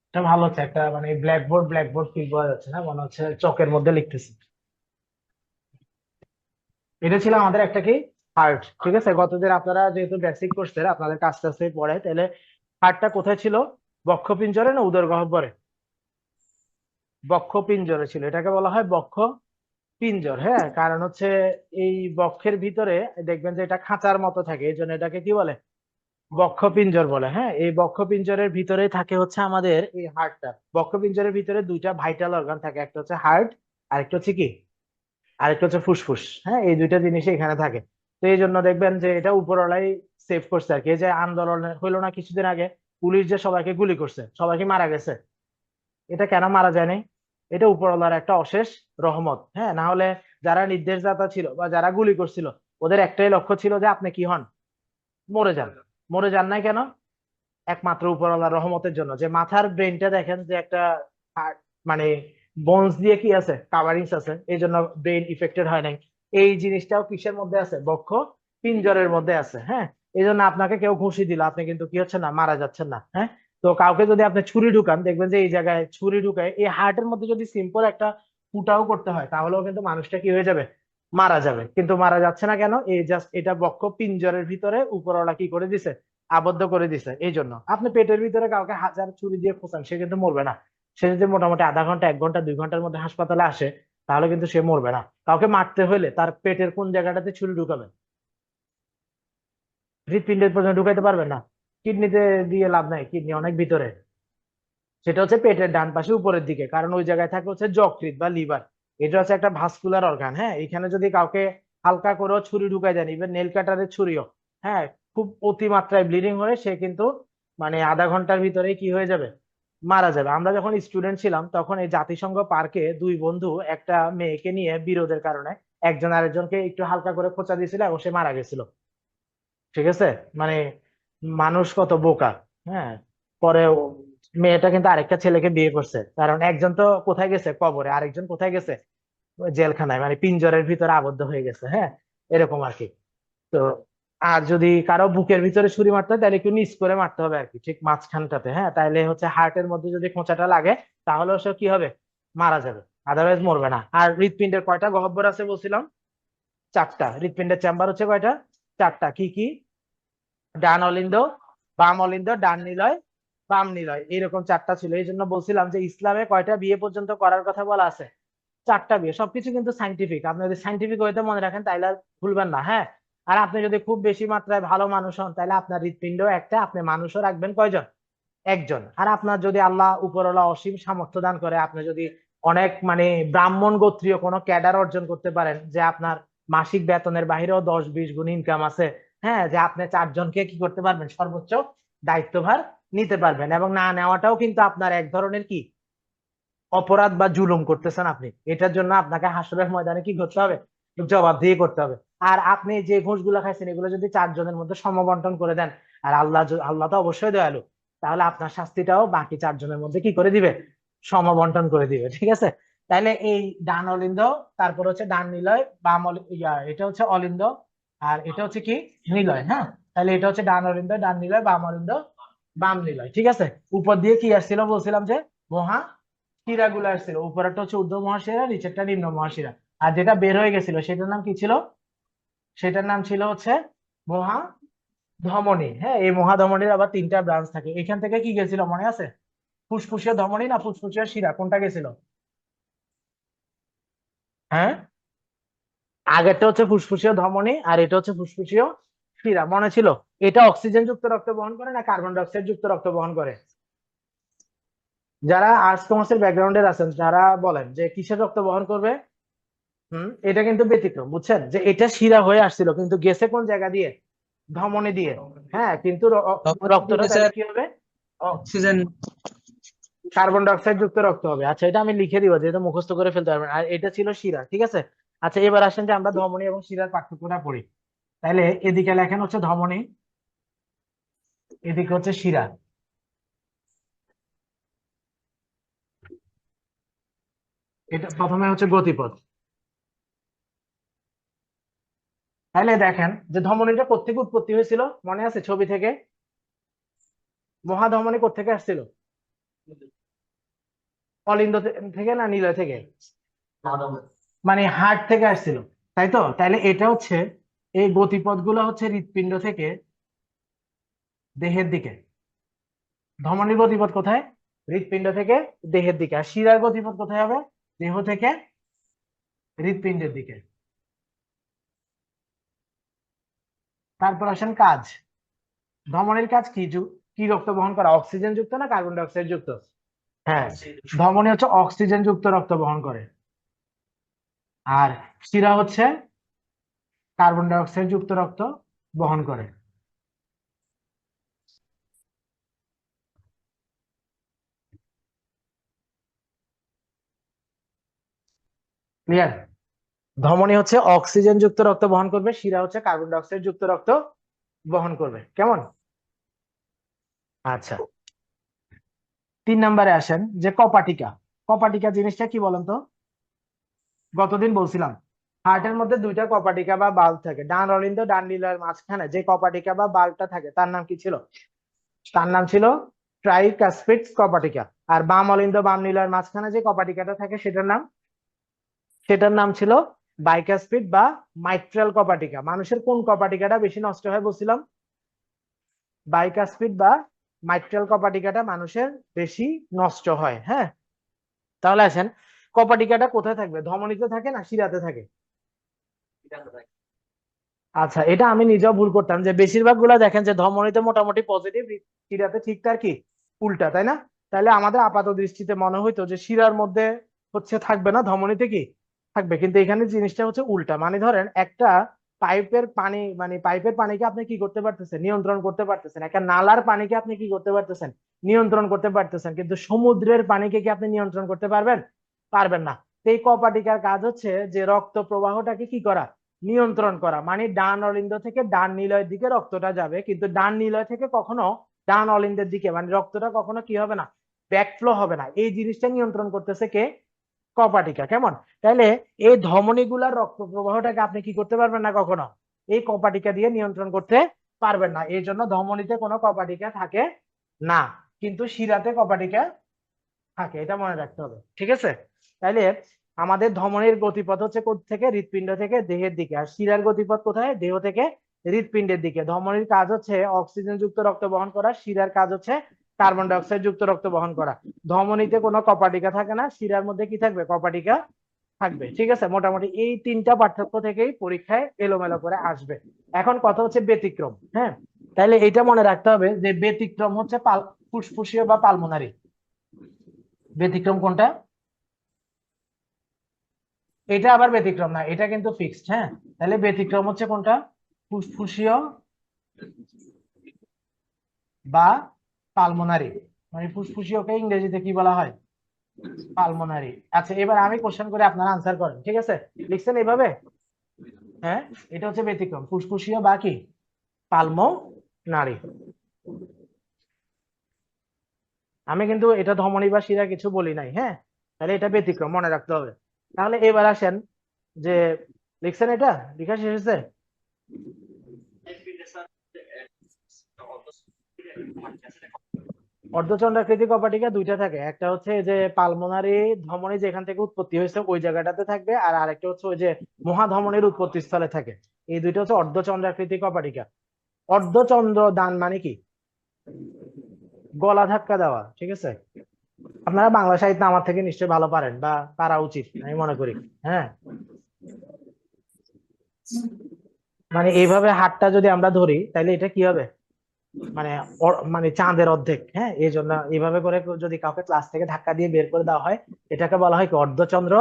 এটা ভালো হচ্ছে, একটা মানে ব্ল্যাকবোর্ড ব্ল্যাকবোর্ড ফিল পাওয়া যাচ্ছে না, মনে হচ্ছে চকের মধ্যে লিখতেছি। এটা ছিল আমাদের একটা কি হার্ট, ঠিক আছে। গতদিন আপনারা যেহেতু বেসিক কোর্সের আপনাদের কাছতে কাছতে পড়ে, তাহলে হার্টটা কোথায় ছিল? বক্ষপিঞ্জরে না উদর গহ্বরে? বক্ষপিঞ্জরে ছিল, এটাকে বলা হয় বক্ষ পিঞ্জর। হ্যাঁ, কারণ হচ্ছে এই বক্ষের ভিতরে দেখবেন যে এটা খাঁচার মতো থাকে, এই জন্য এটাকে কি বলে? বক্ষপিঞ্জর বলে। হ্যাঁ, এই বক্ষপিঞ্জরের ভিতরে থাকে হচ্ছে আমাদের এই হার্টটা। বক্ষপিঞ্জরের ভিতরে দুইটা ভাইটাল অর্গান থাকে, একটা হচ্ছে হার্ট, আরেকটা হচ্ছে কি, আরেকটা হচ্ছে ফুসফুস। হ্যাঁ, এই দুইটা জিনিসই এখানে থাকে। তো এই জন্য দেখবেন যে এটা উপরওয়ালাই সেভ করছে আর কি। এই যে আন্দোলন হইলো না কিছুদিন আগে, পুলিশ যে সবাইকে গুলি করছে, সবাইকে মারা গেছে, এটা কেন মারা যায়নি? এটা উপরওয়ালার একটা অশেষ রহমত। হ্যাঁ, না হলে যারা নির্দেশদাতা ছিল বা যারা গুলি করছিল, ওদের একটাই লক্ষ্য ছিল যে আপনি কি হন, মরে যান। মরে যান নাই কেন? একমাত্র উপরওয়ালার রহমতের জন্য। যে মাথার ব্রেনটা দেখেন যে একটা মানে বোনস দিয়ে কি আছে, কাভারিংস আছে, এই জন্য ব্রেন ইফেক্টেড হয় নাই। এই জিনিসটাও কিসের মধ্যে আছে? বক্ষ পিঞ্জরের মধ্যে আছে। হ্যাঁ, এই জন্য আপনাকে কেউ ঘুষি দিল, আপনি কিন্তু কি হচ্ছে না, মারা যাচ্ছেন না। হ্যাঁ, তো কাউকে যদি আপনি ছুরি ঢুকান, দেখবেন যে এই জায়গায় ছুরি ঢুকায় এই হার্টের মধ্যে যদি সিম্পল একটা ফুটাও করতে হয়, তাহলেও কিন্তু মানুষটা কি হয়ে যাবে, মারা যাবে। কিন্তু মারা যাচ্ছে না কেন? এই জাস্ট এটা বক্ষ পিঞ্জরের ভিতরে উপরওয়ালা কি করে দিছে, আবদ্ধ করে দিছে। এই জন্য আপনি পেটের ভিতরে কাউকে হাজার ছুরি দিয়ে খোঁচান, সে কিন্তু মরবে না। সে যদি মোটামুটি আধা ঘন্টা, 1 ঘন্টা, 2 ঘন্টার মধ্যে হাসপাতালে আসে, তাহলে কিন্তু সে মরবে না। কাউকে মারতে হলে তার পেটের কোন জায়গাটাতে ছুরি ঢুকাবেন? হৃৎপিণ্ডের পর্যন্ত ঢুকাইতে পারবেন না। কিডনিতে দিয়ে লাভ নাই, কিডনি অনেক ভিতরে। সেটা হচ্ছে পেটের ডান পাশে উপরের দিকে, কারণ ওই জায়গায় থাকে হচ্ছে যকৃৎ বা লিভার। এটা হচ্ছে একটা ভাস্কুলার অর্গান। হ্যাঁ, এখানে যদি কাউকে হালকা করেও ছুরি ঢুকাই দেন, ইভেন নেল কাটারের ছুরিও, হ্যাঁ, খুব অতিমাত্রায় ব্লিডিং হয়ে সে কিন্তু মানে আধা ঘন্টার ভিতরেই কি হয়ে যাবে, মারা যাবে। আমরা যখন স্টুডেন্ট ছিলাম, তখন এই জাতিসংঘ পার্কে দুই বন্ধু একটা মেয়েকে নিয়ে বিরোধের কারণে একজন আরেকজনকে একটু হালকা করে খোঁচা দিয়েছিল এবং সে মারা গেছিল। ঠিক আছে, মানে মানুষ কত বোকা। হ্যাঁ, পরে মেয়েটা কিন্তু আরেকটা ছেলেকে বিয়ে করছে, কারণ একজন তো কোথায় গেছে, কবরে, আরেকজন কোথায় গেছে, জেলখানায়, মানে পিঞ্জরের ভিতরে আবদ্ধ হয়ে গেছে। হ্যাঁ, এরকম আর কি। তো আর যদি কারো বুকের ভিতরে ছুরি মারতে হয়, তাহলে একটু নিচ করে মারতে হবে আর কি, ঠিক মাঝখানটাতে। হ্যাঁ, তাইলে হচ্ছে হার্টের মধ্যে যদি খোঁচাটা লাগে, তাহলে সে কি হবে, মারা যাবে। আদারওয়াইজ মরবে না। আর হৃৎপিণ্ডের কয়টা গহ্বর আছে বলছিলাম? 4টা। হৃৎপিণ্ডের চেম্বার হচ্ছে কয়টা? 4টা। কি কি? ডান অলিন্দ, বাম অলিন্দ, ডান নিলয়, বাম নিলয়, এরকম 4টা ছিল। এই জন্য বলছিলাম যে ইসলামে কয়টা বিয়ে পর্যন্ত করার কথা বলা আছে? 4টা বিয়ে। সবকিছু কিন্তু সাইন্টিফিক। আপনি যদি সাইন্টিফিক ওয়েতে মনে রাখেন, তাইলে আর ভুলবেন না। হ্যাঁ, আর আপনি যদি খুব বেশি মাত্রায় ভালো মানুষ হন, তাহলে আপনার হৃৎপিণ্ড একটা, আপনি মানুষও রাখবেন কয়জন, একজন। আর আপনার যদি আল্লাহ উপরওয়ালা অসীম সামর্থ্য দান করে, আপনি যদি অনেক মানে ব্রাহ্মণ গোত্রীয় কোনো ক্যাডার অর্জন করতে পারেন, যে আপনার মাসিক বেতনের বাহিরেও 10-20 গুণ ইনকাম আছে, হ্যাঁ, যে আপনি 4জনকে কি করতে পারবেন, সর্বোচ্চ দায়িত্বভার নিতে পারবেন, এবং না নেওয়াটাও কিন্তু আপনার এক ধরনের কি অপরাধ বা জুলুম করতেছেন আপনি। এটার জন্য আপনাকে হাসরের ময়দানে কি করতে হবে, জবাবদিহি করতে হবে। আর আপনি যে ঘুষগুলো খাইছেন, এগুলো যদি 4জনের মধ্যে সমবন্টন করে দেন, আর আল্লাহ তো অবশ্যই দয়ালু, তাহলে আপনার শাস্তিটাও বাকি 4জনের মধ্যে কি করে দিবে, সমবন্টন করে দিবে। ঠিক আছে, তাহলে এই ডান অলিন্দ, তারপর হচ্ছে ডান নিলয়, এটা হচ্ছে অলিন্দ, আর এটা হচ্ছে কি, নিলয়। হ্যাঁ, তাহলে এটা হচ্ছে ডান অলিন্দ, ডান নিলয়, বাম অলিন্দ, বাম নিলয়। ঠিক আছে, উপর দিয়ে কি আসছিল বলছিলাম, যে মহা শিরা গুলো আসছিল। উপরেরটা হচ্ছে ঊর্ধ্ব মহাশিরা, নিচেরটা নিম্ন মহাশিরা। আর যেটা বের হয়ে গেছিল সেটার নাম কি ছিল? সেটার নাম ছিল হচ্ছে মহা ধমনী। হ্যাঁ, এই মহাধমনীর আবার 3টা ব্রাঞ্চ থাকে। এখান থেকে কি গেছিল মনে আছে? ফুসফুসীয় ধমনী না ফুসফুসীয় শিরা, কোনটা গেছিল? হ্যাঁ, আগেরটা হচ্ছে ফুসফুসীয় ধমনী, আর এটা হচ্ছে ফুসফুসীয় শিরা, মনে ছিল? এটা অক্সিজেন যুক্ত রক্ত বহন করে না কার্বন ডাই অক্সাইড যুক্ত রক্ত বহন করে? যারা আর্টস কমার্সের ব্যাকগ্রাউন্ডের আছেন, যারা বলেন যে কিসের রক্ত বহন করবে? এটা কিন্তু ব্যতিক্রম, বুঝছেন? যে এটা শিরা হয়ে আসছিল, কিন্তু গেছে কোন জায়গা দিয়ে, ধমনী দিয়ে। হ্যাঁ, কিন্তু তখন রক্তটা দিতেছে তাহলে কি হবে, অক্সিজেন। কার্বন ডাই অক্সাইড যুক্ত রক্ত হবে। আচ্ছা, এটা আমি লিখে দিব, যেহেতু মুখস্থ করে ফেলতে পারবেন। আর এটা ছিল শিরা, ঠিক আছে। আচ্ছা, এবার আসেন যে আমরা ধমনী এবং শিরার পার্থক্যটা পড়ি। তাহলে এদিকে লেখেন হচ্ছে ধমনী, এদিকে হচ্ছে শিরা। এটা প্রথমে হচ্ছে গতিপথ। তাহলে দেখেন যে ধমনীটা কোত্থেকে উৎপত্তি হয়েছিল, মনে আছে ছবি থেকে? মহাধমনী কোত্থেকে আসছিল? অলিন্দ থেকে না নিলয় থেকে? মানে হার্ট থেকে আসছিল, তাই তো? তাহলে এটা হচ্ছে, এই গতিপথ গুলো হচ্ছে হৃৎপিণ্ড থেকে দেহের দিকে। ধমনীর গতিপথ কোথায়? হৃৎপিণ্ড থেকে দেহের দিকে। আর শিরার গতিপথ কোথায় হবে? দেহ থেকে হৃৎপিণ্ডের দিকে। তারপর আসেন কাজ। ধমনীর কাজ কি? কি রক্ত বহন করা? অক্সিজেন যুক্ত না কার্বন ডাই অক্সাইড যুক্ত? হ্যাঁ, ধমনী হচ্ছে অক্সিজেন যুক্ত রক্ত বহন করে, আর শিরা হচ্ছে কার্বন ডাই অক্সাইড যুক্ত রক্ত বহন করে। ক্লিয়ার? ধমনী হচ্ছে অক্সিজেন যুক্ত রক্ত বহন করবে, শিরা হচ্ছে কার্বন ডাই অক্সাইড যুক্ত রক্ত বহন করবে। কেমন? আচ্ছা, 3 নম্বরে আসেন, যে কপাটিকা। কপাটিকা জিনিসটা কি বলেন তো? গতদিন বলছিলাম হার্টের মধ্যে দুইটা কপাটিকা বা বাল্ব থাকে, ডান অলিন্দ ডান লিলার মাঝখানে যে কপাটিকা বা বাল্বটা থাকে তার নাম কি ছিল? তার নাম ছিল ট্রাইকাসপিড কপাটিকা। আর বাম অলিন্দ বাম লিলার মাঝখানে যে কপাটিকাটা থাকে সেটার নাম ছিল বাইকাসপিড বা মাইট্রাল কপাটিকা। মানুষের কোন কপাটিকাটা বেশি নষ্ট হয় বলছিলাম? বাইকাসপিড বা মাইট্রাল কপাটিকাটা মানুষের বেশি নষ্ট হয়। হ্যাঁ, তাহলে আসেন, কপাটিকাটা কোথায় থাকবে? ধমনীতে থাকে না শিরাতে থাকে? আচ্ছা, এটা আমি নিজেও ভুল করতাম, যে বেশিরভাগ গুলা দেখেন যে ধমনীতে মোটামুটি পজিটিভ, শিরাতে ঠিক তার কি উল্টা, তাই না? তাহলে আমাদের আপাত দৃষ্টিতে মনে হইতো যে শিরার মধ্যে হচ্ছে থাকবে না, ধমনীতে কি থাকবে। কিন্তু এখানে জিনিসটা হচ্ছে উল্টা। মানে ধরেন একটা পাইপের পানি, মানে পাইপের পানিকে আপনি কি করতে পারতেছেন? নিয়ন্ত্রণ করতে পারতেছেন। একটা নালার পানিকে আপনি কি করতে পারতেছেন? নিয়ন্ত্রণ করতে পারতেছেন। কিন্তু সমুদ্রের পানিকে কি আপনি নিয়ন্ত্রণ করতে পারবেন? পারবেন না। তো এই কপাটিকার কাজ হচ্ছে যে রক্ত প্রবাহটাকে কি করা? নিয়ন্ত্রণ করা। মানে ডান অলিন্দ থেকে ডান নিলয়ের দিকে রক্তটা যাবে, কিন্তু ডান নিলয় থেকে কখনো ডান অলিন্দের দিকে মানে রক্তটা কখনো কি হবে না? ব্যাকফ্লো হবে না। এই জিনিসটা নিয়ন্ত্রণ করতেছে কে? কপাটিকা। কেমন? তাহলে এই ধমনীগুলার রক্ত প্রবাহটাকে আপনি কি করতে পারবেন না কখনো? এই কপাটিকা দিয়ে নিয়ন্ত্রণ করতে পারবেন না। এই জন্য ধমনীতে কোনো কপাটিকা থাকে না, কিন্তু শিরাতে কপাটিকা থাকে। এটা মনে রাখতে হবে, ঠিক আছে? তাইলে আমাদের ধমনীর গতিপথ হচ্ছে থেকে হৃৎপিণ্ড থেকে দেহের দিকে, আর শিরার গতিপথ কোথায়? দেহ থেকে হৃৎপিণ্ডের দিকে। ধমনীর কাজ হচ্ছে অক্সিজেন যুক্ত রক্ত বহন করা, শিরার কাজ হচ্ছে কার্বন ডাই অক্সাইড যুক্ত রক্ত বহন করা। ধমনীতে কোনো কপাটিকা থাকে না, শিরার মধ্যে কি থাকবে? কপাটিকা থাকবে। ঠিক আছে, মোটামুটি এই 3টা পার্থক্য থেকেই পরীক্ষায় এলোমেলো করে আসবে। এখন কথা হচ্ছে ব্যতিক্রম। হ্যাঁ, তাইলে এটা মনে রাখতে হবে যে ব্যতিক্রম হচ্ছে ফুসফুসীয় বা পালমোনারি। ব্যতিক্রম কোনটা? এটা আবার ব্যতিক্রম না, এটা কিন্তু ফিক্সড। হ্যাঁ, তাহলে ব্যতিক্রম হচ্ছে কোনটা? ফুসফুসীয় বা পালমোনারি। মানে ফুসফুসীয়কে ইংরেজিতে কি বলা হয়? পালমোনারি। আচ্ছা, এবার আমি কোশ্চেন করে আপনারা আনসার করেন, ঠিক আছে? লিখছেন এইভাবে? হ্যাঁ, এটা হচ্ছে ব্যতিক্রম, ফুসফুসীয় বা কি পালমোনারি। আমি কিন্তু এটা ধমনী বা শিরা কিছু বলি নাই। হ্যাঁ, তাহলে এটা ব্যতিক্রম মনে রাখতে হবে। তাহলে এবার আসেন, যে লিখছেন এটা লেখা শেষ হয়েছে? অর্ধচন্দ্রাকৃতি কপাটিকা দুইটা থাকে, একটা হচ্ছে যে পালমোনারি ধমনী যেখান থেকে উৎপত্তি হয়েছে ওই জায়গাটাতে থাকবে, আর আরেকটা হচ্ছে ওই যে মহাধমনীর উৎপত্তি স্থলে থাকে। এই দুইটা হচ্ছে অর্ধচন্দ্রাকৃতি কপাটিকা। অর্ধচন্দ্র দান মানে কি? গলা ধাক্কা দেওয়া, ঠিক আছে? আপনারা বাংলা সাহিত্য আমার থেকে নিশ্চয়ই ভালো পারেন, বা পারা উচিত আমি মনে করি। হ্যাঁ, মানে এইভাবে হাতটা যদি আমরা ধরি তাহলে এটা কি হবে? মানে মানে চাঁদের অর্ধেক। হ্যাঁ, এই জন্য এইভাবে করে যদি কাউকে ক্লাস থেকে ধাক্কা দিয়ে বের করে দেওয়া হয়, এটাকে বলা হয় কি? অর্ধচন্দ্র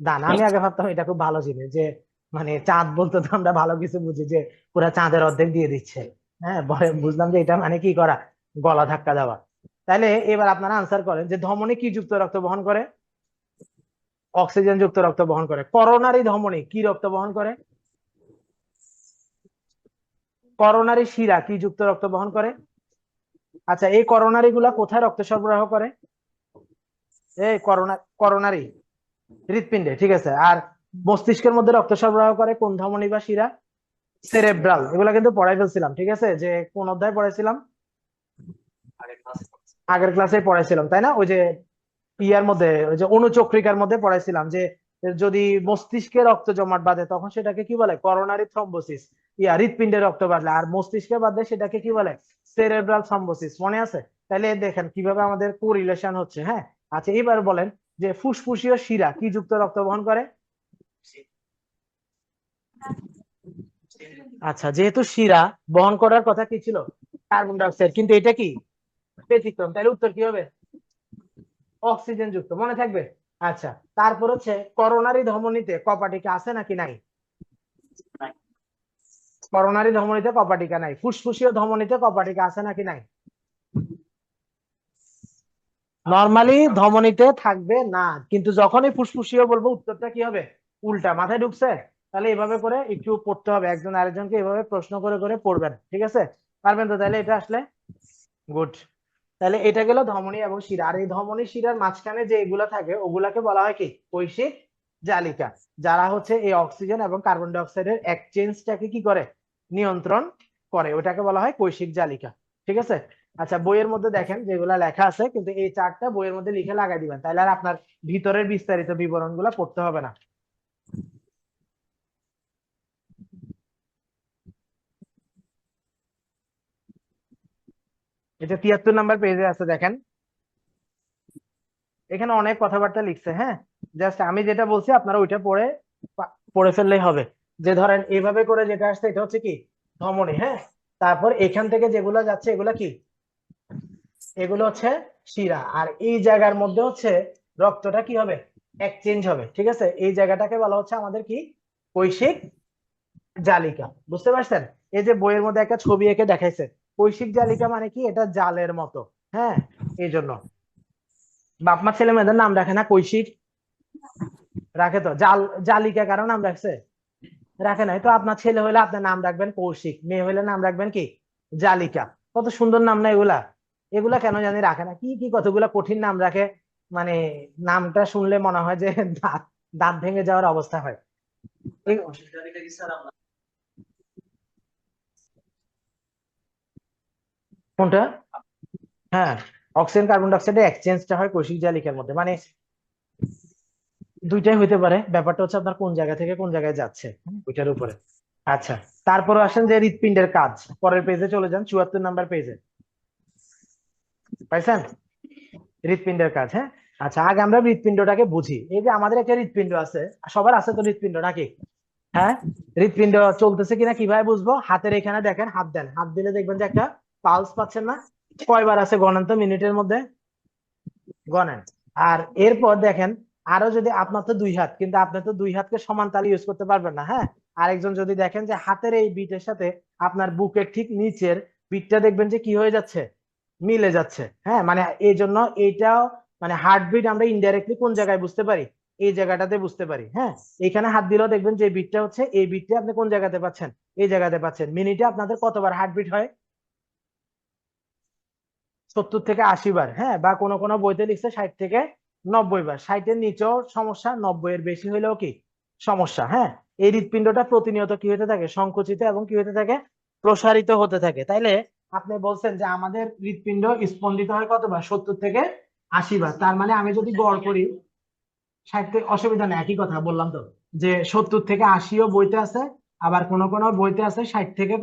দান। আমি আগে ভাবতাম এটা খুব ভালো জিনিস, যে মানে চাঁদ বলতে তো আমরা ভালো কিছু বুঝি, যে পুরা চাঁদের অর্ধেক দিয়ে দিচ্ছে। হ্যাঁ, পরে বুঝলাম যে এটা মানে কি করা? গলা ধাক্কা দেওয়া। তাহলে এবার আপনারা আনসার করেন যে ধমনী কি যুক্ত রক্ত বহন করে? অক্সিজেন যুক্ত রক্ত বহন করে। করোনারি ধমনী কি রক্ত বহন করে? করোনারি শিরা কি যুক্ত রক্ত বহন করে? আচ্ছা, এই করোনারি গুলা কোথায় রক্ত সরবরাহ করে? এই করোনারি হৃৎপিণ্ডে, ঠিক আছে। আর মস্তিষ্কের মধ্যে রক্ত সরবরাহ করে কোন ধমনী বা শিরা? সেরেব্রাল। এগুলা কিন্তু পড়াই ফেলছিলাম, ঠিক আছে? যে কোন অধ্যায় পড়াইছিলাম? আগের ক্লাসে পড়াইছিলাম, তাই না? ওই যে ইয়ার মধ্যে ওই যে অনুচক্রিকার মধ্যে পড়াইছিলাম যে যদি মস্তিষ্কে রক্ত জমাট বাঁধে তখন সেটাকে কি বলে করোনারি থ্রম্বোসিস, হৃৎপিণ্ডে রক্ত বাঁধলে, আর মস্তিষ্কে বাঁধলে সেটাকে কি বলে সেরেব্রাল থ্রম্বোসিস। মনে আছে? তাহলে দেখেন কিভাবে আমাদের কোরিলেশন হচ্ছে। হ্যাঁ, আচ্ছা এবার বলেন যে ফুসফুসীয় শিরা কি যুক্ত রক্ত বহন করে? আচ্ছা, যেহেতু শিরা বহন করার কথা কি ছিল? কার্বন ডাই অক্সাইড, কিন্তু এটা কি ব্যতিক্রম, তাহলে উত্তর কি হবে? অক্সিজেন যুক্ত। মনে থাকবে? আচ্ছা, তারপর হচ্ছে করোনারি ধমনীতে কপাটিকা আছে নাকি নাই? করোনারি ধমনীতে কপাটিকা নাই। ফুসফুসীয় ধমনীতে কপাটিকা আছে নাকি নাই? নরমালি ধমনীতে থাকবে না, কিন্তু যখনই ফুসফুসীয় বলবো উত্তরটা কি হবে? উল্টা। মাথায় ঢুকছে? তাহলে এভাবে করে একটু পড়তে হবে, একজন আরেকজনকে এভাবে প্রশ্ন করে করে পড়বেন, ঠিক আছে? পারবেন তো? তাহলে এটা আসলে গুড। তাহলে এটা গেল ধমনী এবং শিরা। আর এই ধমনী শিরার মাঝখানে যে এগুলা থাকে ওগুলাকে বলা হয় কি? কৈশিক জালিকা, যারা হচ্ছে এই অক্সিজেন এবং কার্বন ডাই অক্সাইডের এক্সচেঞ্জটাকে কি করে? নিয়ন্ত্রণ করে। ওটাকে বলা হয় কৈশিক জালিকা। ঠিক আছে? আচ্ছা, বইয়ের মধ্যে দেখেন যেগুলা লেখা আছে, কিন্তু এই চার্টটা বইয়ের মধ্যে লিখে লাগাই দিবেন, তাহলে আর আপনার ভিতরের বিস্তারিত বিবরণ গুলা পড়তে হবে না। এটা 73 নম্বর পেজে আছে, দেখেন এখানে অনেক কথাবার্তা লিখছে। হ্যাঁ, জাস্ট আমি যেটা বলছি আপনারা ওইটা পড়ে পড়ে ফেললেই হবে। যে ধরেন এইভাবে করে যেটা আসছে এটা হচ্ছে কি? ধমনী। হ্যাঁ, তারপর এখান থেকে যেগুলা যাচ্ছে এগুলা কি? এগুলো হচ্ছে শিরা। আর এই জায়গার মধ্যে হচ্ছে রক্তটা কি হবে? এক্সচেঞ্জ হবে। ঠিক আছে? এই জায়গাটাকে বলা হচ্ছে আমাদের কি? কৈশিক জালিকা। বুঝতে পারছেন? এই যে বইয়ের মধ্যে একটা ছবি এঁকে দেখাইছে, কৈশিক জালিকা মানে কি? এটা জালের মতো। হ্যাঁ, এই জন্য বাপ মা ছেলে মেয়েদের নাম রাখে না কৈশিক? রাখে তো। জালিকা কারণ নাম রাখছে? রাখে নাই তো। আপনার ছেলে হলে আপনার নাম রাখবেন কৌশিক, মেয়ে হলে নাম রাখবেন কি? জালিকা। কত সুন্দর নাম না এগুলা! এগুলা কেন জানি রাখে না, কি কি কতগুলা কঠিন নাম রাখে। মানে নামটা শুনলে মনে হয় যে দাঁত দাঁত ভেঙে যাওয়ার অবস্থা হয়। কোনটা? হ্যাঁ, অক্সিজেন কার্বন ডাই অক্সাইডের এক্সচেঞ্জটা হয় কৌশিক জালিকার মধ্যে। মানে দুইটাই হইতে পারে, ব্যাপারটা হচ্ছে আপনার কোন জায়গা থেকে কোন জায়গায় যাচ্ছে, ওইটার উপরে। আচ্ছা, তারপরে আসেন যে হৃৎপিণ্ডের কাজ। পরের পেজে চলে যান, 74 নম্বর পেজে। পাইছেন? হৃৎপিণ্ডের কাজ। হ্যাঁ, আচ্ছা আগে আমরা হৃৎপিণ্ডটাকে বুঝি। এই যে আমাদের একটা হৃৎপিণ্ড আছে, সবার আছে তো হৃৎপিণ্ড নাকি? হ্যাঁ, হৃৎপিণ্ড চলতেছে কিনা কিভাবে বুঝবো? হাতের এখানে দেখেন, হাত দেন, হাত দিলে দেখবেন যে একটা পালস পাচ্ছেন না? কয়বার আছে গণেন তো মিনিটের মধ্যে, গণেন। আর এরপর দেখেন, আরো যদি আপনার তো দুই হাত, কিন্তু আপনি তো দুই হাতকে সমান তালে ইউজ করতে পারবেন না। হ্যাঁ, আরেকজন যদি দেখেন যে হাতের এই বিটের সাথে আপনার বুকের ঠিক নিচের বিটটা দেখবেন যে কি হয়ে যাচ্ছে? মিলে যাচ্ছে। হ্যাঁ, মানে এই জন্য এইটাও মানে হার্টবিট আমরা ইনডাইরেক্টলি কোন জায়গায় বুঝতে পারি? এই জায়গাটাতে বুঝতে পারি। হ্যাঁ, এখানে হাত দিলেও দেখবেন যে বিটটা হচ্ছে, এই বিটটা আপনি কোন জায়গাতে পাচ্ছেন? এই জায়গাতে পাচ্ছেন। মিনিটে আপনাদের কতবার হার্টবিট হয়? 70 থেকে 80 বার। হ্যাঁ, বা কোনো কোনো বইতে লিখছে 60 থেকে 90 বার। 60-এর নিচেও সমস্যা, 90-এর বেশি হইলেও কি সমস্যা। হ্যাঁ, এই হৃৎপিণ্ডটা প্রতিনিয়ত কি হতে থাকে? সংকুচিত এবং কি হতে থাকে? প্রসারিত হতে থাকে। তাইলে আপনি বলছেন যে আমাদের হৃৎপিণ্ড স্পন্দিত হয় কতবার? 70 থেকে 80 বার। তার মানে আমি যদি গড় করি 60 থেকে, অসুবিধা নেই, একই কথা বললাম তো, যে 70 থেকে 80ও বইতে আছে, আবার কোন কোন বইতে আছে 60 থেকে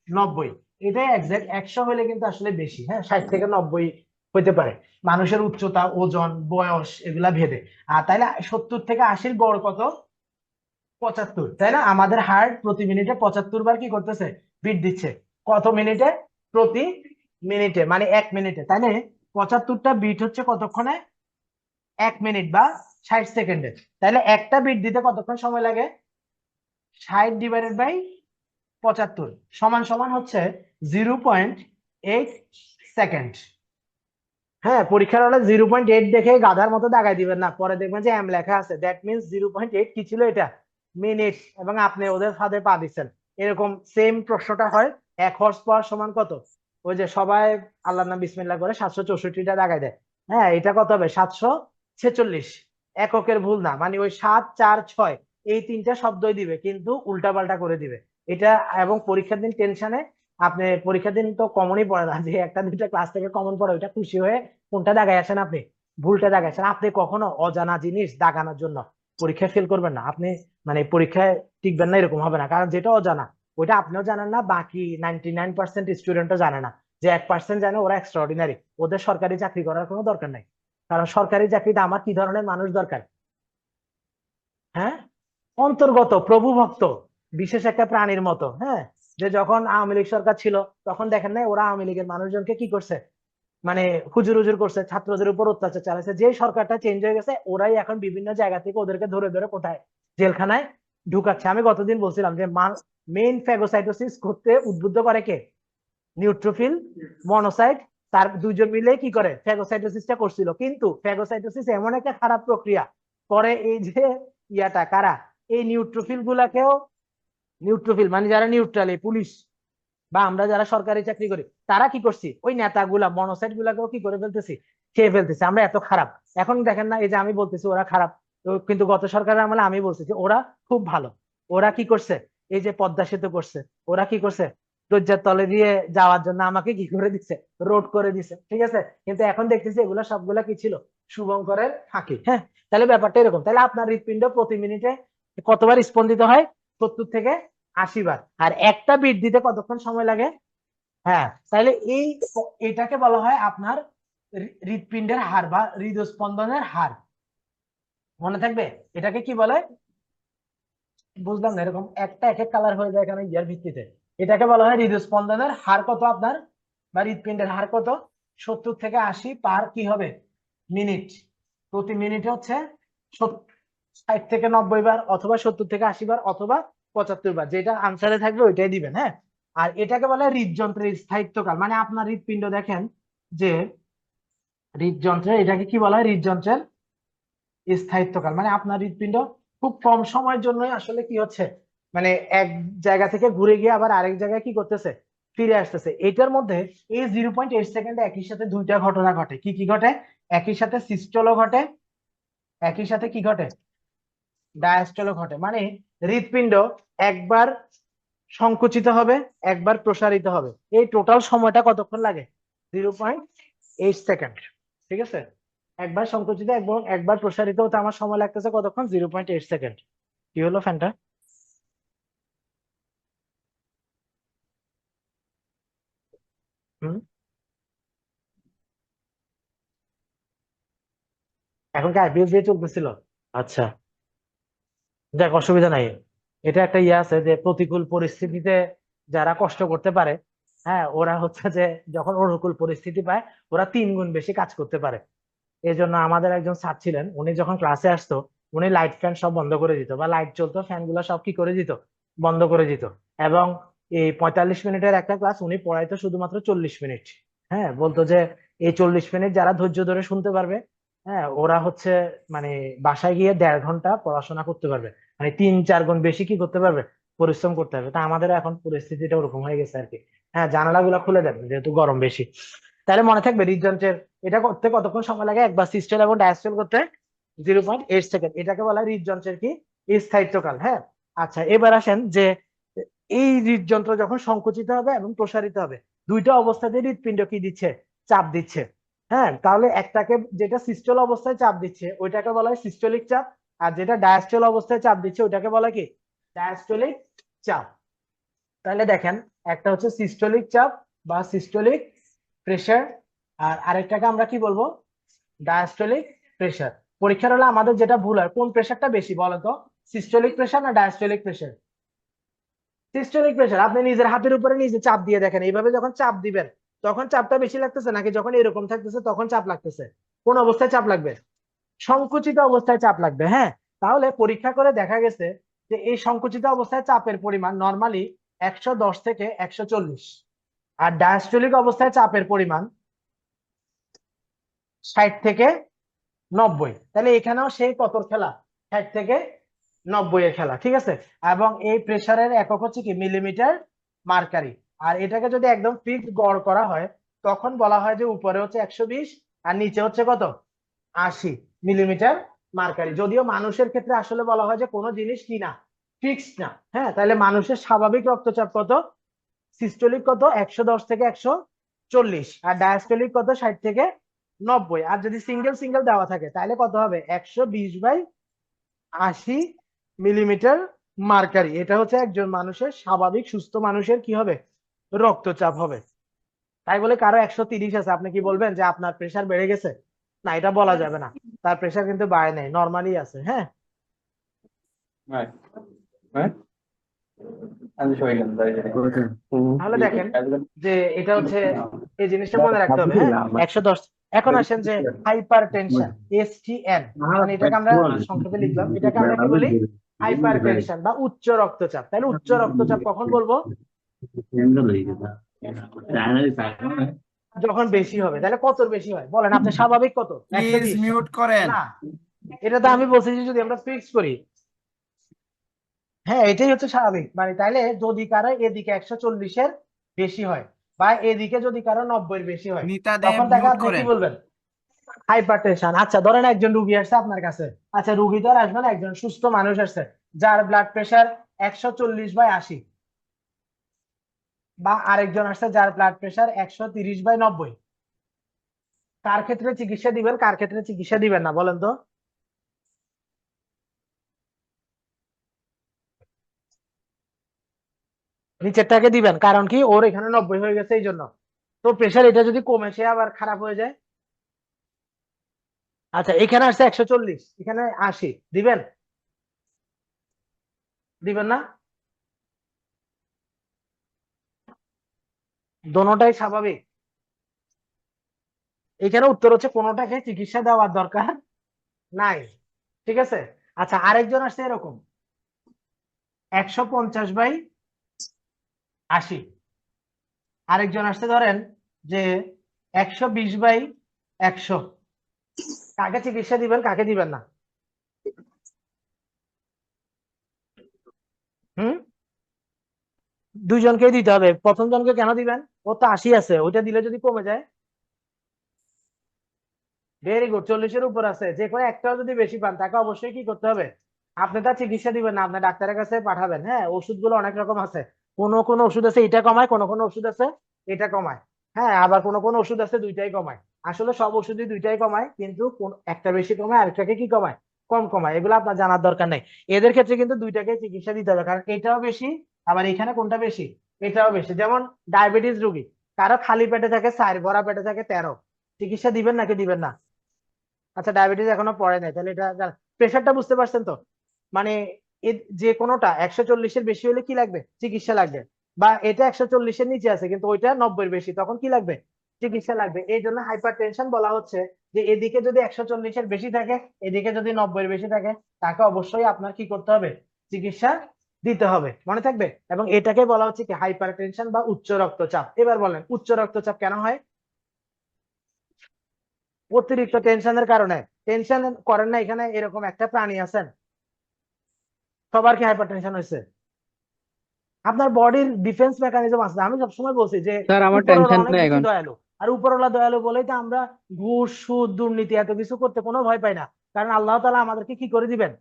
90। এটাই একজ্যাক্ট। 100 হলে কিন্তু আসলে বেশি। হ্যাঁ, 60 থেকে 90 হইতে পারে মানুষের উচ্চতা, ওজন, বয়স এগুলা ভেদে। আর তাইলে 70 থেকে 80-র গড় কত? 75। তাই না? আমাদের হার্ট প্রতি মিনিটে 75 বার কি করতেছে? বিট দিচ্ছে। কত মিনিটে? প্রতি মিনিটে, মানে 1 মিনিটে। তাইলে 75টা বিট হচ্ছে কতক্ষণে? 1 মিনিট বা 60 সেকেন্ডে। তাহলে একটা বিট দিতে কতক্ষণ সময় লাগে? 60 ডিভাইডেড বাই 75 সমান সমান হচ্ছে 0.8 সেকেন্ড। হ্যাঁ, পরীক্ষার হলে 0.8 দেখে গাধার মতো দাগাই দিবেন না, পরে দেখবেন যে এম লেখা আছে, দ্যাট মিনস 0.8 কি ছিল এটা? মিনিট। এবং আপনি ওদের ফাঁদে পা দিচ্ছেন। এরকম সেম প্রশ্নটা হয়, 1 হর্স পাওয়ার সমান কত? ওই যে সবাই আল্লাহর নাম বিসমিল্লাহ করে 764টা দাগাই দেয়। হ্যাঁ, এটা কত হবে? 746। এককের ভুল না, মানে ওই 7 4 6 এই তিনটা শব্দই দিবে, কিন্তু উল্টা পাল্টা করে দিবে এটা। এবং পরীক্ষার দিন টেনশনে, আপনি পরীক্ষার দিন তো কমনই পড়ে না, যে একটা দুইটা ক্লাস থেকে কমন পড়ে, ওইটা খুশি হয়ে কোনটা দাগায় আসেন আপনি? ভুলটা দাগাইছেন। আপনি কখনো অজানা জিনিস দাগানোর জন্য পরীক্ষায় ফেল করবেন না। আপনি মানে পরীক্ষায় টিকবেন না এরকম হবে না, কারণ যেটা অজানা ওইটা আপনিও জানেন না, বাকি 99% স্টুডেন্টও জানে না। যে 1% জানে ওরা এক্সট্রাঅর্ডিনারি, ওদের সরকারি চাকরি করার কোনো দরকার নাই। কারণ সরকারি চাকরিতে আমার কি ধরনের মানুষ দরকার? হ্যাঁ, অন্তর্গত প্রভুভক্ত বিশেষ একটা প্রাণীর মতো। হ্যাঁ, যে যখন আওয়ামী লীগ সরকার ছিল তখন দেখেন নাই ওরা আওয়ামী লীগের মানুষজনকে কি করছে, মানে হুজুর হুজুর করছে, ছাত্রদের উপর অত্যাচার চালাচ্ছে। যে সরকারটা চেঞ্জ হয়ে গেছে ওরাই এখন বিভিন্ন জায়গা থেকে ওদেরকে ধরে ধরে কোথায়, জেলখানায় ঢুকাচ্ছে। আমি গতদিন বলছিলাম যে মেইন ফ্যাগোসাইটোসিস করতে উদ্বুদ্ধ করে কে? Neutrophil, monocyte. তার দুইজন মিলে কি করে ফ্যাগোসাইটোসিসটা করছিল। কিন্তু ফ্যাগোসাইটোসিস এমন একটা খারাপ প্রক্রিয়া করে, এই যে ইয়াটা কারা, এই নিউট্রোফিল গুলাকেও, নিউট্রোফিল মানে যারা নিউট্রাল, এই পুলিশ বা আমরা যারা সরকারি চাকরি করি, তারা কি করছি, ওই নেতাগুলা মনোসাইট গুলাকেও কি করে ফেলতেছি, খেয়ে ফেলতেছি। আমরা এত খারাপ। এখন দেখেন না, এই যে আমি বলতেছি ওরা খারাপ, তো কিন্তু গত সরকারের আমলে আমি বলতেছি ওরা খুব ভালো। ওরা কি করছে, এই যে পদ্মা সেতু করছে, ওরা কি করছে, দরজার তলে দিয়ে যাওয়ার জন্য আমাকে কি করে দিচ্ছে, রোড করে দিছে, ঠিক আছে। কিন্তু এখন দেখতেছি এগুলো সবগুলা কি ছিল, শুভঙ্করের ফাঁকি। হ্যাঁ, তাহলে ব্যাপারটা এরকম। তাহলে আপনার হৃৎপিণ্ড প্রতি মিনিটে কতবার স্পন্দিত হয়? 70 থেকে 80 বার। আর একটা বিট দিতে কতক্ষণ সময় লাগে? হ্যাঁ, তাহলে এটাকে বলা হয় আপনার হৃৎপিণ্ডের হার বা হৃদস্পন্দনের হার। মনে থাকবে এটাকে কি বলে? বুঝলাম না, এরকম একটা এক এক কালার হয়ে যায় এখানে ইয়ার ভিত্তিতে। এটাকে বলা হয় হৃদস্পন্দনের হার কত আপনার, বা হৃৎপিণ্ডের হার কত? 70 থেকে 80 পার কি হবে মিনিট। প্রতি মিনিটে হচ্ছে 60 থেকে 90 বার, অথবা 70 থেকে 80 বার, অথবা 75 বার, যেটা আনসারে থাকবে ওইটাই দিবেন। হ্যাঁ, আর এটাকে বলে হৃদযন্ত্রের স্থায়িত্বকাল। মানে আপনার হৃৎপিণ্ড দেখেন যে হৃদযন্ত্রের, এটাকে কি বলা হয়, হৃদযন্ত্রের স্থায়িত্বকাল। মানে আপনার হৃৎপিণ্ড খুব কম সময়ের জন্যই আসলে কি হচ্ছে, মানে এক জায়গা থেকে ঘুরে গিয়ে আবার আরেক জায়গায় কি করতেছে, ফিরে আসতেছে। এটার মধ্যে এই 0.8 সেকেন্ডে একই সাথে দুইটা ঘটনা ঘটে। কি কি ঘটে? একই সাথে সিস্টলও ঘটে, একই সাথে কি ঘটে, ডায়াস্টলও ঘটে। মানে হৃৎপিণ্ড একবার সংকুচিত হবে, একবার প্রসারিত হবে। এই টোটাল সময়টা কতক্ষণ লাগে? 0.8 সেকেন্ড। ঠিক আছে, একবার সংকুচিত এবং একবার প্রসারিত হতে আমার সময় লাগতেছে কতক্ষণ? 0.8 সেকেন্ড। কি হলো ফ্যানটা? হুম, এখন কি আইপিএস দিয়ে চলতেছিল? আচ্ছা, দেখ অসুবিধা নাই। এটা একটা ইয়ে আছে যে প্রতিকূল পরিস্থিতিতে যারা কষ্ট করতে পারে, হ্যাঁ, ওরা হচ্ছে যে যখন অনুকূল পরিস্থিতি পায় ওরা 3 গুণ বেশি কাজ করতে পারে। এই জন্য আমাদের একজন স্যার ছিলেন, উনি যখন ক্লাসে আসতো উনি লাইট ফ্যান সব বন্ধ করে দিত, বা লাইট চলতো ফ্যান গুলো সব কি করে দিত, বন্ধ করে দিত। এবং এই 45 মিনিটের একটা ক্লাস উনি পড়াইতো শুধুমাত্র 40 মিনিট। হ্যাঁ, বলতো যে এই 40 মিনিট যারা ধৈর্য ধরে শুনতে পারবে, হ্যাঁ, ওরা হচ্ছে মানে বাসায় গিয়ে 1.5 ঘন্টা পড়াশোনা করতে পারবে। মানে 3-4 গুণ বেশি কি করতে পারবে, পরিশ্রম করতে হবে। তা আমাদের এখন পরিস্থিতিটা ওরকম হয়ে গেছে আর কি। হ্যাঁ, জানালা গুলা খুলে দেন যেহেতু গরম বেশি। তাহলে মনে থাকবে হৃদযন্ত্রের এটা করতে কতক্ষণ সময় লাগে, একবার সিস্টেল এবং ডায়াস্টেল করতে 0.8 সেকেন্ড। এটাকে বলা হয় হৃদযন্ত্রের কি, স্থায়িত্বকাল। হ্যাঁ, আচ্ছা এবার আসেন যে এই হৃদযন্ত্র যখন সংকুচিত হবে এবং প্রসারিত হবে, দুইটা অবস্থাতে হৃদপিণ্ড কি দিচ্ছে, চাপ দিচ্ছে। হ্যাঁ, তাহলে একটাকে যেটা সিস্টল অবস্থায় চাপ দিচ্ছে ওইটাকে বলা হয় সিস্টোলিক চাপ, আর যেটা ডায়াস্টল অবস্থায় চাপ দিচ্ছে ওইটাকে বলা হয় কি, ডায়াস্টলিক চাপ। তাহলে দেখেন, একটা হচ্ছে সিস্টোলিক চাপ বা সিস্টোলিক প্রেসার, আর আরেকটাকে আমরা কি বলবো, ডায়াস্টলিক প্রেসার। পরীক্ষার হলে আমাদের যেটা ভুল হয়, কোন প্রেসারটা বেশি বলতো, সিস্টোলিক প্রেসার না ডায়াস্টলিক প্রেসার? Systolic pressure. আপনি নিজের হাতের উপরে নিজে চাপ দিয়ে দেখেন, এইভাবে যখন চাপ দিবেন তখন চাপটা বেশি লাগতেছে, নাকি যখন এরকম থাকতেছে তখন চাপ লাগতেছে? কোন অবস্থায় চাপ লাগবে? সংকুচিত অবস্থায় চাপ লাগবে। হ্যাঁ, তাহলে পরীক্ষা করে দেখা গেছে যে এই সংকুচিত অবস্থায় চাপের পরিমাণ নর্মালি 110 থেকে 140, আর ডায়াস্টলিক অবস্থায় চাপের পরিমাণ 60 থেকে 90। তাহলে এখানেও সেই কতর খেলা, 60 থেকে 90 এর খেলা, ঠিক আছে। এবং এই প্রেসারের একক হচ্ছে কি মিলিমিটার মার্কারি। আর এটাকে যদি একদম ফিক্সড গড় করা হয় তখন বলা হয় যে উপরে হচ্ছে 120 আর নিচে হচ্ছে কত, 80 মিলিমিটার মার্কারি। যদিও মানুষের ক্ষেত্রে আসলে বলা হয় যে কোনো জিনিস কি না, ফিক্সড না। হ্যাঁ, তাহলে মানুষের স্বাভাবিক রক্তচাপ কত, সিস্টোলিক কত, 110 থেকে 140, আর ডায়াস্টোলিক কত, 60 থেকে 90। আর যদি সিঙ্গেল সিঙ্গেল দেওয়া থাকে তাহলে কত হবে? 120/80 মিলিমিটার মার্কারি। এটা হচ্ছে একজন মানুষের, স্বাভাবিক সুস্থ মানুষের কি হবে? রক্তচাপ হবে। তাই বলে কারো 130 আছে, আপনি কি বলবেন যে আপনার প্রেশার বেড়ে গেছে? না, এটা বলা যাবে না। তার প্রেশার কিন্তু বাড়ে নাই, নর্মালি আছে। হ্যাঁ, Right. Right? আমি সবাই জানি তাই জানি। তাহলে দেখেন যে এটা হচ্ছে, এই জিনিসটা মনে রাখতে হবে। হ্যাঁ, 110। এখন আসেন যে হাইপার টেনশন, STN, মানে এটাকে আমরা সংক্ষেপে লিখলাম, এটাকে আমরা কি বলি? হাইপার টেনশন বা উচ্চ রক্তচাপ। তাহলে উচ্চ রক্তচাপ কখন বলবো? যখন বেশি হবে। তাহলে কত বেশি হয় বলেন? আপনি স্বাভাবিক কত? প্লিজ 120? মিউট করেন। না, এটা তো আমি বলছি যে যদি আমরা ফিক্স করি, হ্যাঁ এটাই হচ্ছে স্বাভাবিক। মানে তাইলে যদি কারো এদিকে 140-এর বেশি হয় বা এদিকে যদি কারো 90-এর বেশি হয়, নিতা দেব তখন তাকে মিউট আপনি কি করেন। বলবেন? Hyper tension. আচ্ছা ধরেন একজন রুগী আসছে আপনার কাছে। আচ্ছা, রুগী তো আর আসবে না, একজন সুস্থ মানুষ আসছে যার ব্লাড প্রেশার 140/80, বা আরেকজন আসছে যার ব্লাড প্রেশার 130/90। কার ক্ষেত্রে চিকিৎসা দিবেন, কার ক্ষেত্রে চিকিৎসা দিবেন না বলেন তো? নিচেরটাকে দিবেন, কারণ কি? ওর এখানে 90 হয়ে গেছে এই জন্য। তো প্রেশার এটা যদি কমে সে আবার খারাপ হয়ে যায়। আচ্ছা, এখানে আসছে 140, এখানে 80, দিবেন? দিবেন না? দোনোটাই স্বাভাবিক। এখানে উত্তর হচ্ছে কোনোটাকে চিকিৎসা দেওয়ার দরকার নাই। ঠিক আছে। আচ্ছা, আরেকজন আসছে এরকম 150/80, আরেকজন আসছে ধরেন যে 120/100। কাকে চিকিৎসা দিবেন, কাকে দিবেন না? হুম, দুইজনকেই দিতে হবে। প্রথম জনকে কেন দিবেন? ও তো 80 আছে, ওইটা দিলে যদি কমে যায়। ভেরি গুড, 40-এর উপর আছে। যে কোনো একটাও যদি বেশি পান তাকে অবশ্যই কি করতে হবে? আপনি তার চিকিৎসা দিবেন না, আপনি ডাক্তারের কাছে পাঠাবেন। হ্যাঁ, ওষুধগুলো অনেক রকম আছে। কোনো কোনো ওষুধ আছে এটা কমায়, কোনো কোনো ওষুধ আছে এটা কমায়। হ্যাঁ, আবার কোনো কোনো ওষুধ আছে দুইটাই কমায়। আসলে সব ওষুধই দুইটাই কমায়, কিন্তু একটা বেশি কমায় আরেকটাকে কি কমায়? কম কমায়। এগুলো আপনার জানার দরকার নেই। এদের ক্ষেত্রে কিন্তু দুইটাকে চিকিৎসা দিতে হবে, কারণ এটাও বেশি, আবার এখানে কোনটা বেশি? এটাও বেশি। যেমন ডায়াবেটিস রোগী, কারো খালি পেটে থাকে 4, ভরা পেটে থাকে 13, চিকিৎসা দিবেন নাকি দিবেন না? আচ্ছা, ডায়াবেটিস এখনো পড়ে নাই, তাহলে এটা প্রেশারটা বুঝতে পারছেন তো? মানে যে কোনোটা 140-এর বেশি হলে কি লাগবে? চিকিৎসা লাগবে। বা এটা 140-এর নিচে আছে কিন্তু ওইটা 90-এর বেশি, তখন কি লাগবে? চিকিৎসা লাগবে। এই জন্য হাইপার টেনশন বলা হচ্ছে যে এদিকে যদি 140-এর বেশি থাকে, এদিকে যদি 90-এর বেশি থাকে, তাকে অবশ্যই আপনার কি করতে হবে? চিকিৎসা দিতে হবে, মনে থাকবে। এবং এটাকে বলা হচ্ছে কি হাইপার টেনশন বা উচ্চ রক্তচাপ। এবার বলেন উচ্চ রক্তচাপ কেন হয়? অতিরিক্ত টেনশনের কারণে। টেনশন করেন না, এখানে এরকম একটা প্রাণী আছেন, সবার কি হাইপার টেনশন হয়েছে? আপনার বডির ডিফেন্স মেকানিজম আছে। আমি সবসময় বলছি যে স্যার আমার উপরওয়ালা টেনশন অনেক নেই বেশি এখন। দয়ালু। আর উপরওয়ালা দয়ালু বলেই তো আমরা ঘুষ সুদ দুর্নীতি এত কিছু করতে কোনো ভয় পাই না। কারণ আল্লাহ তাআলা আমাদেরকে কি করে দিবেন?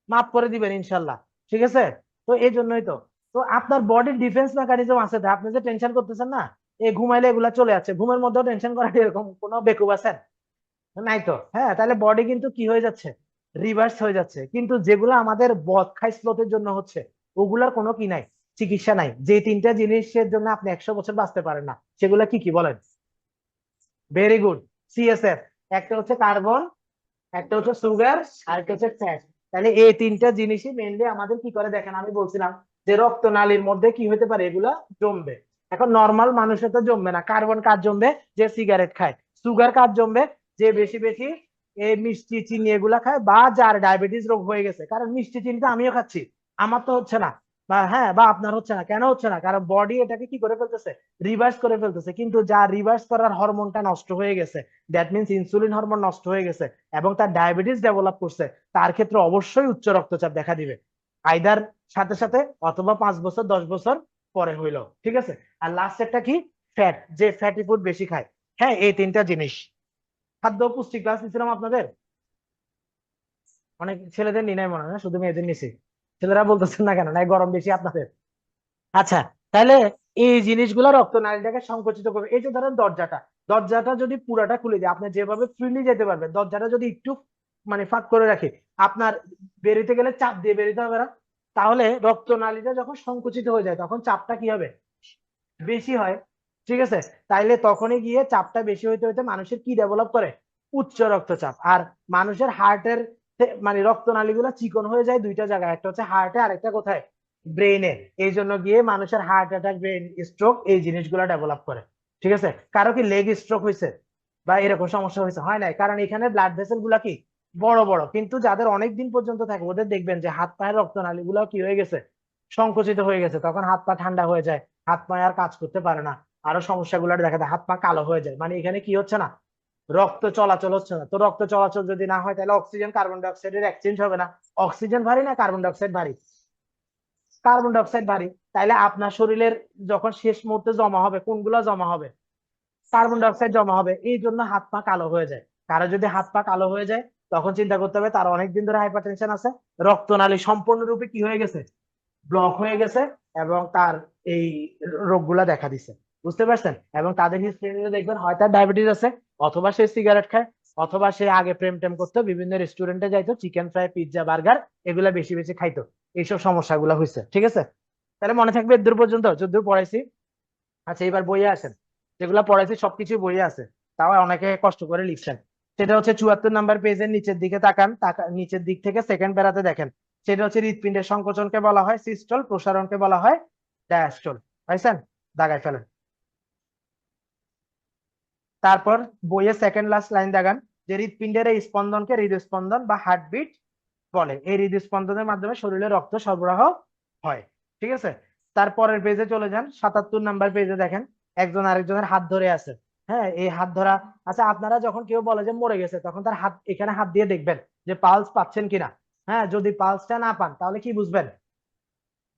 মাফ করে দিবেন ইনশাল্লাহ। ঠিক আছে। তো এই জন্যই তো। তো আপনার বডির ডিফেন্স মেকানিজম আছে, তো আপনি যে টেনশন করতেছেন না, এই ঘুমাইলে এগুলা চলে যাচ্ছে। ঘুমের মধ্যেও টেনশন করা এরকম কোনো বেকুব আছেন? নাই তো। হ্যাঁ, তাহলে বডি কিন্তু কি হয়ে যাচ্ছে? রিভার্স হয়ে যাচ্ছে। কিন্তু যেগুলো আমাদের বদখাই স্লথের জন্য হচ্ছে, ওগুলার কোনো কি নাই? চিকিৎসা নাই। যে তিনটা জিনিসের জন্য আপনি 100 বছর বাঁচতে পারেন না, সেগুলা কি কি বলেন? Very good, CSF। একটা হচ্ছে কার্বন, একটা হচ্ছে সুগার, আর একটা হচ্ছে ফ্যাট। তাহলে এই তিনটা জিনিসই মেইনলি আমাদের কি করে দেখেন, আমি বলছিলাম যে রক্তনালীর মধ্যে কি হতে পারে? এগুলা জমবে। এখন নর্মাল মানুষের তো জমবে না। কার্বন কাজ জমবে? যে সিগারেট খায়। সুগার কাজ জমবে? যে বেশি বেশি এই মিষ্টি চিনি এগুলা খায়, বা যার ডায়াবেটিস রোগ হয়ে গেছে। কারণ মিষ্টি চিনিটা আমিও খাচ্ছি, আমার তো হচ্ছে না। বা হ্যাঁ, বা আপনার হচ্ছে না। কেন হচ্ছে না? কারণ বডি এটাকে কি করে ফেলতেছে? রিভার্স করে ফেলতেছে। কিন্তু যার রিভার্স করার হরমোনটা নষ্ট হয়ে গেছে, দ্যাট মিনস ইনসুলিন হরমোন নষ্ট হয়ে গেছে, এবং তার ডায়াবেটিস ডেভেলপ করছে, তার ক্ষেত্রে অবশ্যই উচ্চ রক্তচাপ দেখা দিবে। আইদার সাথে সাথে, অথবা 5 বছর 10 বছর পরে হইলো। ঠিক আছে। আর লাস্টেরটা কি? ফ্যাট, যে ফ্যাটি ফুড বেশি খায়। হ্যাঁ, এই তিনটা জিনিস। খাদ্য পুষ্টি ক্লাস দিচ্ছিলাম আপনাদের। অনেক ছেলেদের নি নাই মনে হয়, না শুধু মেয়েদের নিছি? ছেলেরা বলতেছেন না কেন? নাই গরম বেশি আপনাদের? আচ্ছা, তাহলে এই জিনিসগুলো রক্তনালীটাকে সংকুচিত করবে। এই যে ধরেন দরজাটা, দরজাটা যদি পুরাটা খুলে দিই, আপনি যেভাবে ফ্রিলি যেতে পারবেন, দরজাটা যদি একটু মানে ফাঁক করে রাখি, আপনার বেরোতে গেলে চাপ দিয়ে বেরোতে হবে না? তাহলে রক্তনালীটা যখন সংকুচিত হয়ে যায় তখন চাপটা কি হবে, বেশি হয়। ঠিক আছে, তাইলে তখনই গিয়ে চাপটা বেশি হইতে হইতে মানুষের কি ডেভেলপ করে, উচ্চ রক্তচাপ। আর মানুষের হার্টের মানে রক্তনালীগুলো চিকন হয়ে যায় দুইটা জায়গায়, একটা হচ্ছে হার্টে আর একটা কোথায়, ব্রেইনে। এই জন্য গিয়ে মানুষের হার্ট অ্যাটাক, ব্রেন স্ট্রোক এই জিনিসগুলো ডেভেলপ করে। ঠিক আছে, কারো কি লেগ স্ট্রোক হয়েছে বা এরকম সমস্যা হয়েছে? হয় নাই, কারণ এখানে ব্লাড ভেসেল গুলা কি বড় বড়। কিন্তু যাদের অনেক দিন পর্যন্ত থাকে ওদের দেখবেন যে হাত পায়ের রক্তনালী গুলো কি হয়ে গেছে, সংকুচিত হয়ে গেছে, তখন হাত পা ঠান্ডা হয়ে যায়, হাত পা আর কাজ করতে পারে না, আরো সমস্যাগুলো দেখা দেয়, হাত পা কালো হয়ে যায়। মানে এখানে কি হচ্ছে না, রক্ত চলাচল হচ্ছে না। তো রক্ত চলাচল যদি না হয় তাহলে অক্সিজেন কার্বন ডাই অক্সাইডের এক্সচেঞ্জ হবে না। অক্সিজেন ভারী না কার্বন ডাই অক্সাইড ভারী? কার্বন ডাই অক্সাইড ভারী। তাইলে আপনার শরীরের যখন শেষ মুহূর্তে জমা হবে, কোনগুলো জমা হবে, কার্বন ডাই অক্সাইড জমা হবে। এই জন্য হাত পা কালো হয়ে যায়। কারো যদি হাত পা কালো হয়ে যায় তখন চিন্তা করতে হবে তার অনেকদিন ধরে হাইপারটেনশন আছে, রক্তনালী সম্পূর্ণরূপে কি হয়ে গেছে, ব্লক হয়ে গেছে, এবং তার এই রোগগুলা দেখা দিছে। বুঝতে পারছেন? এবং তাদের হিস্ট্রি দেখবেন হয় তার ডায়াবেটিস আছে, অথবা সে সিগারেট খায়, অথবা সে আগে প্রেম টেম করতো, বিভিন্ন রেস্টুরেন্টে যাইতো, চিকেন ফ্রাই, পিৎজা, বার্গার এগুলা বেশি বেশি খাইতো, এইসব সমস্যাগুলো হয়েছে। ঠিক আছে, তাহলে মনে থাকবে এর দূর পর্যন্ত যদ্দূর পড়াইছি। আচ্ছা, এবার বইয়ে আসেন, যেগুলা পড়াইছি সবকিছু বইয়ে আছে, তাও অনেকে কষ্ট করে লিখছেন। সেটা হচ্ছে 74 নাম্বার পেজের নিচের দিকে তাকান, নিচের দিক থেকে সেকেন্ড প্যারাতে দেখেন। সেটা হচ্ছে হৃৎপিণ্ডের সংকোচনকে বলা হয় সিস্টল, প্রসারণকে বলা হয় ডায়াস্টল। পাইছেন? দাগায় ফেলেন। তারপর বইয়ের সেকেন্ড লাস্ট লাইন দেখান, যে হৃৎপিণ্ডের এই স্পন্দনকে হৃদস্পন্দন বা হার্টবিট বলে। এই হৃদস্পন্দনের মাধ্যমে শরীরে রক্ত সরবরাহ হয়। ঠিক আছে, তারপরের পেজে চলে যান, 77 নাম্বার পেজে দেখেন, একজন আরেকজনের হাত ধরে আছে। হ্যাঁ, এই হাত ধরা। আচ্ছা, আপনারা যখন কেউ বলে যে মরে গেছে তখন তার হাত, এখানে হাত দিয়ে দেখবেন যে পালস পাচ্ছেন কিনা। হ্যাঁ, যদি পালসটা না পান তাহলে কি বুঝবেন?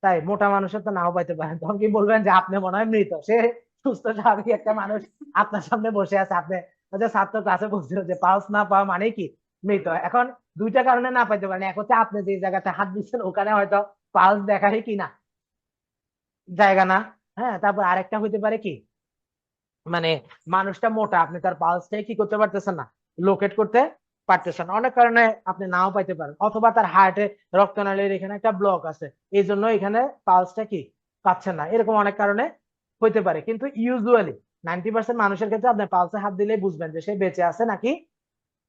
তাই মোটা মানুষের তো নাও পাইতে পারেন, তখন কি বলবেন যে আপনি মনে হয় মৃত। সে সুস্থ স্বাভাবিক একটা মানুষ আপনার সামনে বসে আছে, আপনি হচ্ছে ছাত্র ক্লাসে বলছিল যে পালস না পাওয়া মানে কি মৃত। এখন দুইটা কারণে না পাইতে পারেন, এক হচ্ছে আপনি যে জায়গাতে হাত দিচ্ছেন ওখানে হয়তো পালস দেখারই কি না জায়গা না। হ্যাঁ, তারপর আরেকটা হইতে পারে কি, মানে মানুষটা মোটা, আপনি তার পালসটাই কি করতে পারতেছেন না, লোকেট করতে পারতেছেন না। অনেক কারণে আপনি নাও পাইতে পারেন, অথবা তার হার্টে রক্তনালীর এখানে একটা ব্লক আছে, এই জন্য এখানে পালসটা কি পাচ্ছেন না। এরকম অনেক কারণে হইতে পারে, কিন্তু ইউজুয়ালি 90% মানুষের ক্ষেত্রে আপনি পালসে হাত দিলেই বুঝবেন যে সে বেঁচে আছে নাকি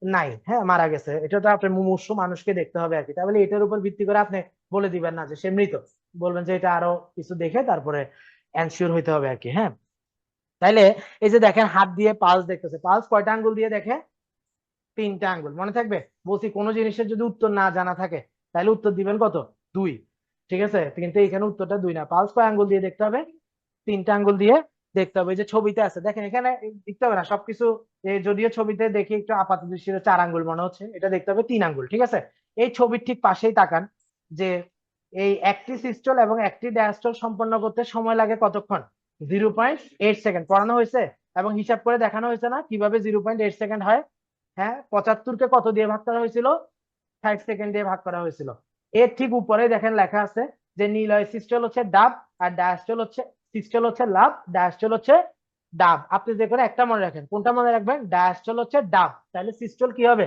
নাই, হ্যাঁ মারা গেছে। এটা তো আপনি মুমূর্ষু মানুষকে দেখতে হবে আর কি। তাহলে এটার উপর ভিত্তি করে আপনি বলে দিবেন না যে সে মৃত, বলবেন যে এটা আরো কিছু দেখে তারপরে এনশিওর হইতে হবে আর কি। হ্যাঁ, তাইলে এই যে দেখেন হাত দিয়ে পালস দেখতেছে, পালস কয়টা আঙ্গুল দিয়ে দেখে, 3টা আঙ্গুল। মনে থাকবে, বলছি কোনো জিনিসের যদি উত্তর না জানা থাকে তাহলে উত্তর দিবেন কত, 2। ঠিক আছে, কিন্তু এখানে উত্তরটা 2 না, পালস কয় আঙ্গুল দিয়ে দেখতে হবে, 3টা আঙ্গুল দিয়ে দেখতে হবে। এই যে ছবিতে আছে দেখেন, এখানে দেখতে হবে না সবকিছু, যদিও ছবিতে দেখি একটু আপাত দৃষ্টিতে 4 আঙ্গুল মনে হচ্ছে, এটা দেখতে হবে 3 আঙ্গুল। ঠিক আছে, এই ছবির ঠিক পাশেই তাকান, যে এই একটি সিস্টল এবং একটি ডায়াস্টল সম্পন্ন করতে সময় লাগে কতক্ষণ, 0.8 সেকেন্ড। পড়ানো হয়েছে এবং হিসাব করে দেখানো হয়েছে না কিভাবে 0.8 সেকেন্ড হয়। হ্যাঁ, 75কে কত দিয়ে ভাগ করা হয়েছিল, 60 সেকেন্ড দিয়ে ভাগ করা হয়েছিল। এর ঠিক উপরে দেখেন লেখা আছে যে নিলয় সিস্টল হচ্ছে ডাব, আর ডায়াস্টল হচ্ছে, সিস্টল হচ্ছে লাভ, ডায়াস্টল হচ্ছে ডাব। আপনি যে করে একটা মনে রাখেন, কোনটা মনে রাখবেন, ডায়াস্টল হচ্ছে ডাব, তাহলে সিস্টল কি হবে,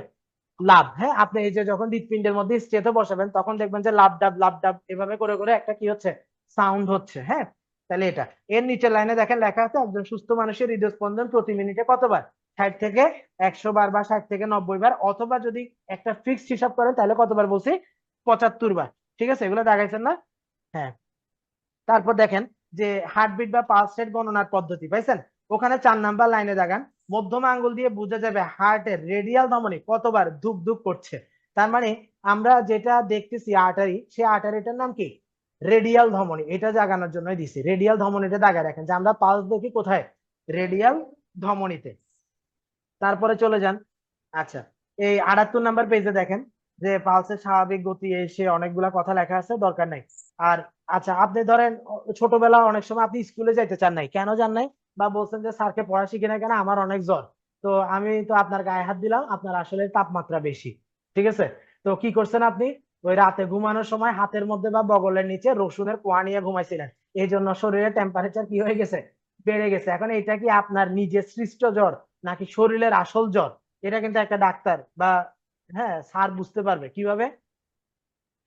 লাভ। হ্যাঁ, আপনি এই যে যখন হৃৎপিণ্ডের মধ্যে স্টেথো বসাবেন তখন দেখবেন যে লাভ ডাব এভাবে করে করে একটা কি হচ্ছে, সাউন্ড হচ্ছে। হ্যাঁ, তাহলে এটা। এর নিচের লাইনে দেখেন লেখা আছে একজন সুস্থ মানুষের হৃদস্পন্দন প্রতি মিনিটে কতবার, 60 থেকে 100 বার বা 60 থেকে 90 বার, অথবা যদি একটা ফিক্সড হিসাব করেন তাহলে কতবার বলছি, 75 বার। ঠিক আছে, এগুলো দেখাইছেন না? হ্যাঁ, তারপর দেখেন যে হার্টবিট বা পালস রেট গণনার পদ্ধতি পাইছেন, ওখানে 4 নাম্বার লাইনে দেখান, মধ্যম আঙ্গুল দিয়ে বোঝা যাবে হার্টের রেডিয়াল ধমনী কতবার ধুক ধুক করছে। তার মানে আমরা যেটা দেখতেছি আর্টারি, সে আর্টারিটার নাম কি, রেডিয়াল ধমনী। এটা জাগানোর জন্যই দিছি, রেডিয়াল ধমনীটা দাগায় রাখেন, যে আমরা পালস দেখি কোথায়, রেডিয়াল ধমনীতে। তারপরে চলে যান, আচ্ছা এই 78 নাম্বার পেজে দেখেন যে পালসের স্বাভাবিক গতি, এসে অনেকগুলা কথা লেখা আছে, দরকার নাই। আর আচ্ছা, আপনি ধরেন ছোটবেলা অনেক সময় আপনি স্কুলে যাইতে চান নাই, কেন যান নাই, বা বলছেন যে স্যারকে পড়া শিখি না কেন, আমার অনেক জ্বর, তো আমি তো আপনার গায়ে হাত দিলাম, আপনার আসলে তাপমাত্রা বেশি। ঠিক আছে, তো কি করছেন আপনি, ওই রাতে ঘুমানোর সময় হাতের মধ্যে বা বগলের নিচে রসুনের কোয়া নিয়ে ঘুমাইছিলেন, এই জন্য শরীরের টেম্পারেচার কি হয়ে গেছে, বেড়ে গেছে। এখন এটা কি আপনার নিজের সৃষ্ট জ্বর নাকি শরীরের আসল জ্বর, এটা কিন্তু একটা ডাক্তার বা হ্যাঁ স্যার বুঝতে পারবে কিভাবে।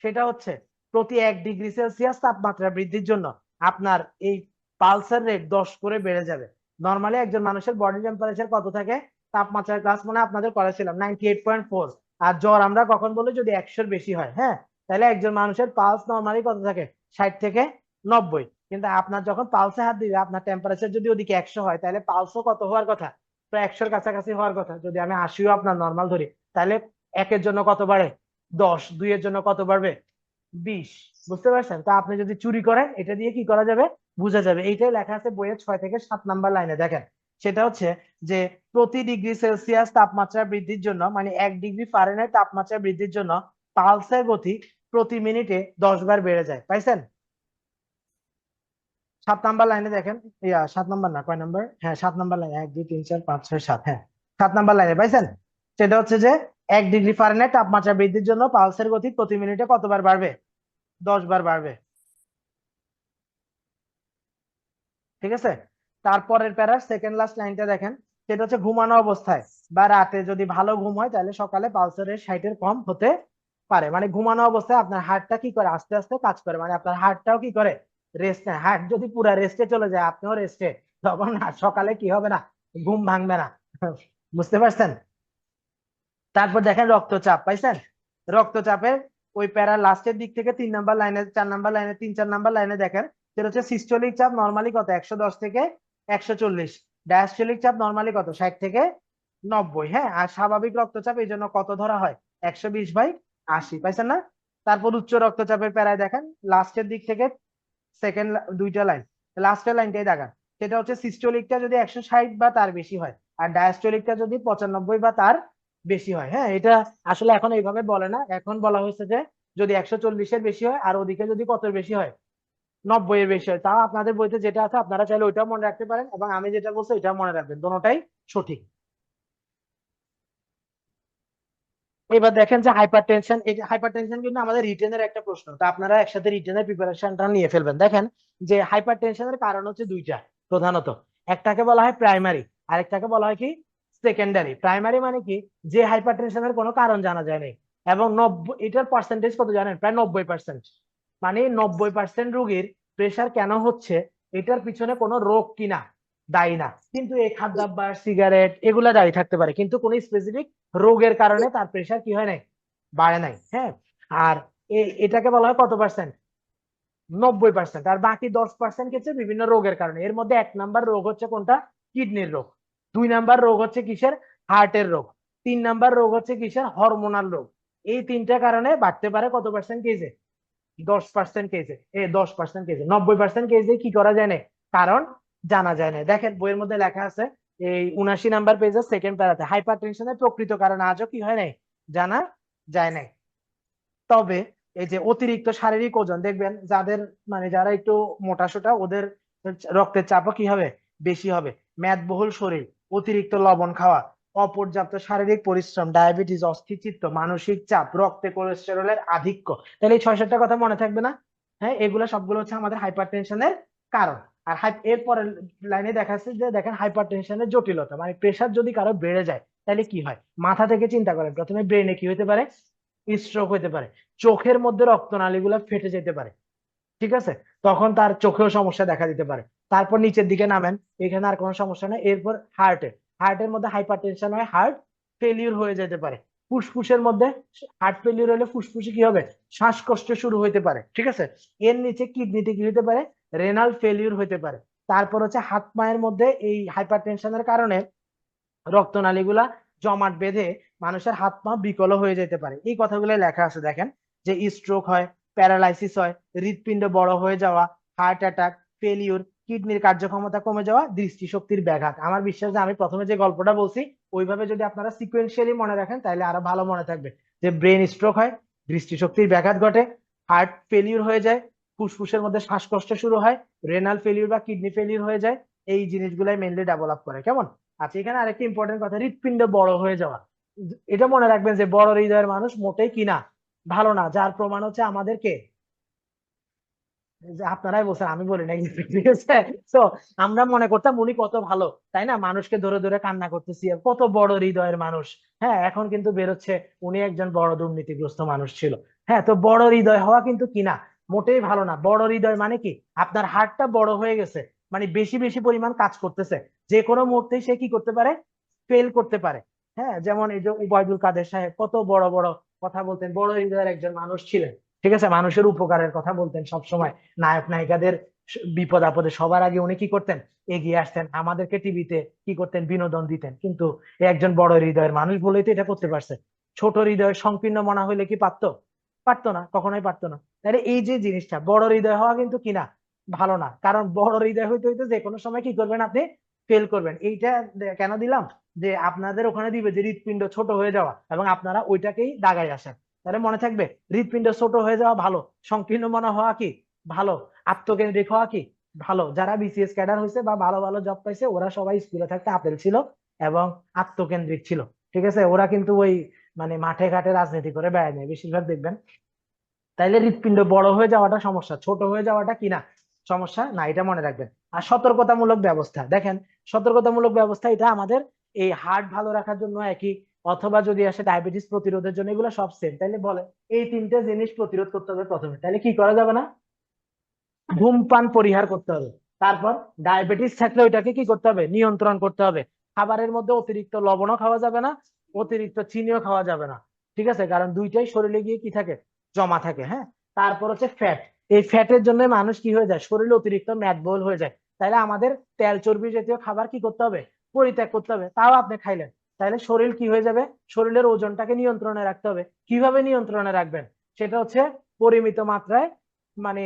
সেটা হচ্ছে প্রতি 1 ডিগ্রি সেলসিয়াস তাপমাত্রা বৃদ্ধির জন্য আপনার এই পালসের রেট 10 করে বেড়ে যাবে। নর্মালি একজন মানুষের বডি টেম্পারেচার কত থাকে, তাপমাত্রার ক্লাস মনে হয় আপনাদের করেছিলাম 98.4। আর জ্বর আমরা কখন বলি যদি 100-র বেশি হয়, হ্যাঁ তাহলে একজন মানুষের পালস নর্মালি কত থাকে, 60 থেকে 90। কিন্তু আপনার যখন পালসে হাত দিবে আপনার টেম্পারেচার যদি ওদিকে 100 হয় তাহলে পালসও কত হওয়ার কথা, প্রায় 100-র কাছাকাছি হওয়ার কথা। যদি আমি 80ও আপনার নর্মাল ধরি তাহলে একের জন্য কত বাড়ে 10, দুইয়ের জন্য কত বাড়বে 20। বুঝতে পারছেন? তো আপনি যদি চুরি করেন এটা দিয়ে কি করা যাবে, বোঝা যাবে। এইটাই লেখা আছে বইয়ের 6 থেকে 7 নাম্বার লাইনে, দেখেন। সেটা হচ্ছে যে প্রতি ডিগ্রি সেলসিয়াস তাপমাত্রা বৃদ্ধির জন্য, মানে 1 ডিগ্রি ফারেনহাইট তাপমাত্রা বৃদ্ধির জন্য পালসের গতি প্রতি মিনিটে 10 বার বেড়ে যায়। পাইছেন? 7 নাম্বার লাইনে দেখেন। 7 নাম্বার না, কয় নাম্বার, হ্যাঁ 7 নাম্বার লাইনে, 1 2 3 4 5 6 7, হ্যাঁ 7 নাম্বার লাইনে পাইছেন। সেটা হচ্ছে যে 1 ডিগ্রি ফারেনহাইট তাপমাত্রা বৃদ্ধির জন্য পালসের গতি প্রতি মিনিটে কতবার বাড়বে, 10 বার বাড়বে। ঠিক আছে। তারপরের প্যারার সেকেন্ড লাস্ট লাইনটা দেখেন। সেটা হচ্ছে ঘুমানো অবস্থায় বা রাতে যদি ভালো ঘুম হয় তাহলে সকালে পালসের রেট 60-এর কম হতে পারে। মানে ঘুমানো অবস্থায় আপনার হার্টটা কি করে, আস্তে আস্তে কাজ করে, মানে আপনার হার্টটাও কি করে, রেস্ট নেয়। হার্ট যদি পুরো রেস্টে চলে যায় আপনিও রেস্টে, তখন আর সকালে কি হবে না, ঘুম ভাঙবে না। বুঝতে পারছেন? তারপর দেখেন রক্তচাপ, পাইছেন? রক্তচাপের ওই প্যারা লাস্টের দিক থেকে 3 নাম্বার লাইনে, 4 নাম্বার লাইনে, 3-4 নাম্বার লাইনে দেখেন। সেটা হচ্ছে সিস্টোলিক চাপ নর্মালি কত, 110 থেকে 140। ডায়াস্টোলিক চাপ নর্মালি কত, 60 থেকে 90। হ্যাঁ, আর স্বাভাবিক রক্তচাপ এই জন্য কত ধরা হয়, 120/80। পাইছেন না? তারপর উচ্চ রক্তচাপের প্যারায় দেখেন লাস্টের দিক থেকে সেকেন্ড দুইটা লাইন, লাস্টের লাইনটাই দেখান। সেটা হচ্ছে সিস্টোলিকটা যদি 160 বা তার বেশি হয়, আর ডায়াস্টোলিকটা যদি 95 বা তার বেশি হয়। হ্যাঁ, এটা আসলে এখন এইভাবে বলে না, এখন বলা হয়েছে যে যদি 140-এর বেশি হয় আর ওদিকে যদি কত বেশি হয়, 90-এর বেশি হয়। তাও আপনাদের বইতে যেটা আছে আপনারা চাইলে ওইটাও মনে রাখতে পারেন, এবং আমি যেটা বলছি ওইটাও মনে রাখবেন, দুটোটাই সঠিক। এবার দেখেন যে হাইপার টেনশন, এই হাইপার টেনশন কিন্তু আমাদের রিটেনের একটা প্রশ্ন, তো আপনারা একসাথে রিটেনের প্রিপারেশনটা নিয়ে ফেলবেন। দেখেন যে হাইপার টেনশনের কারণ হচ্ছে দুইটা প্রধানত, একটাকে বলা হয় প্রাইমারি, আরেকটাকে বলা হয় কি সেকেন্ডারি। প্রাইমারি মানে কি, যে হাইপার টেনশনের কোনো কারণ জানা যায় নাই, এবং 90, এটার পার্সেন্টেজ কত জানেন, প্রায় 90%। মানে 90% রোগীর প্রেশার কেন হচ্ছে, এটার পিছনে কোনো রোগ কিনা দায়ী না, কিন্তু এই খাদ্যাভ্যাস সিগারেট এগুলা দায়ী থাকতে পারে, কিন্তু কোন স্পেসিফিক রোগের কারণে তার প্রেশার কি হয় নাই, বাড়ে নাই। হ্যাঁ, আর এটাকে বলা হয় কত পার্সেন্ট, 90%। আর বাকি 10% হচ্ছে বিভিন্ন রোগের কারণে। এর মধ্যে 1 নাম্বার রোগ হচ্ছে কোনটা, কিডনির রোগ। 2 নাম্বার রোগ হচ্ছে কিসের, হার্টের রোগ। 3 নাম্বার রোগ হচ্ছে কিসের, হরমোনাল রোগ। এই তিনটা কারণে বাড়তে পারে কত পার্সেন্ট কেসে, 10% কেসে, 10% কেসে। 90% কেসে কি করা যায় না, কারণ জানা যায় না। দেখেন বইয়ের মধ্যে লেখা আছে এই 79 নাম্বার পেজের সেকেন্ড প্যারাতে, হাইপার টেনশনের প্রকৃত কারণ আজও কি হয় নাই, জানা যায় নাই। তবে এই যে অতিরিক্ত শারীরিক ওজন, দেখবেন যাদের মানে যারা একটু মোটাসোটা ওদের রক্তের চাপও কি হবে, বেশি হবে। মেদবহুল শরীর, অতিরিক্ত লবণ খাওয়া, অপর্যাপ্ত শারীরিক পরিশ্রম, ডায়াবেটিস, অস্থিচিত্ত, মানসিক চাপ, রক্তে কোলেস্টেরলের আধিক্য। তাহলে এই 6-7টা কথা মনে থাকবে না? হ্যাঁ, এগুলো সবগুলো হচ্ছে আমাদের হাইপার টেনশনের কারণ। আর এরপরের লাইনে দেখা যাচ্ছে যে দেখেন হাইপার টেনশনের জটিলতা, মানে প্রেশার যদি কারো বেড়ে যায় তাহলে কি হয়। মাথা থেকে চিন্তা করেন, প্রথমে ব্রেনে কি হতে পারে, স্ট্রোক হতে পারে, চোখের মধ্যে রক্তনালীগুলো ফেটে যেতে পারে। ঠিক আছে, তখন তার চোখেও সমস্যা দেখা দিতে পারে। তারপর নিচের দিকে নামেন, এখানে আর কোনো সমস্যা নেই। এরপর হার্টের মধ্যে হাইপার টেনশন হয়, হার্ট ফেলিউর হয়ে যেতে পারে। ফুসফুসের মধ্যে হার্ট ফেলিউর হলে ফুসফুসে কি হবে, শ্বাসকষ্ট শুরু হতে পারে। ঠিক আছে, এর নিচে কিডনিতে কি হতে পারে, রেনাল ফেলিউর হতে পারে। তারপর হচ্ছে হাত পায়ের মধ্যে এই হাইপার টেনশনের কারণে রক্তনালীগুলা জমাট বেঁধে মানুষের হাত পা বিকল হয়ে যেতে পারে। এই কথাগুলো লেখা আছে দেখেন, যে স্ট্রোক হয়, প্যারালাইসিস হয়, হৃৎপিণ্ড বড় হয়ে যাওয়া, হার্ট অ্যাটাক, ফেলিউর, কিডনির কার্যক্ষমতা কমে যাওয়া, দৃষ্টিশক্তির ব্যাঘাত। আমার বিশ্বাস যে আমি প্রথমে যে গল্পটা বলছি ওইভাবে যদি আপনারা সিকোয়েন্সিয়ালি মনে রাখেন তাহলে আরো ভালো মনে থাকবে। যে ব্রেন স্ট্রোক হয়, দৃষ্টিশক্তির ব্যাঘাত ঘটে, হার্ট ফেলিউর হয়ে যায়, ফুসফুসের মধ্যে শ্বাসকষ্ট শুরু হয়, রেনাল ফেলিউর বা কিডনি ফেলিউর হয়ে যায়। এই জিনিসগুলাই মেনলি ডেভেলপ করে। কেমন? আচ্ছা, এখানে আরেকটা ইম্পর্টেন্ট কথা, হৃৎপিণ্ড বড় হয়ে যাওয়া। এটা মনে রাখবেন যে বড় হৃদয়ের মানুষ মোটেই কিনা ভালো না, যার প্রমাণ হচ্ছে আমাদেরকে যে আপনারাই বলছেন, আমি বলি নাই কিন্তু, ঠিক আছে। তো আমরা মনে করতাম উনি কত ভালো, তাই না, মানুষকে ধরে ধরে কান্না করতেছি, কত বড় হৃদয়ের মানুষ। হ্যাঁ, এখন কিন্তু বেরোচ্ছে উনি একজন বড় দুর্নীতিগ্রস্ত মানুষ ছিল। হ্যাঁ, তো বড় হৃদয় হওয়া কিন্তু কিনা মোটেই ভালো না। বড় হৃদয় মানে কি, আপনার হার্টটা বড় হয়ে গেছে, মানে বেশি বেশি পরিমাণ কাজ করতেছে, যে কোনো মুহূর্তেই সে কি করতে পারে, ফেল করতে পারে। হ্যাঁ, যেমন এই যে উবাইদুল কাদের সাহেব কত বড় বড় কথা বলতেন, বড় হৃদয়ের একজন মানুষ ছিলেন, ঠিক আছে, মানুষের উপকারের কথা বলতেন সব সময়। নায়ক নায়িকাদের বিপদ আপদে সবার আগে উনি কি করতেন, এগিয়ে আসতেন, আমাদেরকে টিভিতে কি করতেন, বিনোদন দিতেন। কিন্তু এ একজন বড় হৃদয়ের মানুষ বলেই তো এটা করতে পারছে। ছোট হৃদয় সংকীর্ণ মনা হইলে কি পারতো? পারতো না, কখনোই পারতো না। তাহলে এই যে জিনিসটা, বড় হৃদয় হওয়া কিন্তু কিনা ভালো না, কারণ বড় হৃদয় হইতে হইতে যে কোনো সময় কি করবেন আপনি, ফেল করবেন। এইটা কেন দিলাম, যে আপনাদের ওখানে দিবে যে হৃৎপিণ্ড ছোট হয়ে যাওয়া, এবং আপনারা ওইটাকেই দাগায় আসেন। তাহলে মনে থাকবে, হৃৎপিণ্ড ছোট হয়ে যাওয়া ভালো, সংকীর্ণ মনা হওয়া কি ভালো, আত্মকেন্দ্রিক হওয়া কি ভালো। যারা বিসিএস ক্যাডার হয়েছে বা ভালো ভালো জব পাইছে, ওরা সবাই স্কুলে থাকতে আপেল ছিল এবং আত্মকেন্দ্রিক ছিল, ঠিক আছে। ওরা কিন্তু ওই মানে মাঠে ঘাটে রাজনীতি করে বেড়ায় নেই বেশিরভাগ দেখবেন। তাইলে হৃৎপিণ্ড বড় হয়ে যাওয়াটা সমস্যা, ছোট হয়ে যাওয়াটা কিনা সমস্যা না, এটা মনে রাখবেন। আর সতর্কতামূলক ব্যবস্থা দেখেন, সতর্কতামূলক ব্যবস্থা এটা আমাদের এই হার্ট ভালো রাখার জন্য একই, অথবা যদি আসে ডায়াবেটিস প্রতিরোধের জন্য, এগুলো সব সেম। তাইলে বলে এই তিনটে জিনিস প্রতিরোধ করতে হবে প্রথমে, তাহলে কি করা যাবে না, ধূমপান পরিহার করতে হবে। তারপর ডায়াবেটিস থাকলে ওইটাকে কি করতে হবে, নিয়ন্ত্রণ করতে হবে। খাবারের মধ্যে অতিরিক্ত লবণও খাওয়া যাবে না, অতিরিক্ত চিনিও খাওয়া যাবে না, ঠিক আছে, কারণ দুইটাই শরীরে গিয়ে কি থাকে, জমা থাকে। হ্যাঁ, তারপর হচ্ছে ফ্যাট। এই ফ্যাটের জন্য মানুষ কি হয়ে যায়, শরীরে অতিরিক্ত মেদবহুল হয়ে যায়। তাইলে আমাদের তেল চর্বি জাতীয় খাবার কি করতে হবে, পরিত্যাগ করতে হবে। তাও আপনি খাইলেন, তাহলে শরীর কি হয়ে যাবে, শরীরের ওজনটাকে নিয়ন্ত্রণে রাখতে হবে। কিভাবে নিয়ন্ত্রণে রাখবেন, সেটা হচ্ছে পরিমিত মাত্রায়, মানে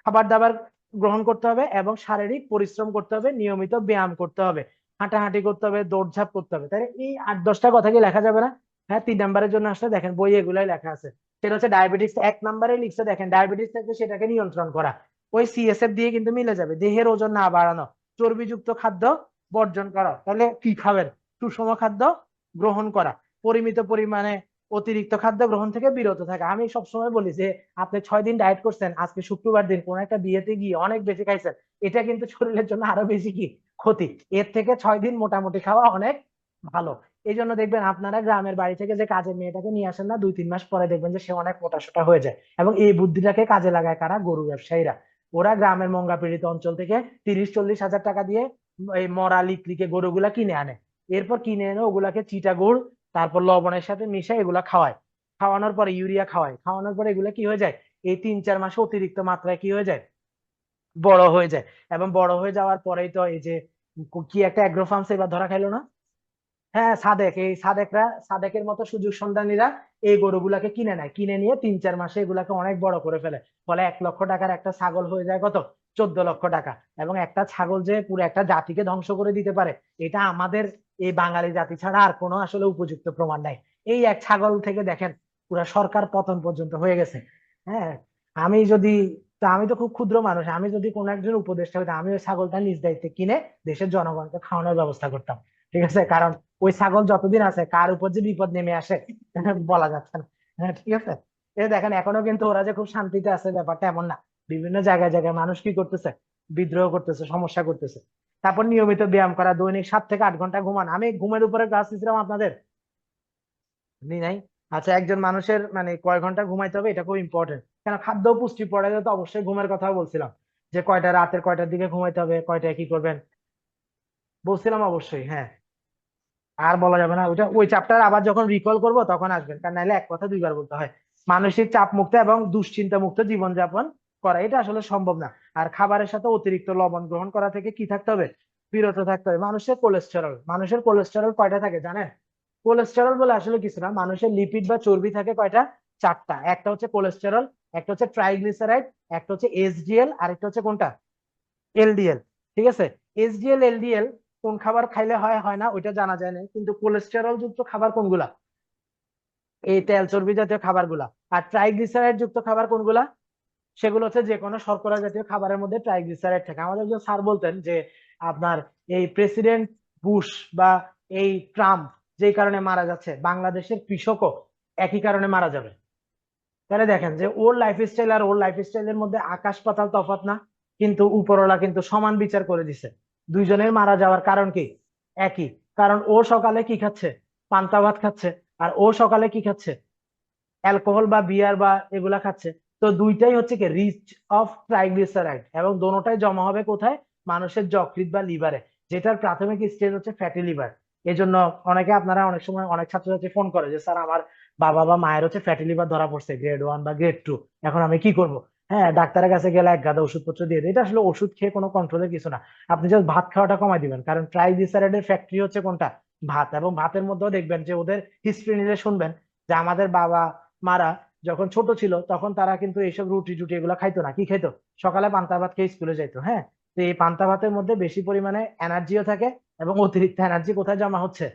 খাবার দাবার গ্রহণ করতে হবে, এবং শারীরিক পরিশ্রম করতে হবে, নিয়মিত ব্যায়াম করতে হবে, হাঁটাহাঁটি করতে হবে, দৌড়ঝাঁপ করতে হবে। তাহলে এই 8-10টা কথা কি লেখা যাবে না? হ্যাঁ, 3 নম্বরের জন্য আসলে দেখেন বই এগুলাই লেখা আছে। সেটা হচ্ছে ডায়াবেটিস 1 নম্বরে লিখছে, দেখেন ডায়াবেটিস থাকলে সেটাকে নিয়ন্ত্রণ করা। ওই সিএসএফ দিয়ে কিন্তু মিলে যাবে, দেহের ওজন না বাড়ানো, চর্বিযুক্ত খাদ্য বর্জন করা। তাহলে কি খাবেন, সুষম খাদ্য গ্রহণ করা, পরিমিত পরিমাণে অতিরিক্ত খাদ্য গ্রহণ থেকে বিরত থাকা। আমি সবসময় বলি যে আপনি 6 দিন ডায়েট করছেন, আজকে শুক্রবার দিন কোন একটা বিয়েতে গিয়ে অনেক বেশি খাইছেন, এটা কিন্তু শরীরের জন্য আরো বেশি কি ক্ষতি। এর থেকে 6 দিন মোটামুটি খাওয়া অনেক ভালো। এই জন্য দেখবেন আপনারা গ্রামের বাড়ি থেকে যে কাজের মেয়েটাকে নিয়ে আসেন না, 2-3 মাস পরে দেখবেন যে সে অনেক মোটাসোটা হয়ে যায়। এবং এই বুদ্ধিটাকে কাজে লাগায় কারা, গরু ব্যবসায়ীরা। ওরা গ্রামের মঙ্গা পীড়িত অঞ্চল থেকে 30-40 হাজার টাকা দিয়ে এই মরা লিকলিকে গরুগুলা কিনে আনে। এরপর কিনে এনে ওগুলাকে চিটা গুড়, তারপর লবণের সাথে মিশাই এগুলা খাওয়ায়। খাওয়ানোর পরে ইউরিয়া খাওয়ায়, খাওয়ানোর পরে এগুলা কি হয়ে যায়, এই 3-4 মাসে অতিরিক্ত মাত্রায় কি হয়ে যায়, বড় হয়ে যায়। এবং বড় হয়ে যাওয়ার পরেই তো এই যে কি একটা অ্যাগ্রো ফার্মস এবার ধরা খাইলো না। হ্যাঁ, সাদেক, এই সাদেকরা, সাদেকের মতো সুযোগ সন্ধানীরা এই গরুগুলাকে কিনে নেয়, কিনে নিয়ে 3-4 মাসে এগুলাকে অনেক বড় করে ফেলে। ফলে 1 লক্ষ টাকার একটা ছাগল হয়ে যায় কত, 14 লক্ষ টাকা। এবং একটা ছাগল যে পুরো একটা জাতিকে ধ্বংস করে দিতে পারে, এটা আমাদের এই বাঙালি জাতি ছাড়া আর কোনো আসলে উপযুক্ত প্রমাণ নাই। এই এক ছাগল থেকে দেখেন পুরো সরকার পতন পর্যন্ত হয়ে গেছে। হ্যাঁ, আমি যদি, তা আমি তো খুব ক্ষুদ্র মানুষ, আমি যদি কোনো একজন উপদেষ্টা হইতাম, আমি ওই ছাগলটা নিজ দায়িত্বে কিনে দেশের জনগণকে খাওয়ানোর ব্যবস্থা করতাম, ঠিক আছে। কারণ ওই ছাগল যতদিন আছে কার উপর যে বিপদ নেমে আসে বলা যাচ্ছে না। হ্যাঁ, ঠিক আছে। এই দেখেন এখনো কিন্তু ওরা যে খুব শান্তিতে আছে ব্যাপারটা এমন না। বিভিন্ন জায়গায় জায়গায় মানুষ কি করতেছে, বিদ্রোহ করতেছে, সমস্যা করতেছে। তারপর নিয়মিত ব্যায়াম করা, দৈনিক 7 থেকে 8 ঘন্টা ঘুমান। আমি ঘুমের উপরে ক্লাস দিয়েছিলাম আপনাদের, নি নাই? আচ্ছা, একজন মানুষের মানে কয় ঘন্টা ঘুমাইতে হবে এটা খুব ইম্পর্টেন্ট, কেন খাদ্য ও পুষ্টি পড়ে তো অবশ্যই ঘুমের কথাও বলছিলাম, যে কয়টা রাতের কয়টার দিকে ঘুমাইতে হবে, কয়টায় কি করবেন বলছিলাম অবশ্যই। হ্যাঁ, আর বলা যাবে না ওইটা, ওই চ্যাপ্টার আবার যখন রিকল করব তখন আসবেন, কারণ নাহলে এক কথা দুইবার বলতে হয়। মানসিক চাপ মুক্ত এবং দুশ্চিন্তা মুক্ত জীবনযাপন করা, এটা আসলে সম্ভব না। আর খাবারের সাথে অতিরিক্ত লবণ গ্রহণ করা থেকে কি থাকতে হবে, বিরত থাকতে হবে। মানুষের কোলেস্টেরল কয়টা থাকে জানেন? কোলেস্টেরল বলে আসলে কিছু না, মানুষের লিপিড বা চর্বি থাকে কয়টা, 4টা। একটা হচ্ছে কোলেস্টেরল, একটা হচ্ছে ট্রাইগ্লিসারাইড, একটা হচ্ছে এসডিএল, আর একটা হচ্ছে কোনটা, এলডিএল, ঠিক আছে। এসডিএল এলডিএল কোন খাবার খাইলে হয় হয় না ওইটা জানা যায় না, কিন্তু কোলেস্টেরল যুক্ত খাবার কোনগুলা, এই তেল চর্বি জাতীয় খাবারগুলা। আর ট্রাইগ্লিসারাইড যুক্ত খাবার কোনগুলা, সেগুলো হচ্ছে যে কোনো শর্করা জাতীয় খাবারের মধ্যে ট্রাইগ্লিসারাইড থাকে। আমাদের একজন স্যার বলতেন যে আপনার এই প্রেসিডেন্ট বুশ বা এই ট্রাম্প যেই কারণে মারা যাচ্ছে, বাংলাদেশের কৃষকও একই কারণে মারা যাবে। তাহলে দেখেন যে ওর লাইফস্টাইল আর ওর লাইফস্টাইলের মধ্যে আকাশ পাতাল তফাৎ না, কিন্তু উপরওয়ালা কিন্তু সমান বিচার করে দিছে। দুইজনের মারা যাওয়ার কারণ কি? একই। কারণ ও সকালে কি খাচ্ছে? পান্তা ভাত খাচ্ছে। আর ও সকালে কি খাচ্ছে? অ্যালকোহল বা বিয়ার বা এগুলা খাচ্ছে। তো দুইটাই হচ্ছে কি রিচ অফ ট্রাইগ্লিসারাইড, এবং দোনোটাই জমা হবে কোথায়? মানুষের যকৃৎ বা লিভারে, যেটার প্রাথমিক স্টেজ হচ্ছে ফ্যাটি লিভার। এই জন্য অনেকে, আপনারা অনেক সময় অনেক ছাত্রছাত্রী ফোন করে যে স্যার আমার বাবা বা মায়ের হচ্ছে ফ্যাটি লিভার ধরা পড়ছে গ্রেড 1 বা গ্রেড 2, এখন আমি কি করব? হ্যাঁ, ডাক্তারের কাছে গেলে এক গাদা ওষুধপত্র দিয়ে দেয়। এটা আসলে ওষুধ খেয়ে কোনো কন্ট্রোলের কিছু না। আপনি জাস্ট ভাত খাওয়াটা কমাই দিবেন, কারণ ট্রাইগ্লিসারাইডের ফ্যাক্টরি হচ্ছে কোনটা? ভাত। এবং ভাতের মধ্যেও দেখবেন যে ওদের হিস্ট্রি নিলে শুনবেন যে আমাদের বাবা মারা যখন ছোট ছিল তখন তারা কিন্তু এইসব রুটি টুটি এগুলো খাইতো না। কি খাইতো? সকালে পান্তা ভাত খেয়ে স্কুলে যাইতো। হ্যাঁ, তো এই পান্তা ভাতের মধ্যে বেশি পরিমাণে এনার্জিও থাকে, এবং অতিরিক্ত এনার্জি কোথায় জমা হচ্ছে?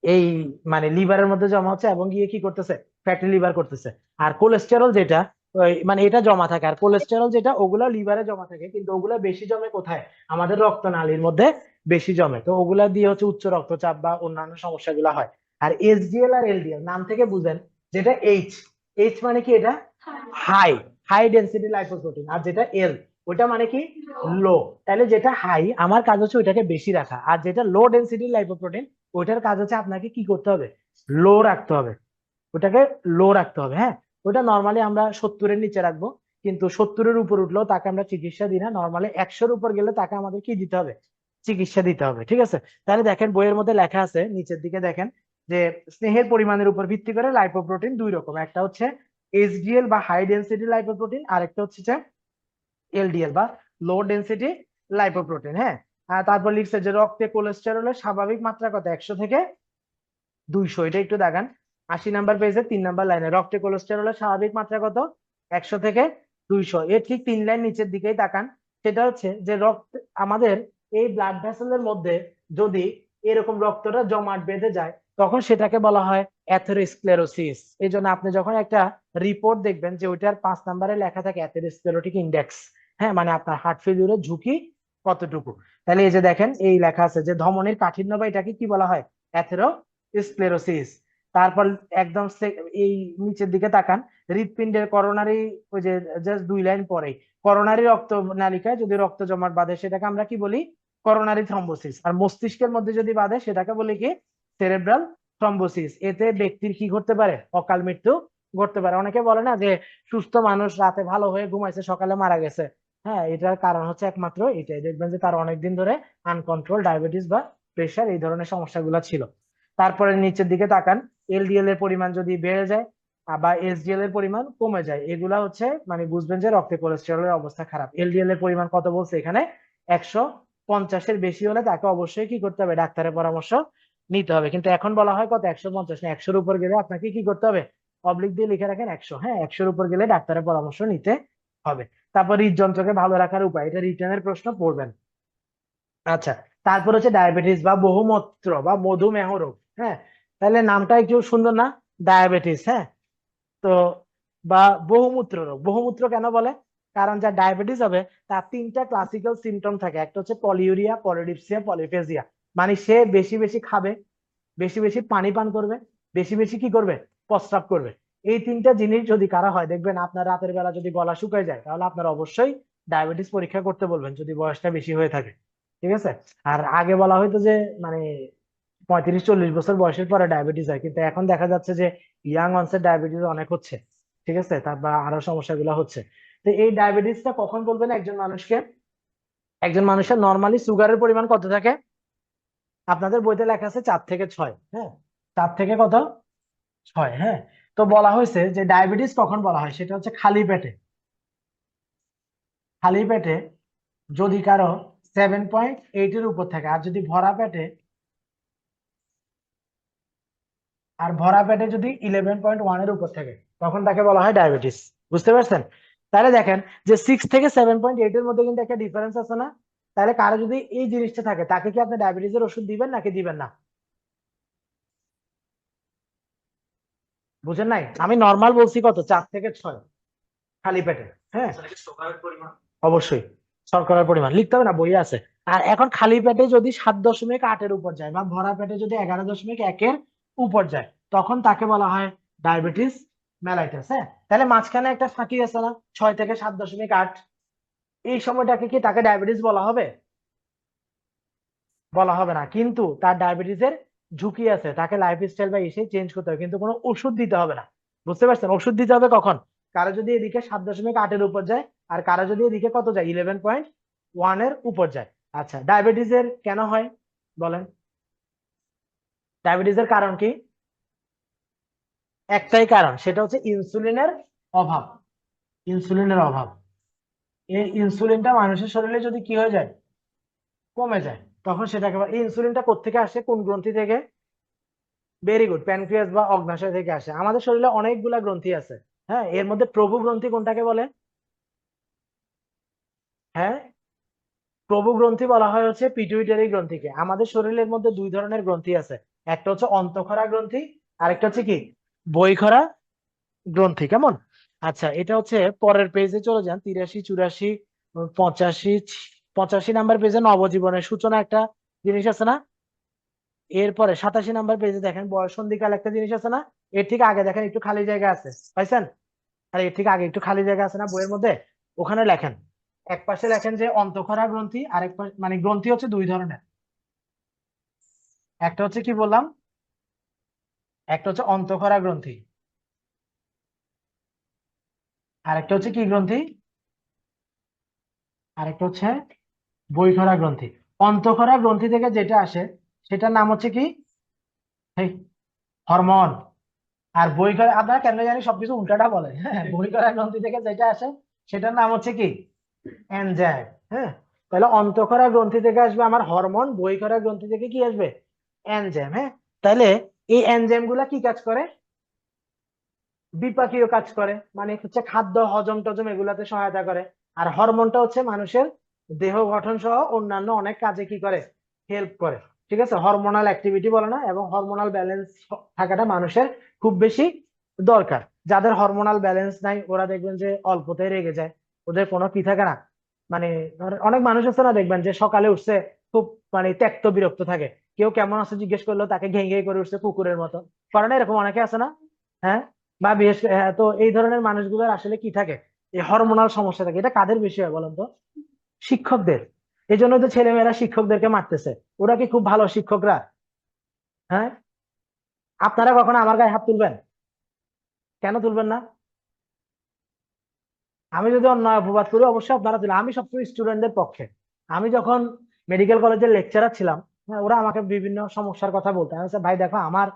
এই মানে লিভারের মধ্যে জমা হচ্ছে, এবং গিয়ে কি করতেছে? ফ্যাটি লিভার করতেছে। আর কোলেস্টেরল যেটা, ওই মানে এটা জমা থাকে। আর কোলেস্টেরল যেটা, ওগুলা লিভারে জমা থাকে, কিন্তু ওগুলা বেশি জমে কোথায়? আমাদের রক্তনালীর মধ্যে বেশি জমে। তো ওগুলা দিয়ে হচ্ছে উচ্চ রক্তচাপ বা অন্যান্য সমস্যাগুলো হয়। আর এসডিএল আর এলডিএল নাম থেকে বুঝেন, যেটা এইচ, এইচ মানে কি? এটা হাই, হাই ডেন্সিটি লাইপোপ্রোটিন। আর যেটা এল, ওটা মানে কি? লো। তাহলে যেটা হাই, আমার কাজ হচ্ছে ওইটাকে বেশি রাখা। আর যেটা লো ডেন্সিটি লাইপোপ্রোটিন, ওইটার কাজ হচ্ছে আপনাকে কি করতে হবে? লো রাখতে হবে। ওটাকে লো রাখতে হবে। হ্যাঁ, ওটা নর্মালি আমরা 70-এর নিচে রাখবো, কিন্তু 70-এর উপর উঠলেও তাকে আমরা চিকিৎসা দিই না। নর্মালি 100-এর উপর গেলে তাকে আমাদের কি দিতে হবে? চিকিৎসা দিতে হবে। ঠিক আছে? তাহলে দেখেন বইয়ের মধ্যে লেখা আছে, নিচের দিকে দেখেন যে স্নেহের পরিমাণের উপর ভিত্তি করে লাইপোপ্রোটিন দুই রকম, একটা হচ্ছে এইচডিএল বা হাই ডেন্সিটি লাইপোপ্রোটিন, আর একটা হচ্ছে এলডিএল বা লো ডেন্সিটি লাইপোপ্রোটিন। হ্যাঁ, আর তারপর লিখছে যে রক্তে কোলেস্টেরলের স্বাভাবিক মাত্রা কত? 100 থেকে 200। এটা একটু দেখান 80 নাম্বার পেজে 3 নাম্বার লাইনে, রক্তে কোলেস্টেরলের স্বাভাবিক মাত্রা কত? 100 থেকে 200। এর ঠিক 3 লাইন নিচের দিকেই তাকান। সেটা হচ্ছে যে রক্ত, আমাদের এই ব্লাড ভেসেলের মধ্যে যদি এরকম রক্তটা জমাট বেঁধে যায়, তখন সেটাকে বলা হয় অ্যাথেরোস্ক্লেরোসিস। এই জন্য আপনি যখন একটা রিপোর্ট দেখবেন যে ওইটার 5 নাম্বারে লেখা থাকে অ্যাথেরোস্ক্লেরোটিক ইন্ডেক্স, হ্যাঁ, মানে আপনার হার্ট ফেলিউরের ঝুঁকি কতটুকু। তাহলে এই যে দেখেন এই লেখা আছে যে ধমনির কাঠিন্য, বা এটাকে কি বলা হয়? অ্যাথেরোস্ক্লেরোসিস। তারপর একদম এই নিচের দিকে তাকান, হৃৎপিণ্ডের করোনারি, ওই যে জাস্ট 2 লাইন পরে, করোনারি রক্ত নালিকায় যদি রক্ত জমাট বাঁধে সেটাকে আমরা কি বলি? Coronary thrombosis. আর মস্তিষ্কের মধ্যে যদি বাঁধে সেটাকে বলি কি? Cerebral thrombosis. এতে ব্যক্তির কি ঘটতে পারে? অকাল মৃত্যু ঘটতে পারে। অনেকে বলে না যে সুস্থ মানুষ রাতে ভালো হয়ে ঘুমাইছে সকালে মারা গেছে। হ্যাঁ, এটার কারণ হচ্ছে একমাত্র এটাই। দেখবেন যে তার অনেকদিন ধরে আনকন্ট্রোল ডায়াবেটিস বা প্রেশার এই ধরনের সমস্যাগুলো ছিল। তারপরে নিচের দিকে তাকান, এলডিএল এর পরিমাণ যদি বেড়ে যায় বা এসডিএল এর পরিমাণ কমে যায়, এগুলা হচ্ছে মানে বুঝবেন যে রক্তে কোলেস্টেরলের অবস্থা খারাপ। এলডিএল এর পরিমাণ কত বলছে এখানে? 150-এর বেশি হলে তাকে অবশ্যই কি করতে হবে? ডাক্তারের পরামর্শ নিতে হবে। কিন্তু এখন বলা হয় কত? 150 না, 100-এর উপর গেলে আপনাকে কি করতে হবে? অবলিক দিয়ে লিখে রাখেন 100। হ্যাঁ, 100-এর উপর গেলে ডাক্তারের পরামর্শ নিতে হবে। তারপর হৃদযন্ত্রকে ভালো রাখার উপায়, এটা রিটেনের প্রশ্ন পড়বেন। আচ্ছা, তারপর হচ্ছে ডায়াবেটিস বা বহুমূত্র বা মধুমেহ রোগ। হ্যাঁ, তাহলে নামটা একটু সুন্দর না? ডায়াবেটিস। হ্যাঁ, তো বা বহুমূত্র রোগ। বহুমূত্র কেন বলে? কারণ যার ডায়াবেটিস হবে তার 3টা ক্লাসিক্যাল সিমটম থাকে। একটা হচ্ছে পলিউরিয়া, পলিডিপসিয়া, পলিফেজিয়া। মানে সে বেশি বেশি খাবে, বেশি বেশি পানি পান করবে, বেশি বেশি কি করবে? প্রস্রাব করবে। এই 3টা জিনিস যদি কারা হয়, দেখবেন আপনার রাতের বেলা যদি গলা শুকায় যায়, তাহলে আপনার অবশ্যই ডায়াবেটিস পরীক্ষা করতে বলবেন যদি বয়সটা বেশি হয়ে থাকে। ঠিক আছে? আর আগে বলা হয়তো যে মানে 35-40 বছর বয়সের পরে ডায়াবেটিস হয়, কিন্তু এখন দেখা যাচ্ছে যে ইয়াং অনসেট ডায়াবেটিস অনেক হচ্ছে। ঠিক আছে? তারপর আরো সমস্যাগুলো হচ্ছে। তো এই ডায়াবেটিসটা কখন বলবেন একজন মানুষকে? একজন মানুষের নর্মালি সুগারের পরিমাণ কত থাকে? আপনাদের বইতে লেখা আছে 4 থেকে 6। হ্যাঁ, 4 থেকে 6। হ্যাঁ, তো বলা হয়েছে যে ডায়াবেটিস কখন বলা হয়, সেটা হচ্ছে খালি পেটে। খালি পেটে যদি কারো 7.8-এর উপর থাকে, আর যদি ভরা পেটে, যদি 11.1-এর উপর থাকে, তখন তাকে বলা হয় ডায়াবেটিস। বুঝতে পারছেন? তাহলে দেখেন যে 6 থেকে 7.8-এর মধ্যে কিন্তু একটা ডিফারেন্স আছে না? তাহলে কারো যদি এই জিনিসটা থাকে, তাকে কি আপনি ডায়াবেটিসের ওষুধ দিবেন নাকি দিবেন না? বুঝেন নাই? আমি নর্মাল বলছি কত? 4 থেকে 6 খালি পেটে। হ্যাঁ, অবশ্যই শর্করার পরিমাণ লিখতে হবে না, বইয়ে আছে। আর এখন খালি পেটে যদি 7.8-এর উপর যায়, বা ভরা পেটে যদি 11.1-এর উপর যায়, তখন তাকে বলা হয় ডায়াবেটিস মেলাইটাস, হ্যাঁ। তাহলে মাঝখানে একটা ফাঁকি আছে না, 6 থেকে 7.8, এই সময়টাকে কি তাকে ডায়াবেটিস বলা হবে? বলা হবে না, কিন্তু তার ডায়াবেটিসের ঝুঁকি আছে, তাকে লাইফস্টাইল বা এসে চেঞ্জ করতে হবে, কিন্তু কোনো ওষুধ দিতে হবে না। বুঝতে পারছেন? ওষুধ দিতে হবে কখন? কারো যদি এদিকে 7.8-এর উপর যায়, আর কারো যদি এদিকে কত যায়, 11.1-এর উপর যায়। আচ্ছা, ডায়াবেটিসের কেন হয় বলেন? ডায়াবেটিসের কারণ কি? একটাই কারণ, সেটা হচ্ছে ইনসুলিনের অভাব। ইনসুলিনের অভাব। এই ইনসুলিনটা মানুষের শরীরে যদি কি হয়ে যায়, কমে যায়, তখন সেটাকে এই ইনসুলিনটা কোত্থেকে আসে, কোন গ্রন্থি থেকে? ভেরি গুড, প্যানক্রিয়াস বা অগ্ন্যাশয় থেকে আসে। আমাদের শরীরে অনেকগুলা গ্রন্থি আছে, হ্যাঁ। এর মধ্যে প্রভু গ্রন্থি কোনটাকে বলে? হ্যাঁ, প্রভু গ্রন্থি বলা হয় হচ্ছে পিটুইটারি গ্রন্থিকে। আমাদের শরীরের মধ্যে দুই ধরনের গ্রন্থি আছে, একটা হচ্ছে অন্তঃক্ষরা গ্রন্থি, আরেকটা হচ্ছে কি, বহিঃক্ষরা গ্রন্থি। কেমন? আচ্ছা, এটা হচ্ছে পরের পেজে চলে যান, 83, 84, 85, 85 নাম্বার পেজে নবজীবনের সূচনা একটা জিনিস আছে না? এরপরে 87 নাম্বার পেজে দেখেন বয়ঃসন্ধিকাল একটা জিনিস আছে না? এর ঠিক আগে দেখেন একটু খালি জায়গা আছে, পাইছেন? আর এর ঠিক আগে একটু খালি জায়গা আছে না বইয়ের মধ্যে? ওখানে লেখেন, এক পাশে লেখেন যে অন্তঃক্ষরা গ্রন্থি, আরেক পাশে মানে গ্রন্থি হচ্ছে দুই ধরনের। একটা হচ্ছে কি বললাম, একটা হচ্ছে অন্তঃক্ষরা গ্রন্থি, আরেকটা হচ্ছে কি গ্রন্থি, আরেকটা হচ্ছে বহিঃক্ষরা গ্রন্থি। অন্তঃক্ষরা গ্রন্থি থেকে যেটা আসে সেটার নাম হচ্ছে কি, হরমোন। আর বহিঃক্ষরা, আপনারা কেন জানি সবকিছু উল্টাটা বলে, হ্যাঁ। বহিঃক্ষরা গ্রন্থি থেকে যেটা আসে সেটার নাম হচ্ছে কি, এনজাইম, হ্যাঁ। তাহলে অন্তঃক্ষরা গ্রন্থি থেকে আসবে আমার হরমোন, বহিঃক্ষরা গ্রন্থি থেকে কি আসবে, এনজাইম, হ্যাঁ। তাহলে এই এনজাইম গুলা কি কাজ করে? বিপাকীয় কাজ করে, মানে হচ্ছে খাদ্য হজম টজম এগুলাতে সহায়তা করে। আর হরমোনটা হচ্ছে মানুষের দেহ গঠন সহ অন্যান্য অনেক কাজে কি করে, হেল্প করে। ঠিক আছে, হরমোনাল অ্যাক্টিভিটি বলে না, এবং হরমোনাল ব্যালেন্স থাকাটা মানুষের খুব বেশি দরকার। যাদের হরমোনাল ব্যালেন্স নাই ওরা দেখবেন যে অল্পতেই রেগে যায়, ওদের কোনো কি থাকে না। মানে অনেক মানুষ আছে না, দেখবেন যে সকালে উঠছে খুব মানে ত্যক্ত বিরক্ত থাকে, কেউ কেমন আছে জিজ্ঞেস করলো তাকে ঘেঁ ঘেঁ করে উঠছে কুকুরের মতো, কারণ এরকম অনেকে আছে না, হ্যাঁ। বা বিশেষ হ্যাঁ, তো এই ধরনের মানুষগুলোর আসলে কি থাকে, এই হরমোনাল সমস্যা থাকে। এটা কাদের বেশি হয় বলেন তো? শিক্ষকদের। এই জন্য তো ছেলেমেয়েরা শিক্ষকদেরকে মারতেছে। ওরা কি খুব ভালো শিক্ষকরা? হ্যাঁ। আপনারা কখনো আমার গায়ে হাত তুলবেন? কেন তুলবেন না? আমি যদি অন্যায় অপবাদ করি অবশ্যই আপনারা তুলবেন, আমি সবসময় স্টুডেন্টদের পক্ষে। আমি যখন মেডিকেল কলেজের লেকচারার ছিলাম, হ্যাঁ, ওরা আমাকে বিভিন্ন সমস্যার কথা বলতো, আমি বলছি, ভাই দেখো আমার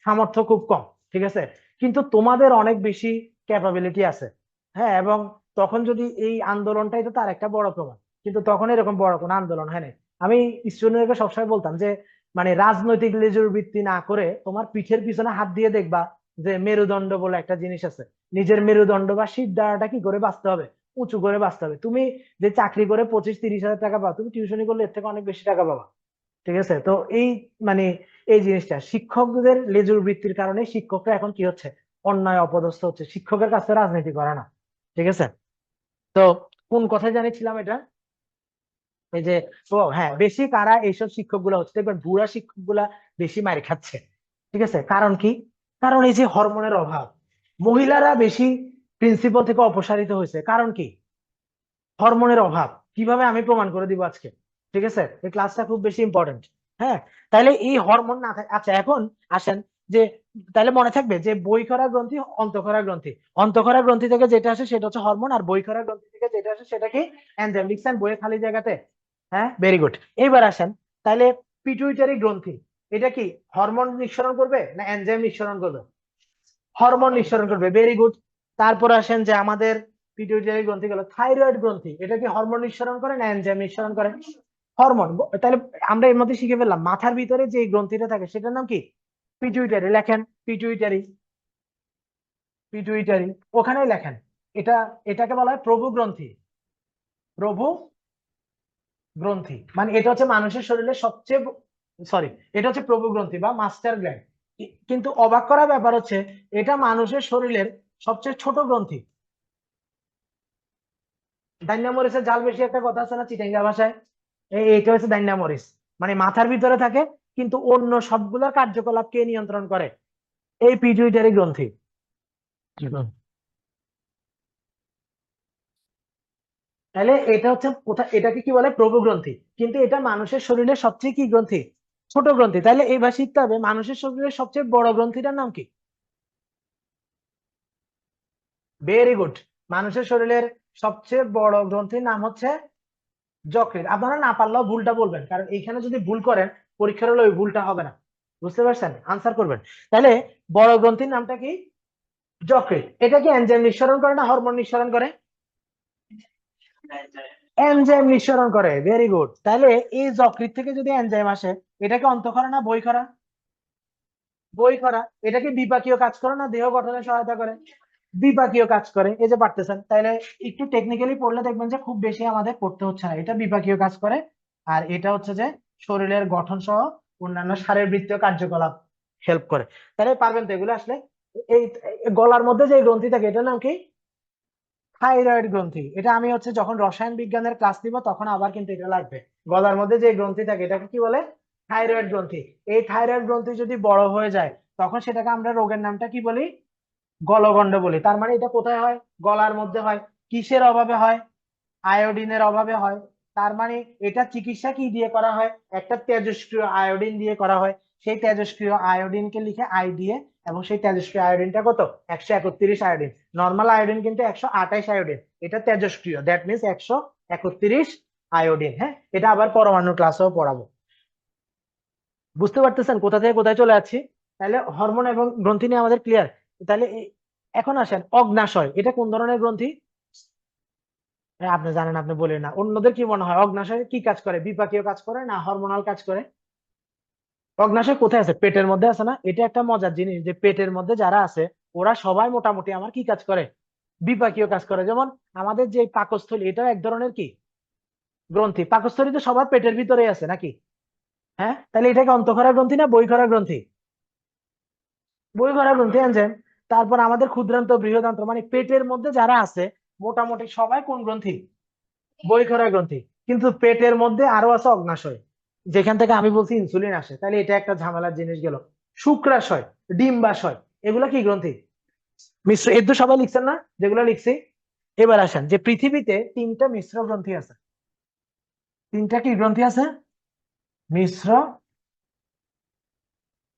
সামর্থ্য খুব কম, ঠিক আছে, কিন্তু তোমাদের অনেক বেশি ক্যাপাবিলিটি আছে, হ্যাঁ। এবং তখন যদি এই আন্দোলনটাই তো তার একটা বড় প্রমাণ, কিন্তু তখন এরকম বড় কোনো আন্দোলন হয় নাই। আমি স্টুডেন্টদেরকে সবসময় বলতাম যে মানে রাজনৈতিক লেজুর বৃত্তি না করে তোমার পিঠের পিছনে হাত দিয়ে দেখবা যে মেরুদণ্ড বলে একটা জিনিস আছে। নিজের মেরুদণ্ড বা শির দ্বারাটা কি করে বাঁচতে হবে, উঁচু করে বাঁচতে হবে। তুমি যে চাকরি করে 25-30 হাজার টাকা পাও, তুমি টিউশনি করলে এর থেকে অনেক বেশি টাকা পাবা। ঠিক আছে, তো এই মানে এই জিনিসটা শিক্ষকদের লেজুর বৃত্তির কারণে শিক্ষকরা এখন কি হচ্ছে, অন্যায় অপদস্থ হচ্ছে, শিক্ষকের কাছে রাজনীতি করে না। ঠিক আছে, তো কোন কথায় জানিছিলাম এটা, এই যে, ও হ্যাঁ, বেশি কারা এইসব শিক্ষক গুলা হচ্ছে দেখবেন, বুড়া শিক্ষক গুলা বেশি মার খাচ্ছে। ঠিক আছে, কারণ কি? কারণ এই যে হরমোনের অভাব। মহিলারা বেশি প্রিন্সিপাল থেকে অপসারিত হয়েছে, কারণ কি? হরমোনের অভাব। কিভাবে আমি প্রমাণ করে দিব আজকে। ঠিক আছে, এই ক্লাসটা খুব বেশি ইম্পর্টেন্ট। হ্যাঁ, তাহলে এই হরমোন না থাকে, আচ্ছা এখন আসেন যে, তাহলে মনে থাকবে যে বহিঃক্ষরা গ্রন্থি, অন্তঃক্ষরা গ্রন্থি। অন্তঃক্ষরা গ্রন্থি থেকে যেটা আসে সেটা হচ্ছে হরমোন, আর বহিঃক্ষরা গ্রন্থি থেকে যেটা আসে সেটা কি, এনজাইম। লিখছেন বইয়ে খালি জায়গাতে? হ্যাঁ, ভেরি গুড। এবার আসেন, তাহলে পিটুইটারি গ্রন্থি এটা কি হরমোন নিঃসরণ করবে না এনজাইম নিঃসরণ করবে? হরমোন নিঃসরণ করবে, ভেরি গুড। তারপর আসেন যে আমাদের পিটুইটারি গ্রন্থি গেল, থাইরয়েড গ্রন্থি এটা কি হরমোন নিঃসরণ করে না এনজাইম নিঃসরণ করে? হরমোন। তাহলে আমরা এর মধ্যে শিখে ফেললাম মাথার ভিতরে যে গ্রন্থিটা থাকে সেটার নাম কি, পিটুইটারি। লেখেন পিটুইটারি, পিটুইটারি ওখানেই লেখেন। এটা, এটাকে বলা হয় প্রভু গ্রন্থি। প্রভু গ্রন্থি মানে এটা হচ্ছে মানুষের শরীরের সবচেয়ে, সরি, এটা হচ্ছে প্রভু গ্রন্থি বা মাস্টার গ্ল্যান্ড। কিন্তু অবাক করা ব্যাপার হচ্ছে এটা মানুষের শরীরের সবচেয়ে ছোট গ্রন্থি। দান্যা মরিচের ঝাল বেশি একটা কথা আছে না চিটাঙ্গা ভাষায়, এইটা হচ্ছে দান্যা মরিচ। মানে মাথার ভিতরে থাকে, কিন্তু অন্য সবগুলোর কার্যকলাপ কে নিয়ন্ত্রণ করে? এই পিটুইটারি গ্রন্থি। তাহলে এটা হচ্ছে কোথায়, এটাকে কি বলে প্রভুগ্রন্থি, কিন্তু এটা মানুষের শরীরের সবচেয়ে কি গ্রন্থি, ছোট গ্রন্থি। তাহলে এইবার শিখতে হবে মানুষের শরীরের সবচেয়ে বড় গ্রন্থিটার নাম কি। Very good. মানুষের শরীরের সবচেয়ে বড় গ্রন্থির নাম হচ্ছে যকৃৎ। আপনারা না পারলেও ভুলটা বলবেন, কারণ এইখানে যদি ভুল করেন পরীক্ষার হলে ওই ভুলটা হবে না। বুঝতে পারছেন, আনসার করবেন। তাহলে বড় গ্রন্থির নামটা কি, যকৃৎ। এটা কি এনজাইম নিঃসরণ করে না হরমোন নিঃসরণ করে, এনজাইম নিঃসরণ করে। Very good. তাহলে এই যকৃৎ থেকে যদি এনজাইম আসে, এটাকে অন্তঃক্ষরা না বই করা, বই করা। এটা কি বিপাকীয় কাজ করে না দেহ গঠনে সহায়তা করে, বিপাকীয় কাজ করে। এই যে পারতেছেন, তাইলে একটু টেকনিক্যালি পড়লে দেখবেন যে খুব বেশি আমাদের পড়তে হচ্ছে না। এটা বিপাকীয় কাজ করে, আর এটা হচ্ছে যে শরীরের গঠন সহ অন্যান্য শারীরবৃত্তীয় কার্যকলাপ হেল্প করে। তাহলে পারবেন তো এগুলো আসলে। এই গলার মধ্যে যে গ্রন্থি থাকে এটার নাম কি, থাইরয়েড গ্রন্থি। এটা আমি হচ্ছে যখন রসায়ন বিজ্ঞানের ক্লাস নিব তখন আবার কিন্তু এটা লাগবে। গলার মধ্যে যে গ্রন্থি থাকে এটাকে কি বলে, থাইরয়েড গ্রন্থি। এই থাইরয়েড গ্রন্থি যদি বড় হয়ে যায় তখন সেটাকে আমরা রোগের নামটা কি বলি, গলগণ্ড বলি। তার মানে এটা কোথায় হয়, গলার মধ্যে হয়। কিসের অভাবে হয়, আয়োডিনের অভাবে হয়। তার মানে এটা চিকিৎসা কি দিয়ে করা হয়, একটা তেজস্ক্রিয় আয়োডিন দিয়ে করা হয়। সেই তেজস্ক্রিয় আয়োডিনকে লিখে আই দিয়ে, এবং সেই তেজস্ক্রিয় আয়োডিনটা কত, 131 আয়োডিন। নর্মাল আয়োডিন কিন্তু 128 আয়োডিন, এটা তেজস্ক্রিয়, দ্যাট মিনস 131 আয়োডিন। হ্যাঁ, এটা আবার পরমাণু ক্লাসেও পড়াবো। বুঝতে পারতেছেন কোথা থেকে কোথায় চলে যাচ্ছি। তাহলে হরমোন এবং গ্রন্থি নিয়ে আমাদের ক্লিয়ার। তাহলে এখন আসেন অগ্নাশয়, এটা কোন ধরনের গ্রন্থি। আপনি জানেন, আপনি বলেন না, অন্যদের কি মনে হয় অগ্নাশয় কি কাজ করে, বিপাকীয় কাজ করে না হরমোনাল কাজ করে। অগ্নাশয় কোথায় আছে, পেটের মধ্যে আছে না। এটা একটা মজার জিনিস যে পেটের মধ্যে যারা আছে ওরা সবাই মোটামুটি আমার কি কাজ করে, বিপাকীয় কাজ করে। যেমন আমাদের যে পাকস্থলী, এটাও এক ধরনের কি গ্রন্থি। পাকস্থলী তো সবার পেটের ভিতরে আছে নাকি। হ্যাঁ, তাহলে এটাকে অন্তঃক্ষরা গ্রন্থি না বহিঃক্ষরা গ্রন্থি, বহিঃক্ষরা গ্রন্থি এনজাইম। তারপর আমাদের ক্ষুদ্রান্ত বৃহদান্ত্র মানে পেটের মধ্যে যারা আছে মোটামুটি সবাই কোন গ্রন্থি, বহিঃক্ষরা গ্রন্থি। কিন্তু পেটের মধ্যে আরো আছে অগ্নাশয়, যেখান থেকে আমি বলছি ইনসুলিন আসে। তাহলে এটা একটা ঝামেলার জিনিস গেল। শুক্রাশয়, ডিম্বাশয়, এগুলো কি গ্রন্থি, মিশ্র। এর তো সবাই লিখছেন না যেগুলো লিখছি। এবার আসেন যে পৃথিবীতে তিনটা মিশ্র গ্রন্থি আছে। তিনটা কি গ্রন্থি আছে, মিশ্র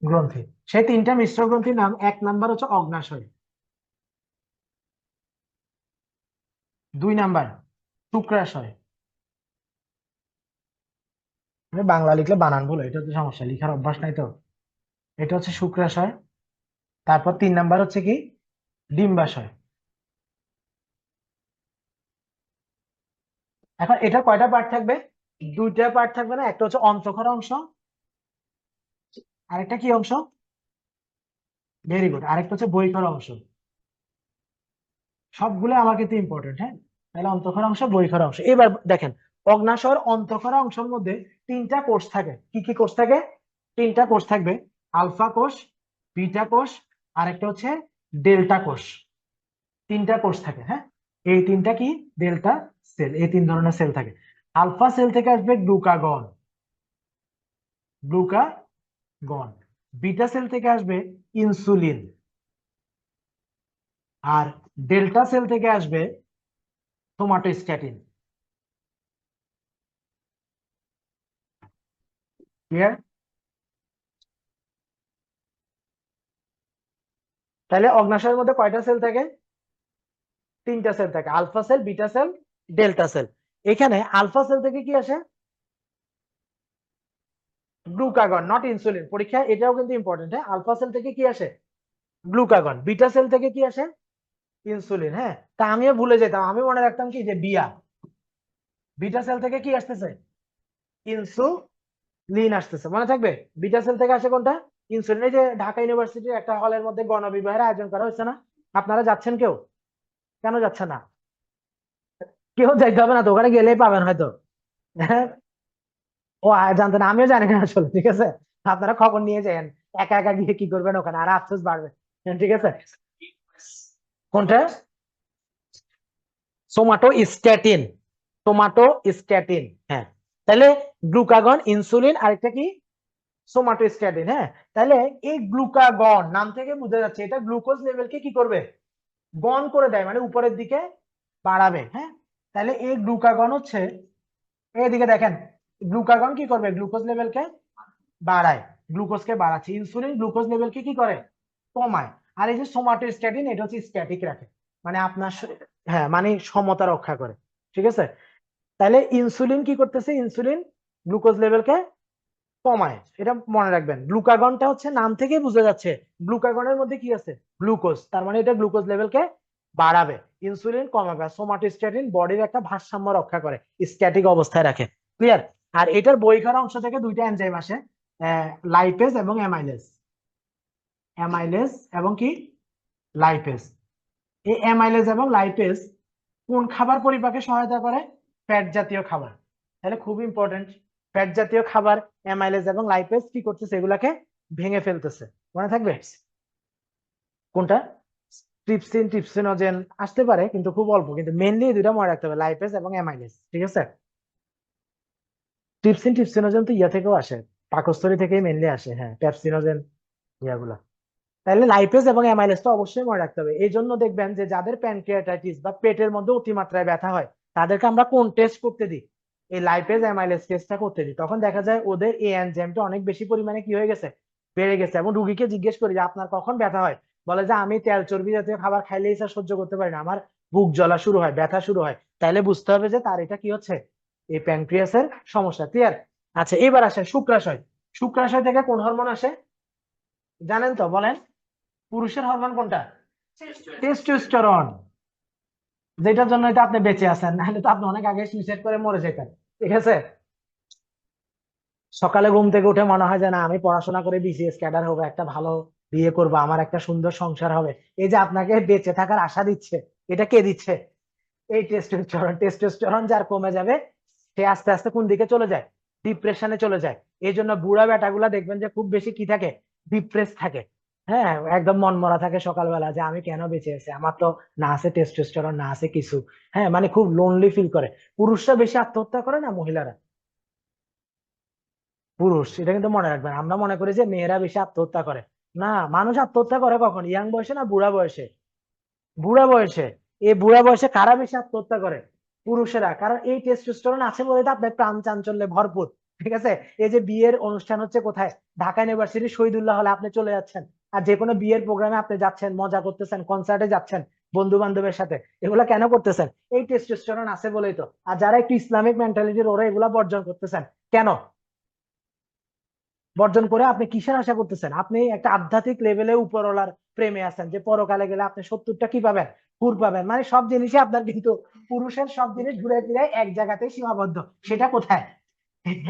গ্রন্থি। সেই তিনটা মিশ্র গ্রন্থির নাম, এক নাম্বার হচ্ছে অগ্নাশয়, দুই নাম্বার শুক্রাশয়। আমি বাংলা লিখলে বানান ভুল, এটা তো সমস্যা, লিখার অভ্যাস নাই তো। এটা হচ্ছে শুক্রাশয়। তারপর তিন নাম্বার হচ্ছে কি, ডিম্বাশয়। এখন এটা কয়টা পার্ট থাকবে, দুইটা পার্ট থাকবে না, একটা হচ্ছে অন্তঃক্ষরা অংশ, আরেকটা কি অংশ, ভেরি গুড, আরেকটা হচ্ছে বহিঃক্ষরা অংশ। সবগুলো আমার কিন্তু ইম্পর্টেন্ট। হ্যাঁ, তাহলে অন্তঃক্ষরা অংশ, বহিঃক্ষরা অংশ। এবার দেখেন অগ্ন্যাশয়ের অন্তঃক্ষরা অংশের মধ্যে তিনটা কোষ থাকে। কি কি কোষ থাকে, তিনটা কোষ থাকবে, আলফা কোষ, বিটা কোষ, আরেকটা হচ্ছে ডেল্টা কোষ। তিনটা কোষ থাকে। হ্যাঁ, এই তিনটা কি, ডেল্টা সেল, এই তিন ধরনের সেল থাকে। আলফা সেল থেকে আসবে গ্লুকাগন, গ্লুকাগন। বিটা সেল থেকে আসবে ইনসুলিন, আর ডেল্টা সেল থেকে আসবে সোমাটোস্ট্যাটিন। ক্লিয়ার। তাহলে অগ্ন্যাশয়ের মধ্যে কয়টা সেল থাকে, তিনটা সেল থাকে, alpha cell, beta cell, delta cell. এখানে আলফা সেল থেকে কি আসে, গ্লুকাগন, নট ইনসুলিন। পরীক্ষা এটাও কিন্তু ইম্পর্টেন্ট। হ্যাঁ, আলফা সেল থেকে কি আসে, গ্লুকাগন। বিটা সেল থেকে কি আসে, ইনসুলিন। হ্যাঁ, তা আমিও ভুলে যেতাম, আমি মনে রাখতাম কি যে বিয়া। বিটা সেল থেকে কি আসতেছে, ইনসুলিন আসতেছে, মনে থাকবে। বিটা সেল থেকে আসে কোনটা, ইনসুলিন। এই যে ঢাকা ইউনিভার্সিটির একটা হলের মধ্যে গণবিবাহের আয়োজন করা হয়েছে না, আপনারা যাচ্ছেন কেউ, কেন যাচ্ছে না, কেউ যাইতে হবে না তো, ওখানে গেলেই পাবেন হয়তো। হ্যাঁ, ও জানতেন না, আমিও জানি না আসলে। ঠিক আছে, আপনারা খবর নিয়ে যান, একা একা গিয়ে কি করবেন ওখানে, আর আফসোস বাড়বে। ঠিক আছে, কোনটা, সোমাটোস্ট্যাটিন, সোমাটোস্ট্যাটিন। হ্যাঁ, তাহলে গ্লুকাগন, ইনসুলিন, আরেকটা কি, সোমাটোস্ট্যাটিন। হ্যাঁ, তাহলে এই গ্লুকাগন নাম থেকে বোঝা যাচ্ছে এটা গ্লুকোজ লেভেলকে কি করবে, গন করে দেয়, মানে উপরের দিকে বাড়াবে। হ্যাঁ, তাহলে এই গ্লুকাগন হচ্ছে, এইদিকে দেখেন, গ্লুকাগন কি করবে, গ্লুকোজ লেভেলকে বাড়ায়, গ্লুকোজকে বাড়াচ্ছে। ইনসুলিন গ্লুকোজ লেভেলকে কি করে, কমায়। আর এই যে সোমাটোস্ট্যাটিন, এটা হচ্ছে স্ট্যাটিক রাখে, মানে আপনার হ্যাঁ মানে সমতা রক্ষা করে। ঠিক আছে, তাহলে ইনসুলিন কি করতেছে, ইনসুলিন গ্লুকোজ লেভেলকে কমায়, এটা মনে রাখবেন। গ্লুকাগনটা হচ্ছে নাম থেকেই বোঝা যাচ্ছে গ্লুকাগনের মধ্যে কি আছে, গ্লুকোজ, তার মানে এটা গ্লুকোজ লেভেলকে বাড়াবে, ইনসুলিন কমাবে। আর সোমাটোস্ট্যাটিন বডির একটা ভারসাম্য রক্ষা করে, স্ট্যাটিক অবস্থায় রাখে। ক্লিয়ার? আর এটার বইখার অংশ থেকে দুইটা এনজাইম আসে, লাইপেজ এবং অ্যামাইলেজ। অ্যামাইলেজ এবং কি, লাইপেজ। এই অ্যামাইলেজ এবং লাইপেজ কোন খাবার পরিপাকে সহায়তা করে, ফ্যাট জাতীয় খাবার। তাহলে খুব ইম্পর্টেন্ট, ফ্যাট জাতীয় খাবার অ্যামাইলেজ এবং লাইপেজ কি করতেছে, এগুলাকে ভেঙে ফেলতেছে। মনে থাকবে কোনটা, ট্রিপসিন, ট্রিপসিনোজেন আসতে পারে কিন্তু খুব অল্প, কিন্তু মেইনলি দুইটা মনে রাখতে হবে, লাইপেজ এবং অ্যামাইলেজ। ঠিক আছে, ট্রিপসিন, ট্রিপসিনোজেন তো ইয়া থেকেও আসে, পাকস্থলী থেকেই মেইনলি আসে, হ্যাঁ পেপসিনোজেন ইয়াগুলা। তাহলে লাইপেজ এবং অ্যামাইলেজটা অবশ্যই মনে রাখতে হবে। এই জন্য দেখবেন যে যাদের প্যানক্রিয়াটাইটিস বা পেটের মধ্যে অতিমাত্রায় ব্যথা হয়, তাদেরকে আমরা কোন টেস্ট করতে দিই, এই লাইপেজ অ্যামাইলেজ টেস্টটা করতে দিই। তখন দেখা যায় ওদের এই এনজাইমটা অনেক বেশি পরিমাণে কি হয়ে গেছে, বেড়ে গেছে। এবং রুগীকে জিজ্ঞেস করি যে আপনার কখন ব্যথা হয়, বলে যে আমি তেল চর্বি জাতীয় খাবার খাইলেই স্যার সহ্য করতে পারি না, আমার বুক জ্বলা শুরু হয়, ব্যথা শুরু হয়। তাইলে বুঝতে হবে যে তার এটা কি হচ্ছে, এই প্যানক্রিয়াসের সমস্যা। ক্লিয়ার? আচ্ছা, এবার আসে শুক্রাশয়। শুক্রাশয় থেকে কোন হরমোন আসে জানেন তো, বলেন। পুরুষের হরমোন কোনটা, টেস্টোস্টেরন, যেটার জন্য এটা আপনি বেঁচে আছেন, নাহলে তো আপনি অনেক আগে সুইসাইড করে মরে যেতেন। ঠিক আছে, সকালে ঘুম থেকে উঠে মনে হয় যে না আমি পড়াশোনা করে বিসিএস ক্যাডার হবো, একটা ভালো বিয়ে করবো, আমার একটা সুন্দর সংসার হবে। এই যে আপনাকে বেঁচে থাকার আশা দিচ্ছে, এটা কে দিচ্ছে, এই টেস্টোস্টেরন। টেস্টোস্টেরন যার কমে যাবে, সে আস্তে আস্তে কোন দিকে চলে যায়, ডিপ্রেশনে চলে যায়। এই জন্য বুড়া বেটাগুলা দেখবেন যে খুব বেশি কি থাকে, ডিপ্রেস থাকে। হ্যাঁ, একদম মন মরা থাকে সকালবেলা, যে আমি কেন বেঁচে আছি, আমার তো না আছে টেস্টোস্টেরন, না আছে কিছু। হ্যাঁ, মানে খুব লোনলি ফিল করে। পুরুষরা বেশি আত্মহত্যা করে না মহিলারা, পুরুষ, এটা কিন্তু মনে রাখবেন। আমরা মনে করি যে মেয়েরা বেশি আত্মহত্যা করে, না, মানুষ আত্মহত্যা করে কখন, ইয়াং বয়সে না বুড়া বয়সে, বুড়া বয়সে। এই বুড়া বয়সে কারা বেশি আত্মহত্যা করে, পুরুষেরা, কারণ এই টেস্টোস্টেরন আছে বলে তো আপনার প্রাণ চাঞ্চল্যে ভরপুর। ঠিক আছে, এই যে বিয়ের অনুষ্ঠান হচ্ছে কোথায়, ঢাকা ইউনিভার্সিটি শহীদুল্লাহ হলে আপনি চলে যাচ্ছেন, আর যে কোনো বিয়ের প্রোগ্রামে আপনি যাচ্ছেন, মজা করতেছেন, কনসার্টে যাচ্ছেন বন্ধু বান্ধবের সাথে, এগুলা কেন করতেছেন, এই টেস্টোস্টেরন আছে বলেই তো। আর যারা একটু ইসলামিক মেন্টালিটির, ওরা এগুলা বর্জন করতেছেন কেন, বর্জন করে আপনি কিসের আশা করতেছেন, আপনি একটা আধ্যাত্মিক লেভেলে উপরওয়ালার প্রেমে আছেন, যে পরকালে গেলে আপনি 70টা কি পাবেন, হুর পাবেন, মানে সব জিনিসই আপনার, কিন্তু পুরুষের সব জিনিস ঘুরে ফিরে এক জায়গাতেই সীমাবদ্ধ। সেটা কোথায়,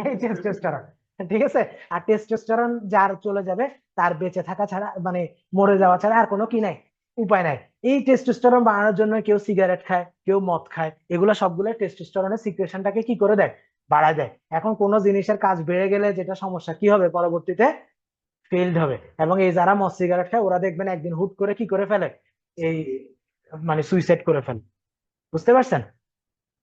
এই টেস্টোস্টেরন। ঠিক আছে, আর টেস্টোস্টেরন যার চলে যাবে, তার বেঁচে থাকা ছাড়া, মানে মরে যাওয়া ছাড়া আর কোনো কি নাই, উপায় নাই। এই টেস্টোস্টেরন বাড়ানোর জন্য কেউ সিগারেট খায়, কেউ মদ খায়, এগুলো সবগুলো টেস্টোস্টেরনের সিক্রেশনটাকে কি করে দেয়, বাড়ায় দেয়। এখন কোন জিনিসের কাজ বেড়ে গেলে যেটা সমস্যা কি হবে, পরবর্তীতে ফেইলড হবে। এবং এই যারা মদ সিগারেট খায়, ওরা দেখবেন একদিন হুট করে কি করে ফেলে, এই মানে সুইসাইড করে ফেলে। বুঝতে পারছেন?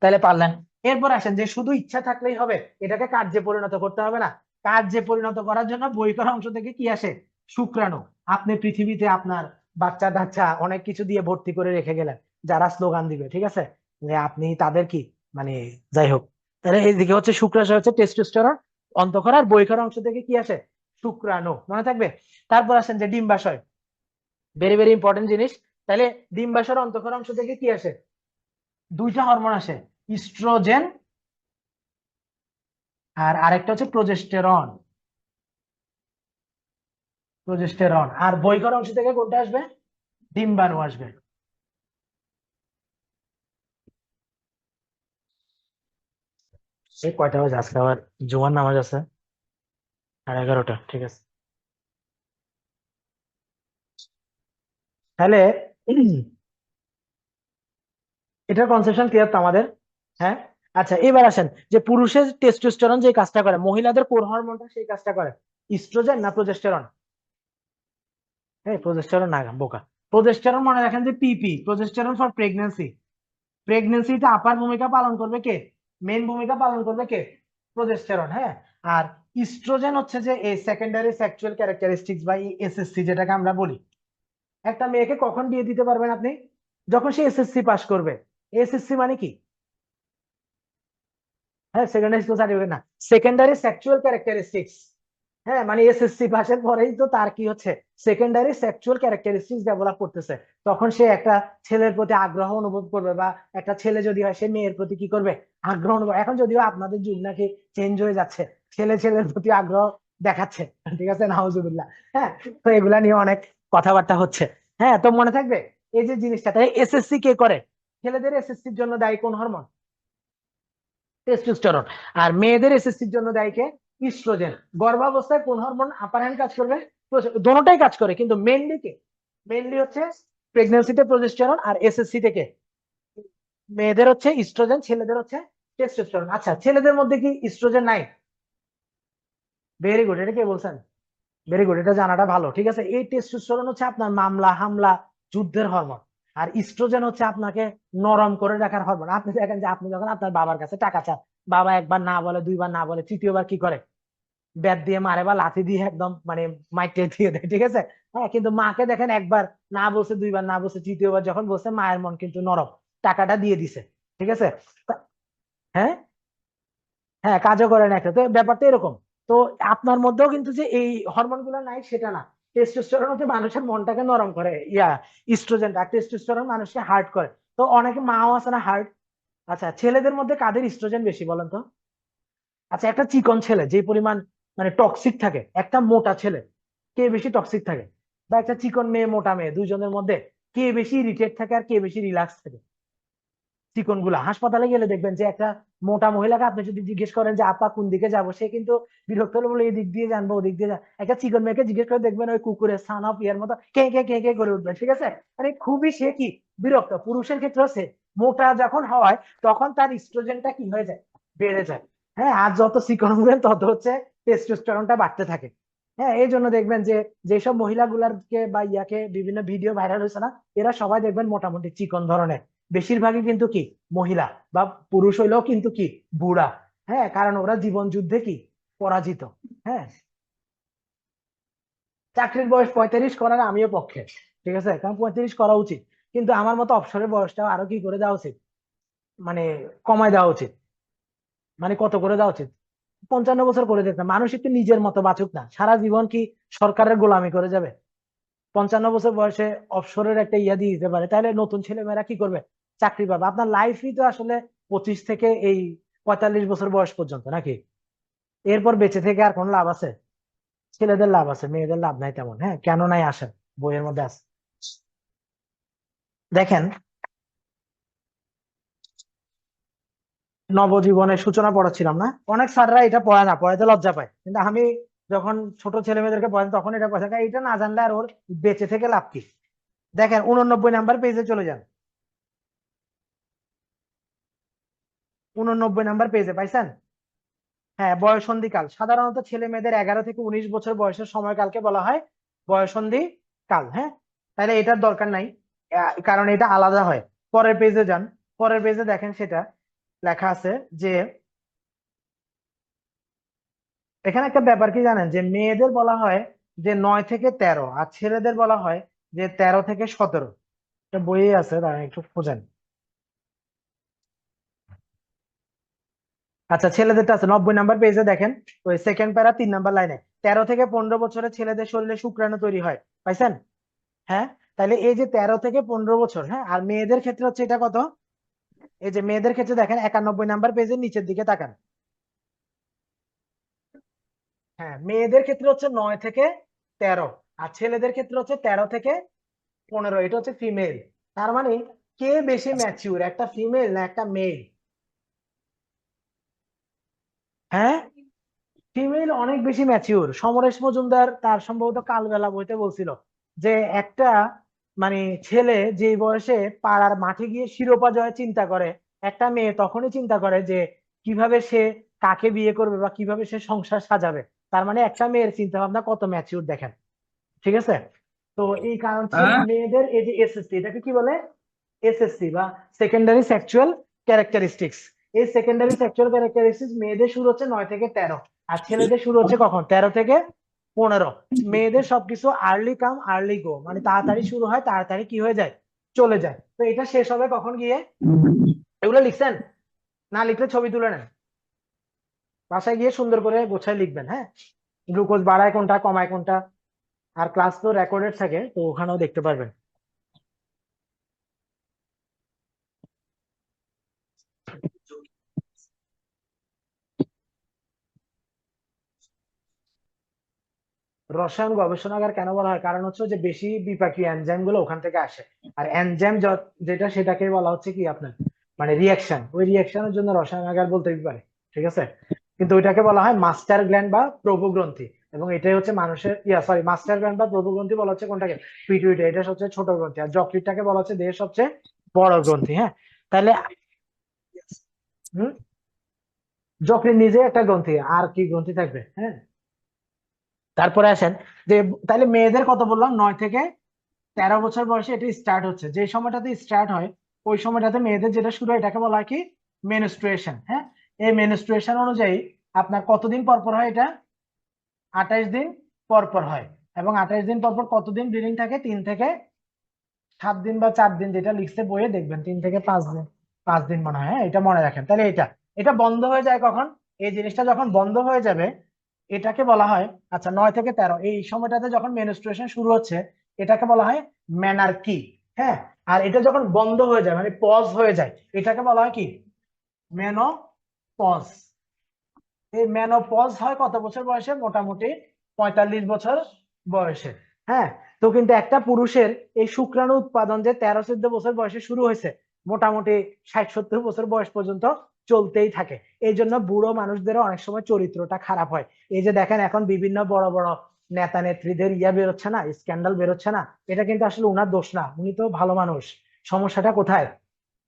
তাহলে পারলেন। এরপর আসেন যে শুধু ইচ্ছা থাকলেই হবে, এটাকে কার্যে পরিণত করতে হবে না। কার্যে পরিণত করার জন্য বইকার অংশ থেকে কি আসে, শুক্রাণু। আপনি পৃথিবীতে আপনার বাচ্চা টাচ্চা অনেক কিছু দিয়ে ভর্তি করে রেখে গেলেন, যারা স্লোগান দিবে, ঠিক আছে, যে আপনি তাদের কি, মানে যাই হোক। তাহলে এইদিকে হচ্ছে শুক্রাশয়, হচ্ছে টেস্টোস্টেরন, অন্তঃক্ষরা। আর বইকার অংশ থেকে কি আসে, শুক্রাণু, মনে থাকবে। তারপর আসেন যে ডিম্বাশয়, ভেরি ভেরি ইম্পর্টেন্ট জিনিস। তাহলে ডিম্বাশয়ের অন্তঃক্ষরা অংশ থেকে কি আসে, দুইটা হরমোন আসে, ইস্ট্রোজেন আর আরেকটা হচ্ছে প্রজেস্টেরন। প্রজেস্টেরন। আর বৈকর অংশ থেকে কোনটা আসবে, ডিম্বাণু আসবে। সে কয়টা বাজে আজকে আবার, জুমার নামাজ আছে 11:30, ঠিক আছে। তাহলে এটার কনসেপশন ক্লিয়ার তো আমাদের, হ্যাঁ। আচ্ছা, এবার আসেন যে পুরুষের টেস্টোস্টেরন যে কাজটা করে, মহিলাদের কোন হরমোনটা সেই কাজটা করে, ইস্ট্রোজেন না প্রজেস্টেরন, হ্যাঁ প্রজেস্টেরন না, বোকা। প্রজেস্টেরন মনে রাখেন যে পিপি, প্রজেস্টেরন ফর প্রেগনেন্সি। প্রেগনেন্সিতে আপার ভূমিকা পালন করবে কে, মেন ভূমিকা পালন করবে কে, প্রজেস্টেরন। হ্যাঁ, আর ইস্ট্রোজেন হচ্ছে যে এই সেকেন্ডারি সেক্সুয়াল ক্যারেক্টারিস্টিক্স বা এসএসসি যেটাকে আমরা বলি। একটা মেয়েকে কখন বিয়ে দিতে পারবেন আপনি, যখন সে এসএসসি পাস করবে, এসএসসি মানে কি? হ্যাঁ, সেকেন্ডারি স্কুল সার্টিফিকেট না, সেকেন্ডারি সেক্সুয়াল ক্যারেক্টারিস্টিক্স। হ্যাঁ, মানে এসএসসি পাসের পরেই তো তার কি হচ্ছে, সেকেন্ডারি সেক্সুয়াল ক্যারেক্টারিস্টিক্স ডেভেলপ করতেছে। তখন সে একটা ছেলের প্রতি আগ্রহ অনুভব করবে, বা একটা ছেলে যদি হয় সে মেয়ের প্রতি কি করবে, আগ্রহ অনুভব। এখন যদিও আপনাদের যুগ নাকি চেঞ্জ হয়ে যাচ্ছে, ছেলে ছেলের প্রতি আগ্রহ দেখাচ্ছে, ঠিক আছে, নাউজুবিল্লাহ। হ্যাঁ, তো এগুলা নিয়ে অনেক কথাবার্তা হচ্ছে। হ্যাঁ, তো মনে থাকবে এই যে জিনিসটা। তাই এসএসসি কে করে? ছেলেদের এসএসসির জন্য দায়ী কোন হরমোন? টেস্টোস্টেরন। আর মেয়েদের এসএসসির জন্য দায়ী কে? ইস্ট্রোজেন। গর্ভাবস্থায় কোন হরমোন আপার হ্যান্ড কাজ করবে? দোনোটাই কাজ করে, কিন্তু মেইনলি কে? মেইনলি হচ্ছে প্রেগন্যান্সিতে প্রজেস্টেরন, আর এসএসসি থেকে মেয়েদের হচ্ছে ইস্ট্রোজেন, ছেলেদের হচ্ছে টেস্টোস্টেরন। আচ্ছা, ছেলেদের মধ্যে কি ইস্ট্রোজেন নাই? ভেরি গুড, এটা কে বলছেন? ভেরি গুড, এটা জানাটা ভালো। ঠিক আছে, এই টেস্টোস্টেরন হচ্ছে আপনার মামলা হামলা যুদ্ধের হরমোন, আর ইস্ট্রোজেন হচ্ছে আপনাকে নরম করে রাখার হরমোন। আপনি দেখেন যে আপনি যখন আপনার বাবার কাছে টাকা চান, বাবা একবার না বলে, দুইবার না বলে, তৃতীয়বার কি করে? ব্যাট দিয়ে মারে বা লাথি দিয়ে একদম মানে মাইটে দিয়ে দেয়, ঠিক আছে। হ্যাঁ, কিন্তু মাকে দেখেন একবার না বলছে, দুইবার না বলছে, তৃতীয়বার যখন বলছে, মায়ের মন কিন্তু নরম, টাকাটা দিয়ে দিছে, ঠিক আছে। হ্যাঁ, হ্যাঁ, কাজও করে না একটা, তো ব্যাপারটা এরকম। তো আপনার মধ্যেও কিন্তু যে এই হরমোন গুলো নাই সেটা না। টেস্টোস্টেরন হচ্ছে মানুষের মনটাকে নরম করে, ইস্ট্রোজেনটা, টেস্টোস্টেরন মানুষকে হার্ট করে। তো অনেকে মাও আছে না হার্ট। আচ্ছা, ছেলেদের মধ্যে কাদের ইস্ট্রোজেন বেশি বলেন তো? আচ্ছা, একটা চিকন ছেলে যে পরিমাণ মানে টক্সিক থাকে, একটা মোটা ছেলে কে বেশি টক্সিক থাকে? বা একটা চিকন মেয়ে মোটা মেয়ে, দুইজনের মধ্যে কে বেশি ইরিটেট থাকে আর কে বেশি রিল্যাক্স থাকে? চিকন গুলা। হাসপাতালে গেলে দেখবেন যে একটা মোটা মহিলাকে আপনি যদি জিজ্ঞেস করেন যে আপা কোন দিকে যাবো, সে কিন্তু বিরক্ত হলে বলে এই দিক দিয়ে জানবো, ওদিক দিয়ে একটা চিকন মেয়েকে জিজ্ঞেস করে দেখবেন ওই কুকুরের সান অফ ইয়ার মতো কে কে কে কে করে উঠবে, ঠিক আছে। মানে খুবই সে কি বিরক্ত। পুরুষের ক্ষেত্রে সে মোটা যখন হয় তখন তার ইস্ট্রোজেনটা কি হয়ে যায়, বেড়ে যায়। হ্যাঁ, আর যত চিকন হবেন তত হচ্ছে টেস্টোস্টেরনটা বাড়তে থাকে। হ্যাঁ, এই জন্য দেখবেন যে যেসব মহিলাগুলারকে বা ইয়াকে বিভিন্ন ভিডিও ভাইরাল হয়েছে না, এরা সবাই দেখবেন মোটামুটি চিকন ধরনের। বেশিরভাগই কিন্তু কি মহিলা, বা পুরুষ হইলেও কিন্তু কি বুড়া। হ্যাঁ, কারণ ওরা জীবন যুদ্ধে কি পরাজিত। হ্যাঁ, চাকরির বয়স 45 করার আমিও পক্ষে, ঠিক আছে, কারণ 35 করা উচিত। কিন্তু আমার মতো অবসরের বয়সটাও আরো কি করে দেওয়া উচিত, মানে কমায় দেওয়া উচিত। মানে কত করে দেওয়া উচিত? 55 বছর করে দিতে। মানুষ একটু নিজের মতো বাঁচুক না, সারা জীবন কি সরকারের গোলামি করে যাবে? 55 বছর বয়সে অবসরের একটা ইয়া দিয়ে দিতে পারে, তাহলে নতুন ছেলেমেয়েরা কি করবে, চাকরি পাবে। আপনার লাইফই তো আসলে 25 থেকে এই 45 বছর বয়স পর্যন্ত নাকি? এরপর বেঁচে থেকে আর কোন লাভ আছে? ছেলেদের লাভ আছে, মেয়েদের লাভ নাই তেমন। হ্যাঁ, কেন নাই আসেন, বইয়ের মধ্যে আছে। দেখেন, নবজীবনের সূচনা পড়াচ্ছিলাম না, অনেক স্যাররা এটা পড়ায় না, পড়াইতে লজ্জা পায়, কিন্তু আমি যখন ছোট ছেলে মেয়েদেরকে পড়াই তখন এটা পড়াই, কারণ এটা না জানলে আর ওর বেঁচে থেকে লাভ কি। দেখেন 89 নাম্বার পেজে চলে যান। 89 নাম্বার পেজে পাইছেন? হ্যাঁ, বয়ঃসন্ধিকাল। সাধারণত ছেলে মেয়েদের 11 থেকে 19 বছর বয়সের সময়কালকে বলা হয় বয়ঃসন্ধি কাল। হ্যাঁ, তাহলে এটার দরকার নাই, কারণ এটা আলাদা হয়। পরের পেজে যান, পরের পেজে দেখেন সেটা লেখা আছে যে এখানে একটা ব্যাপার কি জানেন, যে মেয়েদের বলা হয় যে 9 থেকে 13, আর ছেলেদের বলা হয় যে 13 থেকে 17। এটা বইয়ে আছে, তারা একটু খোঁজেন। আচ্ছা, ছেলেদেরটা আছে 90 নাম্বার পেজে দেখেন, ওই সেকেন্ড প্যারা 3 নাম্বার লাইনে। 13 থেকে 15 বছরের ছেলেদের শরীরে শুক্রাণু তৈরি হয়, পাইছেন? হ্যাঁ, তাহলে এই যে 13 থেকে 15 বছর, হ্যাঁ, আর মেয়েদের ক্ষেত্রে হচ্ছে এটা কত? এই যে মেয়েদের ক্ষেত্রে দেখেন 91 নাম্বার পেজের নিচের দিকে তাকান। হ্যাঁ, মেয়েদের ক্ষেত্রে হচ্ছে 9 থেকে 13, আর ছেলেদের ক্ষেত্রে হচ্ছে 13 থেকে 15। এটা হচ্ছে ফিমেল। তার মানে কে বেশি ম্যাচিউর, একটা ফিমেল না একটা মেল? হ্যাঁ, ফিমেল অনেক বেশি ম্যাচিউর। সমরেশ মজুমদার তার সম্ভবত কালবেলা বইতে বলছিল যে একটা মানে ছেলে যে বয়সে পাড়ার মাঠে গিয়ে শিরোপা জয় চিন্তা করে, একটা মেয়ে তখনই চিন্তা করে যে কিভাবে সে কাকে বিয়ে করবে বা কিভাবে সে সংসার সাজাবে। তার মানে একটা মেয়ের চিন্তা ভাবনা কত ম্যাচিউর দেখেন, ঠিক আছে। তো এই কারণ মেয়েদের এই যে এসএসসি, এটাকে কি বলে? এসএসসি বা সেকেন্ডারি সেক্সুয়াল ক্যারেক্টারিস্টিক্স। এই সেকেন্ডারি সেক্সুয়াল ক্যারেক্টারিস্টিক্স মেয়েদের শুরু হচ্ছে 9 থেকে 13, আর ছেলেদের শুরু হচ্ছে কখন, 13 থেকে 15। মেয়েদের সবকিছু আর্লি কাম আর্লি গো, মানে তাড়াতাড়ি শুরু হয় তাড়াতাড়ি কি হয়ে যায়, চলে যায়। তো এটা শেষ হবে কখন গিয়ে? এগুলো লিখছেন? না লিখলে ছবি তুলে নেন, বাসায় গিয়ে সুন্দর করে গোছায় লিখবেন। হ্যাঁ, গ্লুকোজ বাড়ায় কোনটা, কমায় কোনটা। আর ক্লাস তো রেকর্ডেড থাকে, তো ওখানেও দেখতে পারবেন। রসায়ন গবেষণাগার কেন বলা হয়? কারণ হচ্ছে যে বেশি বিপাকীয় এনজাইম গুলো ওখান থেকে আসে। আর এনজাইম যেটা সেটাকে বলা হচ্ছে কি আপনার মানে রিয়াকশন, ওই রিয়াকশনের জন্য রসায়নাগার বলতে পারে। ঠিক আছে, কিন্তু ওইটাকে বলা হয় মাস্টার গ্ল্যান্ড বা প্রভুগ্রন্থি। এবং এটাই হচ্ছে মানুষের সরি, মাস্টার গ্ল্যান্ড বা প্রভুগ্রন্থি বলা হচ্ছে কোনটাকে? পিটুইটারি, এটা হচ্ছে ছোট গ্রন্থি। আর যকৃতটাকে বলা হচ্ছে দেহের সবচেয়ে বড় গ্রন্থি। হ্যাঁ, তাহলে হম যকৃৎ নিজে একটা গ্রন্থি, আর কি গ্রন্থি থাকবে? হ্যাঁ, তারপরে আসেন যে তাহলে মেয়েদের কত বললাম, 9 থেকে 13 বছর বয়সে এটা স্টার্ট হচ্ছে। যে সময়টাতে স্টার্ট হয় ওই সময়টাতে মেয়েদের যেটা শুরু হয় এটাকে বলা হয় কি? মেনস্ট্রুয়েশন। হ্যাঁ, এই মেনস্ট্রুয়েশন অনুযায়ী আপনার কতদিন পর পর হয় এটা? 28 দিন পর পর হয়। এবং 28 দিন পর পর কতদিন ব্লিডিং থাকে? 3 থেকে 7 দিন বা 4 দিন, যেটা লিখছে বইয়ে দেখবেন 3 থেকে 5 দিন, 5 দিন মনে হয়। হ্যাঁ, এটা মনে রাখেন। তাহলে এটা এটা বন্ধ হয়ে যায় কখন? এই জিনিসটা যখন বন্ধ হয়ে যাবে এটাকে বলা হয়, আচ্ছা 9 থেকে 13 এই সময়টাতে যখন মেনস্ট্রুয়েশন শুরু হচ্ছে এটাকে বলা হয় মেনার্কি। হ্যাঁ, আর এটা যখন বন্ধ হয়ে যায় মানে পজ হয়ে যায় এটাকে বলা হয় কি? মেনোপজ। এই মেনোপজ হয় কত বছর বয়সে? মোটামুটি 45 বছর বয়সে। হ্যাঁ, তো কিন্তু একটা পুরুষের এই শুক্রাণু উৎপাদন যে 13-14 বছর বয়সে শুরু হয়েছে, মোটামুটি 60-70 বছর বয়স পর্যন্ত চলতেই থাকে। এই জন্য বুড়ো মানুষদেরও অনেক সময় চরিত্রটা খারাপ হয়। এই যে দেখেন এখন বিভিন্ন বড় বড় নেতা নেত্রীদের বেরোচ্ছে না, স্ক্যান্ডাল বেরোচ্ছে না, এটা কিন্তু আসলে উনার দোষ না, উনি তো ভালো মানুষ। সমস্যাটা কোথায়?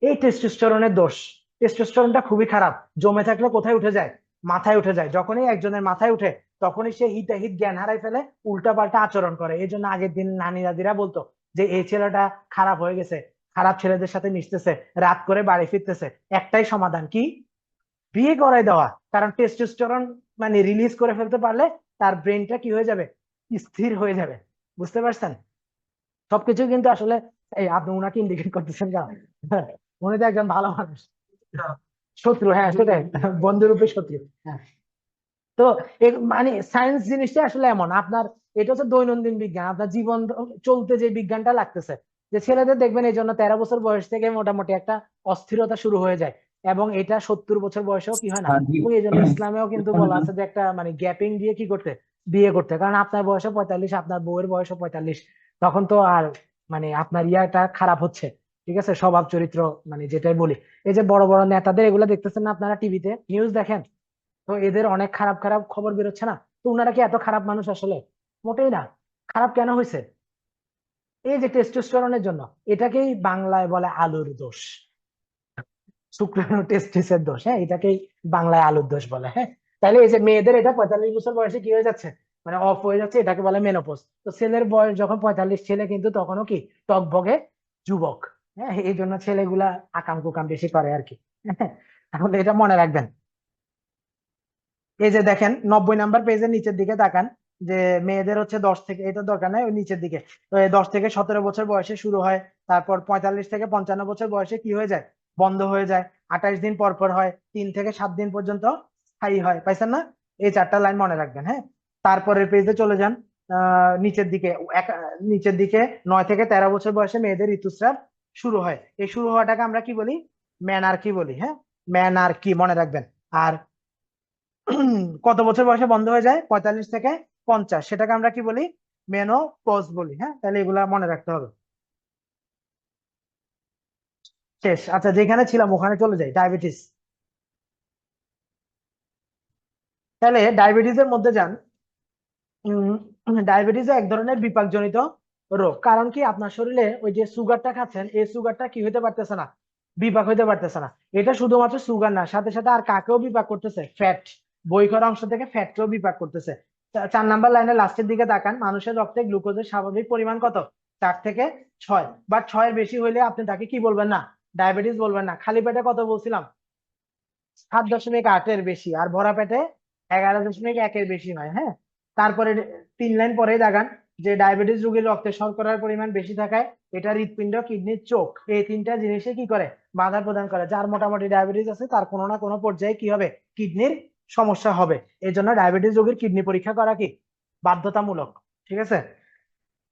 এই টেস্টোস্টেরনের দোষ। টেস্টোস্টেরনটা খুবই খারাপ, জমে থাকলে কোথায় উঠে যায়? মাথায় উঠে যায়। যখনই একজনের মাথায় উঠে তখনই সে হিতাহিত জ্ঞান হারাই ফেলে, উল্টাপাল্টা আচরণ করে। এই জন্য আগের দিন নানি দাদিরা বলতো যে এই ছেলেটা খারাপ হয়ে গেছে, খারাপ ছেলেদের সাথে মিশতেছে, রাত করে বাড়ি ফিরতেছে। একটাই সমাধান কি? বিয়ে করাই দেওয়া। কারণ টেস্টোস্টেরন মানে রিলিজ করে ফেলতে পারলে তার ব্রেনটা কি হয়ে যাবে? স্থির হয়ে যাবে। বুঝতে পারছেন? সবকিছু কিন্তু আসলে এই আপনি উনাকে ইন্ডিকেট করতেছেন কেন? উনি তো একজন ভালো মানুষ। শত্রু, হ্যাঁ সেটাই, বন্ধুরূপে শত্রু। হ্যাঁ, তো মানে সায়েন্স জিনিসটা আসলে এমন আপনার, এটা হচ্ছে দৈনন্দিন বিজ্ঞান, আপনার জীবন চলতে যে বিজ্ঞানটা লাগতেছে। যে ছেলেদের দেখবেন এই জন্য 13 বছর বয়স থেকে মোটামুটি একটা অস্থিরতা শুরু হয়ে যায়, এবং এটা 70 বছর বয়সেও কি হয় না। हाँ जी। এবং এই জন্য ইসলামেও কিন্তু বলা আছে যে একটা মানে গ্যাপিং দিয়ে কি করতে? বিয়ে করতে। কারণ আপনার বয়সও 45, আপনার বউয়ের বয়সও 45, তখন তো আর মানে আপনার ইয়াটা খারাপ হচ্ছে। ঠিক আছে, স্বভাব চরিত্র মানে যেটাই বলি। এই যে বড় বড় নেতাদের এগুলো দেখতেছেন না আপনারা, টিভিতে নিউজ দেখেন, তো এদের অনেক খারাপ খারাপ খবর বেরোচ্ছে না। তো উনারা কি এত খারাপ মানুষ আসলে? মোটেই না। খারাপ কেন হয়েছে? এই যে টেস্টোস্টেরনের জন্য। এটাকেই বাংলায় বলে আলুর দোষ, শুক্রাণু টেস্টিসের দোষ। হ্যাঁ, এটাকেই বাংলায় আলুর দোষ বলে। হ্যাঁ, তাহলে এই যে মেয়েদের এটা 45 বছর বয়সে কি হয়ে যাচ্ছে মানে অফ হয়ে যাচ্ছে, এটাকে বলে মেনোপজ। তো ছেলের বয়স যখন 45, ছেলে কিন্তু তখনও কি টকবগে যুবক। হ্যাঁ, এই জন্য ছেলেগুলা আকাম কুকাম বেশি করে আর কি। হ্যাঁ, তাহলে এটা মনে রাখবেন। এই যে দেখেন 90 নাম্বার পেজের নিচের দিকে তাকান, যে মেয়েদের হচ্ছে 10 থেকে, এটা দরকার নাই, ওই নিচের দিকে। তো এই 10 থেকে 17 বছর বয়সে শুরু হয়, তারপর 45 থেকে 55 বছর বয়সে কি হয়ে যায়? বন্ধ হয়ে যায়। 28 দিন পর পর হয়, 3 থেকে 7 দিন পর্যন্ত স্থায়ী হয়। পাইছেন না? এই 4টা লাইন মনে রাখবেন। হ্যাঁ, তারপরের পেজে চলে যান। নিচের দিকে নিচের দিকে 9 থেকে 13 বছর বয়সে মেয়েদের ঋতুস্রাব শুরু হয়। এই শুরু হওয়াটাকে আমরা কি বলি? ম্যানার্কি বলি। হ্যাঁ, ম্যানার্কি মনে রাখবেন। আর কত বছর বয়সে বন্ধ হয়ে যায়? 45 থেকে 50, সেটাকে আমরা কি বলি? মেনোপজ বলি। হ্যাঁ, তাহলে এগুলা মনে রাখতে হবে। শেষ। আচ্ছা, যেখানে ছিলাম ওখানে চলে যাই, ডায়াবেটিস। তাহলে ডায়াবেটিসের মধ্যে যান। ডায়াবেটিস এক ধরনের বিপাকজনিত রোগ। কারণ কি? আপনার শরীরে ওই যে সুগারটা খাচ্ছেন, এই সুগারটা কি হইতে পারতেছে না? বিপাক হইতে পারতেছে না। এটা শুধুমাত্র সুগার না, সাথে সাথে আর কাকেও বিপাক করতেছে? ফ্যাট, বই করা অংশ থেকে ফ্যাটকেও বিপাক করতেছে। 4 নাম্বার লাইনের লাস্টের দিকে তাকান, মানুষের রক্তে গ্লুকোজের স্বাভাবিক পরিমাণ কত? 4 থেকে 6, বাট 6-এর বেশি হইলে আপনি তাকে কি বলবেন না? ডায়াবেটিস বলবেন না। খালি পেটে কত বলছিলাম? 7.8-এর বেশি। আর ভরা পেটে 11.1-এর বেশি নয়। হ্যাঁ, তারপরে 3 লাইন পরে দেখান, যে ডায়াবেটিস রোগীর রক্তে শর্করার পরিমাণ বেশি থাকায় এটা হৃৎপিণ্ড, কিডনি, চোখ এই তিনটা জিনিসে কি করে, বাধা প্রদান করে। যার মোটামুটি ডায়াবেটিস আছে তার কোনো না কোনো পর্যায়ে কি হবে, কিডনির সমস্যা হবে। এই জন্য ডায়াবেটিস রোগীর কিডনি পরীক্ষা করা কি বাধ্যতামূলক। ঠিক আছে?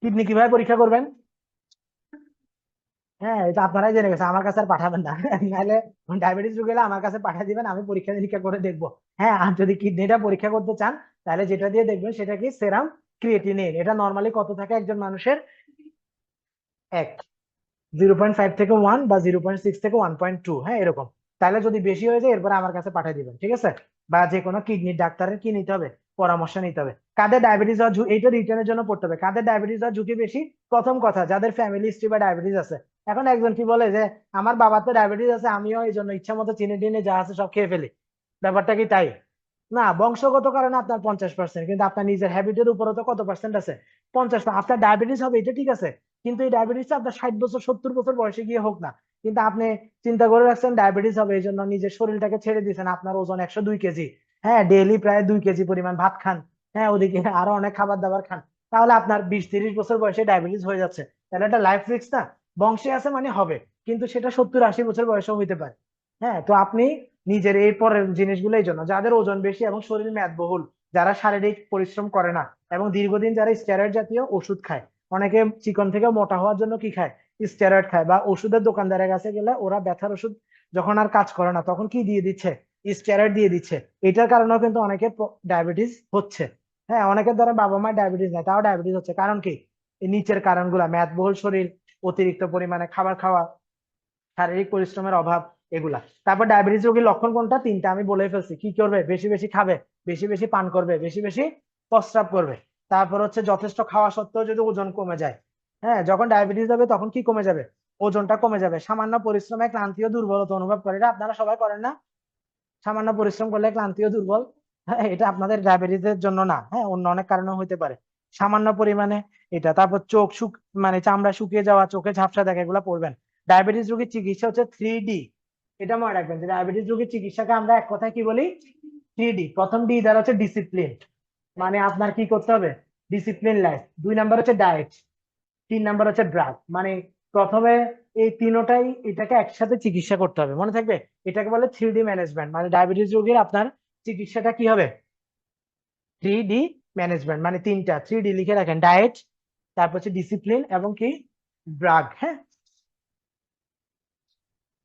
কিডনি কিভাবে পরীক্ষা করবেন? হ্যাঁ, এটা আপনারাই জেনে গেছে, আমার কাছে আর পাঠাবেন না। নাহলে ডায়াবেটিস রোগী হলে আমার কাছে পাঠিয়ে দিবেন, আমি পরীক্ষা নিরীক্ষা করে দেখবো। হ্যাঁ, আর যদি কিডনিটা পরীক্ষা করতে চান তাহলে যেটা দিয়ে দেখবেন সেটা কি, সেরাম ক্রিয়েটিনিন। এটা নর্মালি কত থাকে একজন মানুষের? এক। 0.5 থেকে 1 বা 0.6 থেকে 1.2, হ্যাঁ এরকম। তাহলে যদি বেশি হয়ে যায় এরপরে আমার কাছে পাঠিয়ে দিবেন, ঠিক আছে? বা যে কোনো কিডনির ডাক্তারের কি নিতে হবে, পরামর্শ নিতে হবে। কাদের ডায়াবেটিস হওয়ার এইটা রিটার্নের জন্য পড়তে হবে, কাদের ডায়াবেটিস হওয়ার ঝুঁকি বেশি। প্রথম কথা, যাদের ফ্যামিলি হিস্ট্রি বা ডায়াবেটিস আছে। এখন একজন কি বলে যে আমার বাবার তো ডায়াবেটিস আছে, আমিও এই জন্য ইচ্ছা মতো চিনি টিনি যা আছে সব খেয়ে ফেলি। ব্যাপারটা কি তাই? না, বংশগত কারণে আপনার 50%, কিন্তু আপনার নিজের হ্যাবিটের উপরও তো কত পার্সেন্ট আছে? 50। আপনার ডায়াবেটিস হবে এটা ঠিক আছে, কিন্তু এই ডায়াবেটিসটা আপনার 60 বছর 70 বছর বয়সে গিয়ে হোক না। কিন্তু আপনি চিন্তা করে রাখছেন ডায়াবেটিস হবে, এই জন্য নিজের শরীরটাকে ছেড়ে দিয়েছেন। আপনার ওজন 102 কেজি, হ্যাঁ ডেইলি প্রায় 2 কেজি পরিমাণ ভাত খান, হ্যাঁ ওদিকে আরো অনেক খাবার দাবার খান, তাহলে আপনার 20-30 বছর বয়সে ডায়াবেটিস হয়ে যাচ্ছে। তাহলে এটা লাইফ রিস্ক না? বংশে আছে মানে হবে, কিন্তু সেটা 70-80 বছর বয়সেও হইতে পারে। হ্যাঁ, তো আপনি নিজের এই পরের জিনিসগুলো এই জন্য, যাদের ওজন বেশি এবং শরীর মেদবহুল, যারা শারীরিক পরিশ্রম করে না এবং দীর্ঘদিন যারা স্টেরয়েড জাতীয় ওষুধ খায়, অনেকে চিকন থেকে মোটা হওয়ার জন্য কি খায়, স্টেরয়েড খায়। বা ওষুধের দোকানদারের কাছে গেলে ওরা ব্যথার ওষুধ যখন আর কাজ করে না তখন কি দিয়ে দিচ্ছে, স্টেরয়েড দিয়ে দিচ্ছে। এটার কারণেও কিন্তু অনেকের ডায়াবেটিস হচ্ছে। হ্যাঁ, অনেকের দ্বারা বাবা মায়ের ডায়াবেটিস নেই তাও ডায়াবেটিস হচ্ছে, কারণ কি? এই নিচের কারণগুলা, মেদবহুল শরীর, অতিরিক্ত পরিমাণে খাবার খাওয়া, শারীরিক পরিশ্রমের অভাব, এগুলা। তারপর ডায়াবেটিস রোগীর লক্ষণ কোনটা? তিনটা আমি বলে ফেলছি। কি করবে? বেশি বেশি খাবে, বেশি বেশি পান করবে, বেশি বেশি প্রস্রাব করবে। তারপর হচ্ছে যথেষ্ট খাওয়া সত্ত্বেও যদি ওজন কমে যায়, হ্যাঁ যখন ডায়াবেটিস হবে তখন কি কমে যাবে, ওজনটা কমে যাবে। সামান্য পরিশ্রমে ক্লান্তি ও দুর্বলতা অনুভব করে, এটা আপনারা সবাই করেন না? সামান্য পরিশ্রম করলে ক্লান্তি ও দুর্বল। হ্যাঁ, এটা আপনাদের ডায়াবেটিসের জন্য না, হ্যাঁ অন্য অনেক কারণে হতে পারে। সামান্য পরিমাণে এটা। তারপর চোখ মানে চামড়া শুকিয়ে যাওয়া, চোখে ঝাপসা দেখা, এগুলো পড়বেন। ডায়াবেটিস রোগীর চিকিৎসা হচ্ছে 3D। এটা মনে রাখবেন যে ডায়াবেটিস রোগীর চিকিৎসাকে আমরা এক কথায় কি বলি, 3D। প্রথম ডি দ্বারা হচ্ছে ডিসিপ্লিন, মানে আপনার কি করতে হবে, ডিসিপ্লিন লাইফ। 2 নাম্বার হচ্ছে ডায়েট। 3 নাম্বার হচ্ছে ড্রাগ। মানে প্রথমে এই তিনোটাই, এটাকে একসাথে চিকিৎসা করতে হবে, মনে থাকবে। এটাকে বলে 3D ম্যানেজমেন্ট। মানে ডায়াবেটিস রোগীর আপনার চিকিৎসাটা কি হবে, 3D ম্যানেজমেন্ট। মানে তিনটা 3D লিখে রাখেন, ডায়েট, তারপর হচ্ছে ডিসিপ্লিন এবং কি ড্রাগ। হ্যাঁ,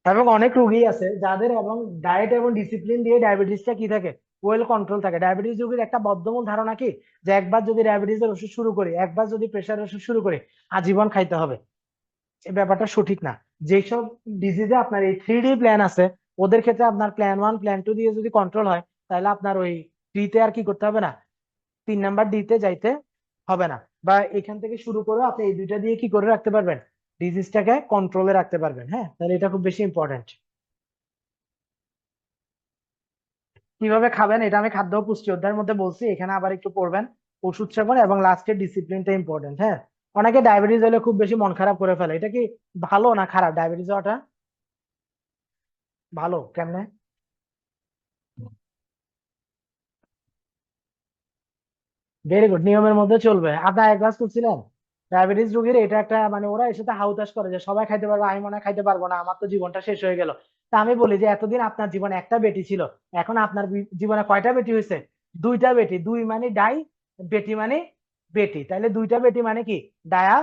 এবং অনেক রোগী আছে যাদের এবং ডায়েট এবং ডিসিপ্লিন দিয়ে ডায়াবেটিসটা কি থাকে, ওয়েল কন্ট্রোল থাকে। ডায়াবেটিস রোগীর একটা বদ্ধমূল ধারণা কি, যে একবার যদি ডায়াবেটিসের ওষুধ শুরু করি, একবার যদি প্রেশারের ওষুধ শুরু করি, আজীবন খাইতে হবে। এই ব্যাপারটা সঠিক না। যেসব ডিজিজে আপনার এই 3D প্ল্যান আছে, ওদের ক্ষেত্রে আপনার প্ল্যান 1 প্ল্যান 2 দিয়ে যদি কন্ট্রোল হয়, তাহলে আপনার ওই ডিতে আর কি করতে হবে না, 3 নাম্বার ডিতে যাইতে হবে না। বা এখান থেকে শুরু করে আপনি এই দুইটা দিয়ে কি করে রাখতে পারবেন, ডিজিজটাকে কন্ট্রোলে রাখতে পারবেন। হ্যাঁ, তাহলে এটা খুব বেশি ইম্পর্টেন্ট। কিভাবে খাবেন এটা আমি খাদ্য ও পুষ্টি অধ্যায়ের মধ্যে বলছি, এখানে আবার একটু পড়বেন। ওষুধ সেবন এবং লাস্টের ডিসিপ্লিনটা ইম্পর্টেন্ট। হ্যাঁ, অনেকে ডায়াবেটিস হলে খুব বেশি মন খারাপ করে ফেলে, এটা কি ভালো না খারাপ? ডায়াবেটিস হওয়াটা ভালো কেমনে? ভেরি গুড, নিয়মের মধ্যে চলবে। আপনার এক গ্লাস করছিলেন। ডায়াবেটিস রোগীর এটা একটা মানে, ওরা এর সাথে হাউতাশ করে যে সবাই খাইতে পারবে, আমি মনে হয় খাইতে পারবো না, আমার তো জীবনটা শেষ হয়ে গেল। তা আমি বলি যে এতদিন আপনার জীবনে একটা বেটি ছিল, এখন আপনার জীবনে কয়টা বেটি হয়েছে? দুইটা বেটি। দুই মানে ডাই, বেটি মানে বেটি, তাইলে দুইটা বেটি মানে কি, ডায়া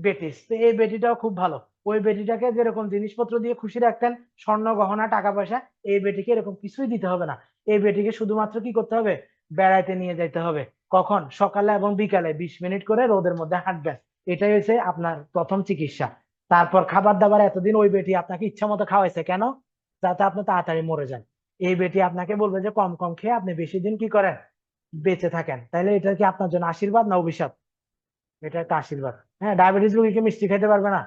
বেটিস। তো এই বেটিটাও খুব ভালো। ওই বেটিটাকে যেরকম জিনিসপত্র দিয়ে খুশি রাখতেন, স্বর্ণ গহনা টাকা পয়সা, এই বেটিকে এরকম কিছুই দিতে হবে না। এই বেটিকে শুধুমাত্র কি করতে হবে, বেড়াইতে নিয়ে যাইতে হবে। কখন? সকালে এবং বিকালে 20 মিনিট করে রোদের মধ্যে হাঁটবেন। এটাই হচ্ছে আপনার প্রথম চিকিৎসা। তারপর খাবার দাবার, এতদিন ওই বেটি আপনাকে ইচ্ছা মতো খাওয়াইছে কেন? যাতে আপনি তাড়াতাড়ি মরে যান। এই বেটি আপনাকে বলবে যে কম কম খেয়ে আপনি বেশি দিন কি করেন, বেঁচে থাকেন। তাইলে এটা কি আপনার জন্য আশীর্বাদ না অভিশাপ? এটা একটা আশীর্বাদ। হ্যাঁ, ডায়াবেটিস রোগী কি মিষ্টি খেতে পারবে না?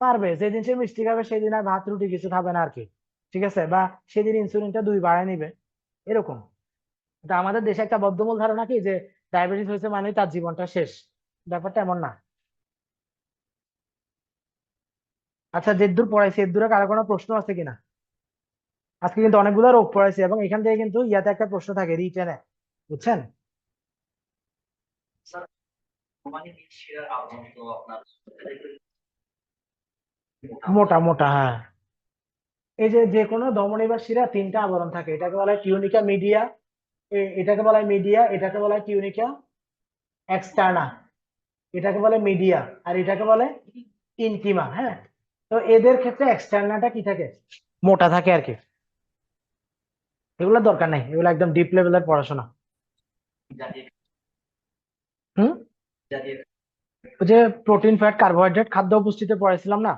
পারবে। যেদিন সে মিষ্টি খাবে সেদিন আর ভাত রুটি কিছু খাবে না আর কি। ঠিক আছে? বা সেদিন ইনসুলিনটা 2 বাড়ায় নিবে, এরকম। তা আমাদের দেশে একটা বদ্ধমূল ধারণা কি, যে ডায়াবেটিস হয়েছে মানে তার জীবনটা শেষ। ব্যাপারটা এমন না। আচ্ছা, যেদূর পড়াইছি এদূরে কারো কোনো প্রশ্ন আছে কিনা? আজকে কিন্তু অনেকগুলো রোগ পড়াইছি এবং এখান থেকে কিন্তু ইয়াতে একটা প্রশ্ন থাকে রিটেনে, বুঝছেন? মোটা মোটা, হ্যাঁ। এই যে যে কোনো ধমনী বা শিরা তিনটা আবরণ থাকে, এটাকে বলা হয় টিউনিকা মিডিয়া, এটাকে বলা হয় মিডিয়া, এটাকে বলা হয় টিউনিকা এক্সটার্না, এটাকে বলে মিডিয়া, আর এটাকে বলে ইনটিমা, হ্যাঁ। তো এদের ক্ষেত্রে এক্সটার্নাটা কি থাকে, মোটা থাকে আর কি। এগুলো দরকার নেই, এগুলো একদম ডিপ লেভেলের পড়াশোনা। হুম। ওই যে প্রোটিন, ফ্যাট, কার্বোহাইড্রেট, খাদ্য ও পুষ্টিতে পড়াইছিলাম না।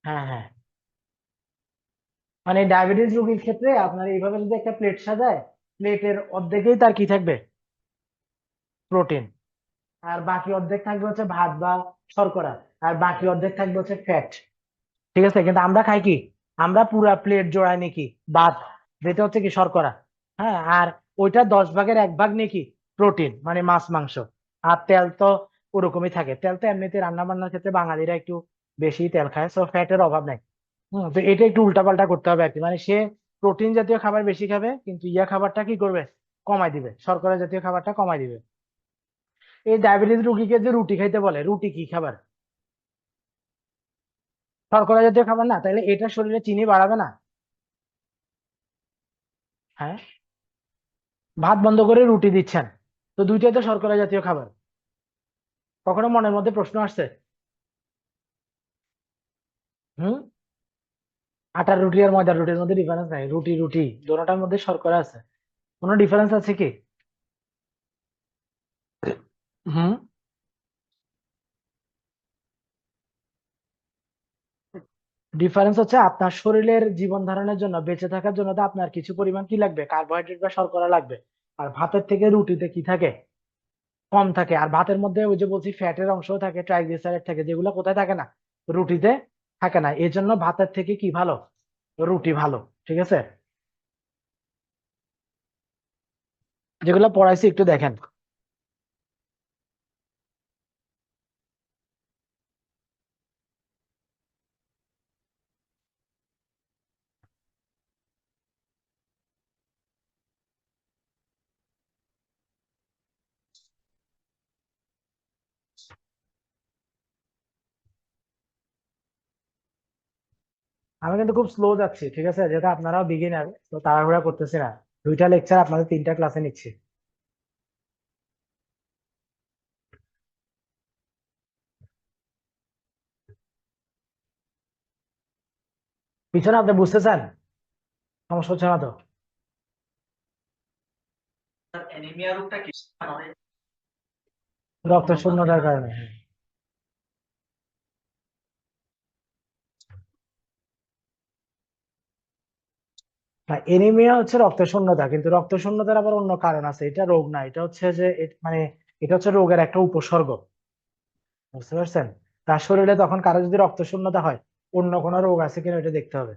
হ্যাঁ হ্যাঁ। মানে ডায়াবেটিস রোগীর ক্ষেত্রে আপনার এইভাবে যদি একটা প্লেট সাজায়, প্লেটের অর্ধেকেই তার কি থাকবে, প্রোটিন, আর বাকি অর্ধেক থাকবে হচ্ছে ভাত বা শর্করা, আর বাকি অর্ধেক থাকবে হচ্ছে ফ্যাট। ঠিক আছে, কিন্তু আমরা খাই কি, আমরা পুরা প্লেট জোড়ায় নিই কি, ভাত, যেটা হচ্ছে কি শর্করা, হ্যাঁ, আর ওইটা 10 ভাগের 1 ভাগ নিয়ে কি, প্রোটিন, মানে মাছ মাংস। আর তেল তো ওরকমই থাকে, তেল তো এমনিতে রান্না বান্নার ক্ষেত্রে বাঙালিরা একটু বেশি তেল খায়, সো ফ্যাটের অভাব নাই। তো এটা একটু উল্টাপাল্টা করতে হবে আর কি, মানে সে প্রোটিন জাতীয় খাবার বেশি খাবে, কিন্তু ইয়া খাবারটা কি করবে, কমাই দিবে, শর্করা জাতীয় খাবারটা কমাই দিবে। এই ডায়াবেটিস রোগীকে যে রুটি খাইতে বলে, রুটি কি খাবার, শর্করা জাতীয় খাবার না, তাহলে এটা শরীরে চিনি বাড়াবে না। হ্যাঁ, ভাত বন্ধ করে রুটি দিচ্ছেন, তো দুইটাই তো শর্করা জাতীয় খাবার। কখনো মনের মধ্যে প্রশ্ন আসছে? হুম। আটার রুটি আর ময়দার রুটির মধ্যে ডিফারেন্স নাই, রুটি রুটি, দুটোটার মধ্যে শর্করা আছে, কোনো ডিফারেন্স আছে কি? হুম। ডিফারেন্স হচ্ছে আপনার শরীরের জীবন ধারণের জন্য, বেঁচে থাকার জন্য তো আপনার কিছু পরিমাণ কি লাগবে, কার্বোহাইড্রেট বা শর্করা লাগবে। আর ভাতের থেকে রুটিতে কি থাকে, কম থাকে। আর ভাতের মধ্যে ওই যে বলছি ফ্যাটের অংশও থাকে, ট্রাইগ্লিসারাইড থাকে, যেগুলো কোথায় থাকে না, রুটিতে থাকে না। এই জন্য ভাতের থেকে কি ভালো, রুটি ভালো। ঠিক আছে, যেগুলো পড়াইছি একটু দেখেন। আমি কিন্তু খুব স্লো যাচ্ছি, ঠিক আছে, যেহেতু আপনারাও বিগিনার, তো তাড়াহুড়া করতেছি না। 2টা লেকচার আপনাদের 3টা ক্লাসে নিচ্ছি। পিছনে আপনি বুঝতেছেন, সমস্যা হচ্ছে না তো? রক্ত শূন্যতার কারণে, হ্যাঁ। এনিমিয়া হচ্ছে রক্ত শূন্যতা, কিন্তু রক্ত শূন্যতার আবার অন্য কারণ আছে, এটা রোগ না, এটা হচ্ছে যে মানে এটা হচ্ছে রোগের একটা উপসর্গ, বুঝতে পারছেন? তার শরীরে তখন কারো যদি রক্ত শূন্যতা হয়, অন্য কোনো রোগ আছে কিনা এটা দেখতে হবে।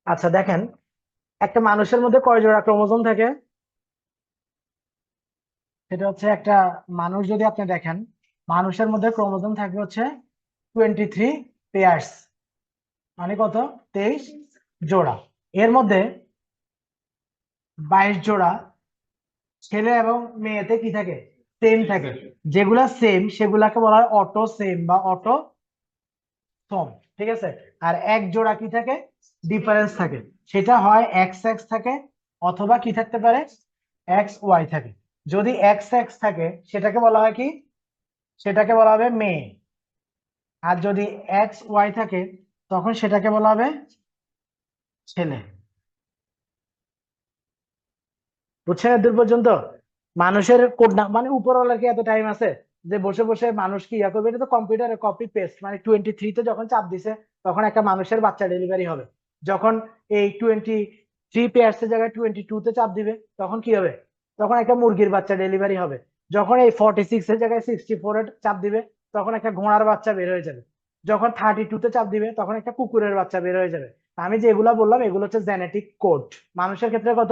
আচ্ছা দেখেন, একটা মানুষের মধ্যে কয় জোড়া ক্রোমোজোম থাকে? সেটা হচ্ছে একটা মানুষ যদি আপনি দেখেন, মানুষের মধ্যে ক্রোমোজোম থাকবে হচ্ছে 23 পেয়ার্স, মানে কত, 23 জোড়া। এর মধ্যে 22 জোড়া ছেলে এবং মেয়েতে কি থাকে, সেম থাকে। যেগুলা সেম সেগুলাকে বলা হয় অটো সেম বা অটো সোম। ঠিক আছে, আর 1 জোড়া কি থাকে, ডিফারেন্স থাকে। সেটা হয় এক্স এক্স থাকে, অথবা কি থাকতে পারে, এক্স ওয়াই থাকে। যদি এক্স এক্স থাকে সেটাকে বলা হয় কি, সেটাকে বলা হবে মেয়ে। আর যদি এক্স ওয়াই থাকে তখন সেটাকে বলা হবে ছেলে। বুঝছেন এর দূর পর্যন্ত? মানুষের কোড না, মানে উপরওয়ালার কি এত টাইম আছে যে বসে বসে মানুষ কি ইয়া করবে, এটা তো কম্পিউটারে কপি পেস্ট, মানে 23-তে যখন চাপ দিছে তখন একটা মানুষের বাচ্চা ডেলিভারি হবে। যখন এই 23 এর জায়গায় 22-তে চাপ দিবে তখন কি হবে, তখন একটা মুরগির বাচ্চা ডেলিভারি হবে। যখন এই 46 এর জায়গায় 64-এ চাপ দিবে তখন একটা ঘোড়ার বাচ্চা বের হয়ে যাবে। যখন 32-তে চাপ দিবে তখন একটা কুকুরের বাচ্চা বের হয়ে যাবে। আমি যেগুলা বললাম এগুলো হচ্ছে জেনেটিক কোড। মানুষের ক্ষেত্রে কত,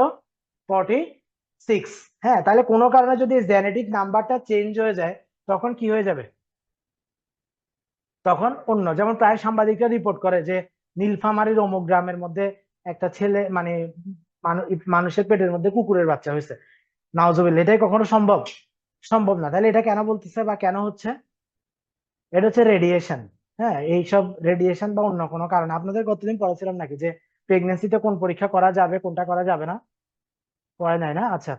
46। হ্যাঁ, তাহলে কোনো কারণে যদি জেনেটিক নাম্বারটা চেঞ্জ হয়ে যায় তখন কি হয়ে যাবে, তখন অন্য, যেমন প্রায় সাংবাদিকরা রিপোর্ট করে যে নীলফামারীর অমুক গ্রামের মধ্যে একটা ছেলে মানে মানুষের পেটের মধ্যে কুকুরের বাচ্চা হয়েছে। নাউজুবিল্লাহ, এটাই কখনো সম্ভব? সম্ভব না। তাহলে এটা কেন বলতেছে বা কেন হচ্ছে? এটা হচ্ছে রেডিয়েশন। হ্যাঁ, এইসব রেডিয়েশন বা অন্য কোনো কারণে। আপনাদের কতদিন পড়াছিলাম নাকি যে প্রেগনেন্সিতে কোন পরীক্ষা করা যাবে কোনটা করা যাবে না? পড়ে নাই না? আচ্ছা,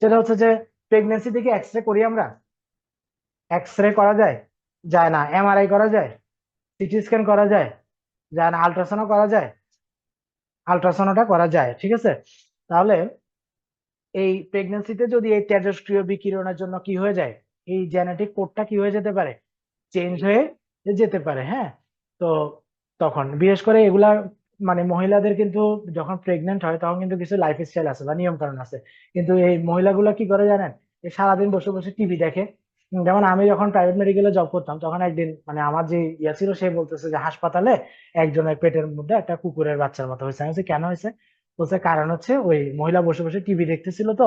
সেটা হচ্ছে যে প্রেগনেন্সি থেকে এক্স রে করি আমরা, এক্স রে করা যায়? যায় না। এমআরআই করা যায়? সিটি স্ক্যান করা যায়? যায় না। আল্ট্রাসাউন্ড করা যায়? আল্ট্রাসাউন্ডটা করা যায়, ঠিক আছে। তাহলে এই প্রেগনেন্সিতে যদি এই তেজস্ক্রিয় বিকিরণের জন্য কি হয়ে যায়, এই জেনেটিক কোডটা কি হয়ে যেতে পারে, চেঞ্জ হয়ে যেতে পারে। হ্যাঁ, তো তখন বিশেষ করে এগুলা মানে মহিলাদের কিন্তু যখন প্রেগনেন্ট হয় তখন কিন্তু কিছু লাইফ স্টাইল আছে বা নিয়ম কানুন আছে। কিন্তু এই মহিলাগুলো কি করে জানেন, এই সারাদিন বসে বসে টিভি দেখে। যেমন আমি যখন প্রাইভেট মেডিকেলে জব করতাম তখন একদিন মানে আমার যে ইয়া ছিল সে বলতেছে যে হাসপাতালে একজনের পেটের মধ্যে একটা কুকুরের বাচ্চার মতো হয়েছে। আমি বলছি, কেন হয়েছে? বলছে কারণ হচ্ছে ওই মহিলা বসে বসে টিভি দেখতেছিল, তো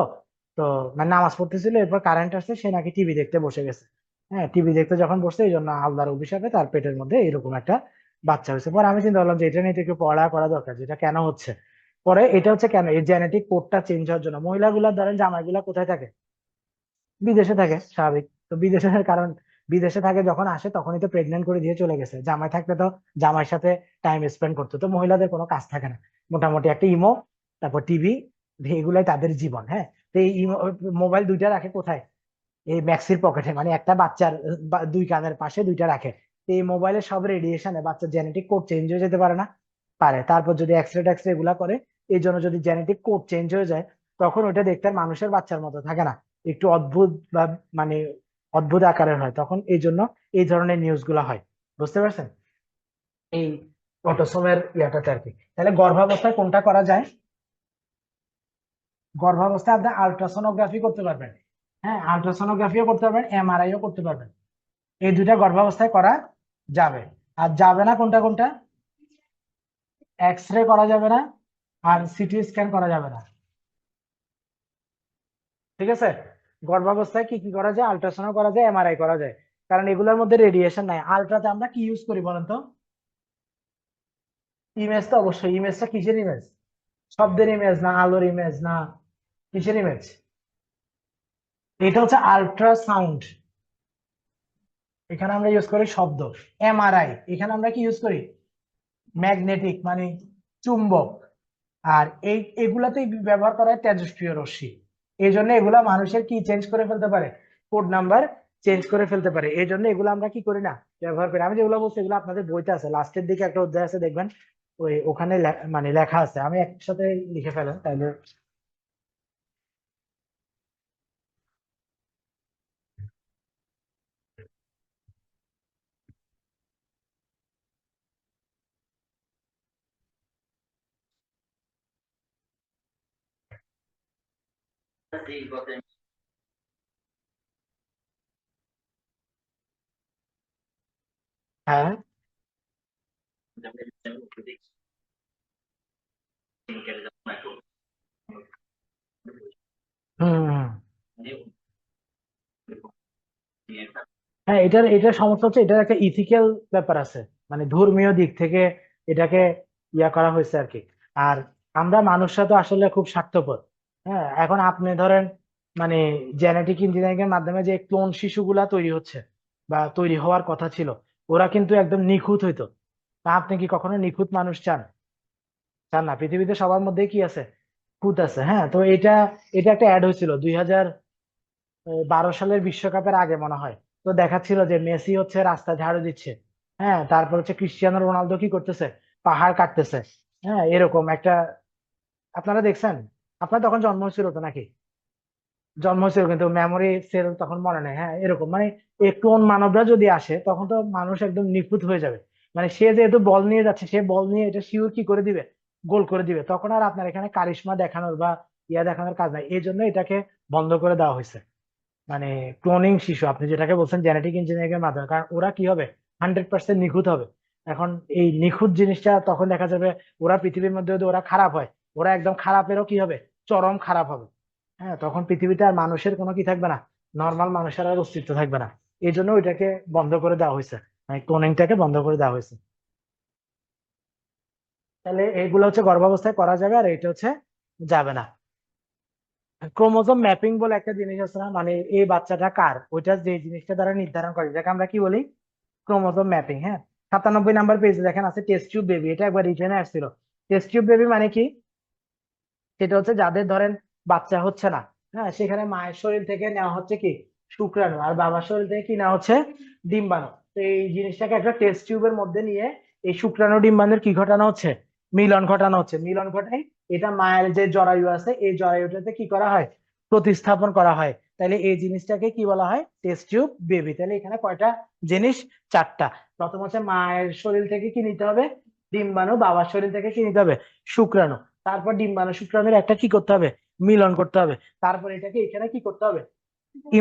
তো মানে নামাজ পড়তেছিল, এরপর কারেন্ট আসছে, সে নাকি টিভি দেখতে বসে গেছে। হ্যাঁ, টিভি দেখতে যখন বসছে এই জন্য আল্লাহর অভিশাপে তার পেটের মধ্যে এরকম একটা বাচ্চা হয়েছে। পরে আমি চিন্তা করলাম যে এটা নিয়ে তো একটু পড়া করা দরকার, যেটা কেন হচ্ছে। পরে এটা হচ্ছে কেন, এই জেনেটিক কোডটা চেঞ্জ হওয়ার জন্য। মহিলাগুলা ধরেন জামাইগুলা কোথায় থাকে, বিদেশে থাকে, স্বাভাবিক। তো বিদেশে কারণ বিদেশে থাকে, যখন আসে তখনই তো প্রেগনেন্ট করে দিয়ে চলে গেছে। জামাই থাকলে তো জামাইয়ের সাথে টাইম স্পেন্ড করতো। তো মহিলাদের কোনো কাজ থাকে না, মোটামুটি একটা ইমো, তারপর টিভি, এগুলাই তাদের জীবন। হ্যাঁ, তো এই ইমো, মোবাইল দুইটা রাখে কোথায়, এই ম্যাক্সির পকেটে, মানে একটা বাচ্চার দুই কানের পাশে দুইটা রাখে। তো এই মোবাইলের সব রেডিয়েশনে বাচ্চার জেনেটিক কোড চেঞ্জ হয়ে যেতে পারে না? পারে। তারপর যদি এক্সরে টেক্সরে এগুলা করে, এই জন্য যদি জেনেটিক কোড চেঞ্জ হয়ে যায় তখন ওইটা দেখতে আর মানুষের বাচ্চার মতো থাকে না, একটু অদ্ভুত বা মানে অদ্ভুত আকারের হয়। তখন এই জন্য এই ধরনের নিউজ গুলা হয়। বুঝতে পারছেন এই অটোসোমের ইয়াটাতে আর কি। তাহলে গর্ভাবস্থায় কোনটা করা যায়? গর্ভাবস্থায় আপনি আলট্রাসোনোগ্রাফি করতে পারবেন। হ্যাঁ, আলট্রাসোনোগ্রাফিও করতে পারবেন, এমআরআইও করতে পারবেন। এই দুইটা গর্ভাবস্থায় করা যাবে। আর যাবে না কোনটা কোনটা? এক্স রে করা যাবে না, আর সিটি স্ক্যান করা যাবে না। ঠিক আছে, গর্ভাবস্থায় কি কি করা যায়, আল্ট্রাসাউন্ড করা যায়, এমআরআই করা যায়, কারণ এগুলোর মধ্যে রেডিয়েশন নাই। আলট্রাতে আমরা কি ইউজ করি বলেন তো? ইমেজ তো অবশ্যই। ইমেজটা কিসের ইমেজ? শব্দের ইমেজ না আলোর ইমেজ না কিসের ইমেজ? এটা হচ্ছে আল্ট্রাসাউন্ড, এখানে আমরা ইউজ করি শব্দ। এমআরআই, এখানে আমরা কি ইউজ করি, ম্যাগনেটিক মানে চুম্বক। আর এই এগুলাতেই ব্যবহার করা হয় তেজস্ক্রিয় রশ্মি। এই জন্য এগুলা মানুষের কি চেঞ্জ করে ফেলতে পারে, কোড নাম্বার চেঞ্জ করে ফেলতে পারে। এই জন্য এগুলো আমরা কি করি না, ব্যবহার করি। আমি যেগুলো বলছি এগুলো আপনাদের বইতে আছে, লাস্টের দিকে একটা অধ্যায় আছে দেখবেন, ওই ওখানে মানে লেখা আছে। আমি একসাথে লিখে ফেলেন তাহলে। হ্যাঁ, হম, হ্যাঁ, এটার এটার সমস্যা হচ্ছে এটার একটা ইথিক্যাল ব্যাপার আছে, মানে ধর্মীয় দিক থেকে এটাকে ইয়া করা হয়েছে আর কি। আর আমরা মানুষরা তো আসলে খুব স্বার্থপর। হ্যাঁ, এখন আপনি ধরেন মানে জেনেটিক ইঞ্জিনিয়ারিং এর মাধ্যমে যে ক্লোন শিশুগুলা তৈরি হচ্ছে বা তৈরি হওয়ার কথা ছিল, ওরা কিন্তু একদম নিখুঁত হইতো। তা আপনি কি কখনো নিখুঁত মানুষ চান? চান না। পৃথিবীতে সবার মধ্যে কি আছে, খুঁত আছে। হ্যাঁ, তো এটা এটা একটা অ্যাড হয়েছিল 2012 সালের বিশ্বকাপের আগে মনে হয়। তো দেখাচ্ছিল যে মেসি হচ্ছে রাস্তা ঝাড়ু দিচ্ছে, হ্যাঁ, তারপর হচ্ছে ক্রিস্টিয়ানো রোনালদো কি করতেছে, পাহাড় কাটতেছে। হ্যাঁ, এরকম একটা, আপনারা দেখছেন? আপনার তখন জন্ম হয়েছিল তো নাকি? জন্ম হয়েছিল কিন্তু মেমোরি সেল তখন মনে নেই, হ্যাঁ এরকম মানে ক্লোন মানবরা যদি আসে তখন তো মানুষ একদম নিখুঁত হয়ে যাবে। মানে সে যেহেতু বল নিয়ে যাচ্ছে, সে বল নিয়ে এটা শিওর কি করে দিবে, গোল করে দিবে, তখন আর আপনার এখানে কারিশমা দেখানোর বা ইয়া দেখানোর কাজ নাই, এই জন্য এটাকে বন্ধ করে দেওয়া হয়েছে। মানে ক্লোনিং শিশু আপনি যেটাকে বলছেন জেনেটিক ইঞ্জিনিয়ারিং এর মাধ্যমে, কারণ ওরা কি হবে, 100% নিখুঁত হবে। এখন এই নিখুঁত জিনিসটা তখন দেখা যাবে ওরা পৃথিবীর মধ্যে যদি ওরা খারাপ হয়, ওরা একদম খারাপেরও কি হবে, চরম খারাপ হবে। হ্যাঁ, তখন পৃথিবীতে আর মানুষের কোনো কি থাকবে না, নর্মাল মানুষের আর অস্তিত্ব থাকবে না। এই জন্য ওইটাকে বন্ধ করে দেওয়া হয়েছে, মানে ক্লোনিংটাকে বন্ধ করে দেওয়া হয়েছে। তাহলে এগুলো হচ্ছে গর্ভাবস্থায় করা যাবে, আর এটা হচ্ছে যাবে না। ক্রোমোজোম ম্যাপিং বলে একটা জিনিস আছে না, মানে এই বাচ্চাটা কার, ওইটা যে জিনিসটা দ্বারা নির্ধারণ করে, যাকে আমরা কি বলি, ক্রোমোজোম ম্যাপিং। হ্যাঁ, 97 নাম্বার পেজে দেখেন আছে টেস্ট টিউব বেবি, এটা একবার রিটেনে আসছিল। টেস্ট টিউব বেবি মানে কি, সেটা হচ্ছে যাদের ধরেন বাচ্চা হচ্ছে না, হ্যাঁ, সেখানে মায়ের শরীর থেকে নেওয়া হচ্ছে কি, শুক্রাণু, আর বাবার শরীর থেকে কি নেওয়া হচ্ছে, ডিম্বাণু। তো এই জিনিসটাকে একটা টেস্ট টিউবের মধ্যে নিয়ে এই শুক্রাণু ডিম্বাণুর কি ঘটানো হচ্ছে, মিলন ঘটানো হচ্ছে। মিলন ঘটাই এটা মায়ের যে জরায়ু আছে, এই জরায়ুটাতে কি করা হয়, প্রতিস্থাপন করা হয়। তাহলে এই জিনিসটাকে কি বলা হয়, টেস্ট টিউব বেবি। তাহলে এখানে কয়টা জিনিস, চারটা। প্রথম হচ্ছে মায়ের শরীর থেকে কি নিতে হবে, ডিম্বাণু, বাবার শরীর থেকে কি নিতে হবে, শুক্রাণু। তারপর ডিম্বাণু শুক্রাণুর একটা কি করতে হবে, মিলন করতে হবে। তারপর এটাকে এখানে কি করতে হবে,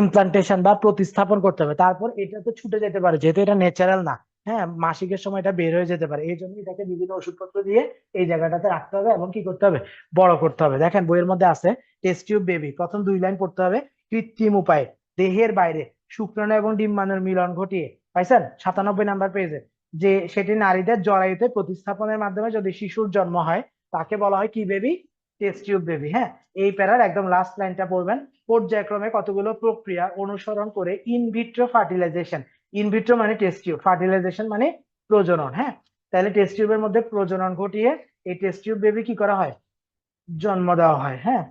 ইমপ্লান্টেশন বা প্রতিস্থাপন করতে হবে। তারপর এটা তো ছুটে যেতে পারে, যেহেতু এটা ন্যাচারাল না, হ্যাঁ, মাসিকের সময় এটা বের হয়ে যেতে পারে, এই জন্য এটাকে বিভিন্ন ওষুধপত্র দিয়ে এই জায়গাটাতে রাখতে হবে এবং কি করতে হবে, বড় করতে হবে। দেখেন বইয়ের মধ্যে আছে টেস্ট টিউব বেবি, প্রথম 2 লাইন পড়তে হবে, কৃত্রিম উপায়ে দেহের বাইরে শুক্রাণু এবং ডিম্বাণুর মিলন ঘটিয়ে, পাইছেন 97 নাম্বার পেজে, যে সেটি নারীদের জরায়ুতে প্রতিস্থাপনের মাধ্যমে যদি শিশুর জন্ম হয়, তাকে বলা হয় কি বেবি, টেস্ট টিউব বেবি। হ্যাঁ, এই প্যারার একদম লাস্ট লাইনটা পড়বেন, পর্যায়ক্রমে কতগুলো প্রক্রিয়া অনুসরণ করে ইনভিট্রো ফার্টিলাইজেশন, ইনভিট্রো মানে টেস্ট টিউব, ফার্টিলাইজেশন মানে প্রজনন। হ্যাঁ, তাহলে টেস্ট টিউবের মধ্যে প্রজনন ঘটিয়ে এই টেস্ট টিউব বেবি কি করা হয়, জন্ম দেওয়া হয়। হ্যাঁ,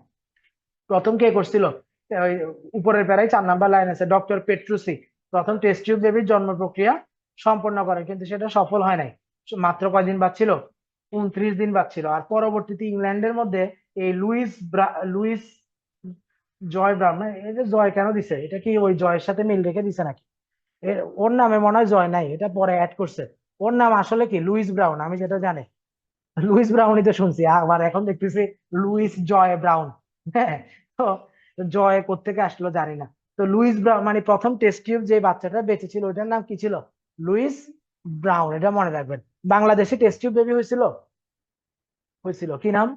প্রথম কে করছিল, ওই উপরের প্যারায় 4 নাম্বার লাইন আছে, ডক্টর পেট্রুসি প্রথম টেস্ট টিউব বেবির জন্ম প্রক্রিয়া সম্পন্ন করে, কিন্তু সেটা সফল হয় নাই। মাত্র কয়দিন বাঁচছিল, 29 দিন বাঁচছিল। আর পরবর্তীতে ইংল্যান্ডের মধ্যে এই লুইস জয় ব্রাউন, না এই যে জয় কেন দিছে, এটা কি ওই জয়ের সাথে মিল রেখে দিছে নাকি, ওর নামে মনে হয় জয় নাই, এটা পরে অ্যাড করছে। ওর নাম আসলে কি লুইস ব্রাউন, আমি যেটা জানি লুইস ব্রাউনই তো শুনছি, আবার এখন দেখতেছি লুইস জয় ব্রাউন। হ্যাঁ, তো জয় কোত্থেকে আসলো জানি না। তো লুইস ব্রাউন মানে প্রথম টেস্ট টিউব যে বাচ্চাটা বেঁচে ছিল ওইটার নাম কি ছিল, লুইস ব্রাউন, এটা মনে রাখবেন। বাংলাদেশে টেস্ট টিউব বেবি হয়েছিল, হয়েছিল কি নাম,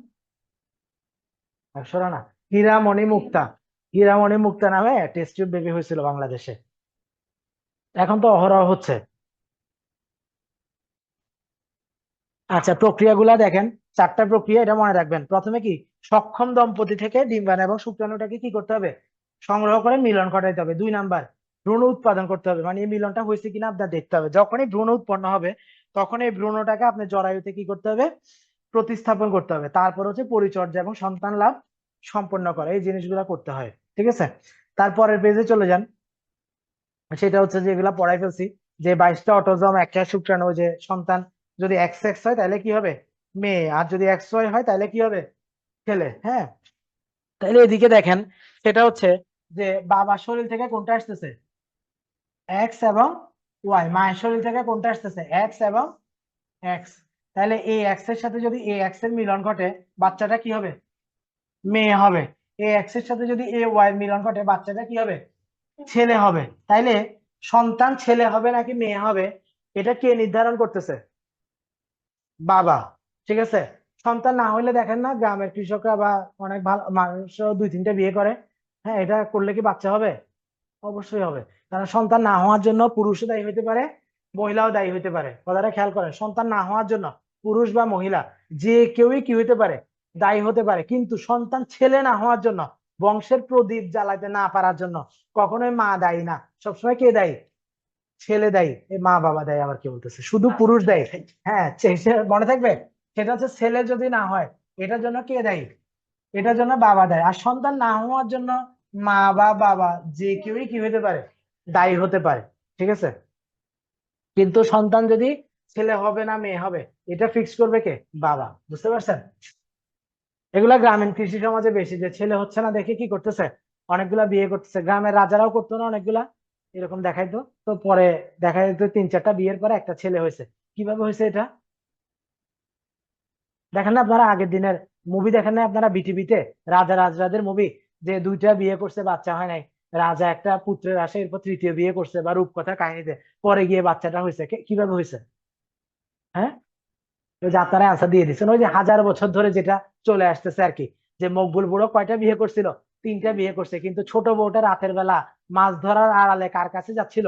অক্ষরা না, হীরামণি মুক্তা, হীরামণি মুক্তা নামে টেস্ট টিউব বেবি হয়েছিল বাংলাদেশে। এখন তো অহরহ হচ্ছে। আচ্ছা, প্রক্রিয়াগুলা দেখেন, 4টা প্রক্রিয়া, এটা মনে রাখবেন। প্রথমে কি, সক্ষম দম্পতি থেকে ডিম্বাণু এবং শুক্রাণুটাকে কি করতে হবে, সংগ্রহ করে মিলন ঘটাইতে হবে। 2 নাম্বার, ভ্রূণ উৎপাদন করতে হবে, মানে এই মিলনটা হয়েছে কিনা আপনার দেখতে হবে। যখনই ভ্রূণ উৎপন্ন হবে, তখন এই ভ্রূণটাকে আপনার জরায়ুতে কি করতে হবে, প্রতিস্থাপন করতে হবে। তারপর হচ্ছে পরিচর্যা এবং সন্তান লাভ সম্পন্ন করা, এই জিনিসগুলো করতে হয়। ঠিক আছে, তারপরের পেজে চলে যান। সেটা হচ্ছে যে এগুলা পড়াই ফেলছি, যে 22টা অটোজোম, একটা শুক্রাণু, যে সন্তান যদি এক্স এক্স হয় তাহলে কি হবে, মেয়ে, আর যদি এক্স ওয়াই হয় তাহলে কি হবে, ছেলে। হ্যাঁ, তাহলে এদিকে দেখেন, সেটা হচ্ছে যে বাবার শরীর থেকে কোনটা আসতেছে, এক্স এবং ওয়াই, মায়ের শরীর থেকে কোনটা আসতেছে, এক্স এবং এক্স। তাহলে এই এক্স এর সাথে যদি এ এক্স এর মিলন ঘটে, বাচ্চাটা কি হবে, মেয়ে হবে। এ এক্স এর সাথে যদি এ ওয়াই এর মিলন ঘটে, বাচ্চাটা কি হবে, ছেলে হবে। তাইলে সন্তান ছেলে হবে নাকি মেয়ে হবে, এটা কে নির্ধারণ করতেছে, বাবা। ঠিক আছে, সন্তান না হইলে দেখেন না গ্রামের কৃষকরা বা অনেক ভালো মানুষ 2-3টে বিয়ে করে, হ্যাঁ, এটা করলে কি বাচ্চা হবে, অবশ্যই হবে। কারণ সন্তান না হওয়ার জন্য পুরুষও দায়ী হইতে পারে, মহিলাও দায়ী হইতে পারে। কথাটা খেয়াল করেন, সন্তান না হওয়ার জন্য পুরুষ বা মহিলা যে কেউই কি হইতে পারে, দায়ী হতে পারে। কিন্তু সন্তান ছেলে না হওয়ার জন্য, বংশের প্রদীপ জ্বালাতে না পারার জন্য কখনোই মা দায়ী না, সবসময় কে দায়ী, ছেলে দায়ী। এই মা বাবা দায়ী আবার কি বলতেছে, শুধু পুরুষ দায়ী। হ্যাঁ, মনে থাকবে, সেটা হচ্ছে ছেলে যদি না হয়, এটার জন্য কে দায়ী, এটার জন্য বাবা দায়ী। আর সন্তান না হওয়ার জন্য মা বা বাবা যে কেউই কি হতে পারে, দায়ী হতে পারে। ঠিক আছে, কিন্তু সন্তান যদি ছেলে হবে না মেয়ে হবে, এটা ফিক্স করবে কে, বাবা। বুঝতে পারছেন, এগুলা গ্রামীণ কৃষি সমাজে বেশি, যে ছেলে হচ্ছে না দেখে কি করতেছে, অনেকগুলা বিয়ে করতেছে, গ্রামের রাজারাও করতো না অনেকগুলা, এরকম দেখাইতো। তো পরে দেখা যেত 3-4টা বিয়ের পরে একটা ছেলে হয়েছে। কিভাবে হয়েছে এটা? দেখেন না আপনারা আগের দিনের মুভি, দেখেন না আপনারা বিটিভিতে, রাজা রাজরাদের মুভি, যে 2টা বিয়ে করছে বাচ্চা হয় নাই, রাজা একটা পুত্রের আসে, এরপর তৃতীয় বিয়ে করছে, বা রূপকথা কাহিনীতে পরে গিয়ে বাচ্চাটা হয়েছে, কিভাবে হয়েছে? হ্যাঁ, ওই যে আপনারা আনসার দিয়ে দিচ্ছেন, ওই যে হাজার বছর ধরে যেটা চলে আসতেছে আর কি, যে মকবুল বুড়ো কয়টা বিয়ে করছিল? 3টা বিয়ে করছে, কিন্তু ছোট বউটা রাতের বেলা মাছ ধরার আড়ালে কার কাছে যাচ্ছিল?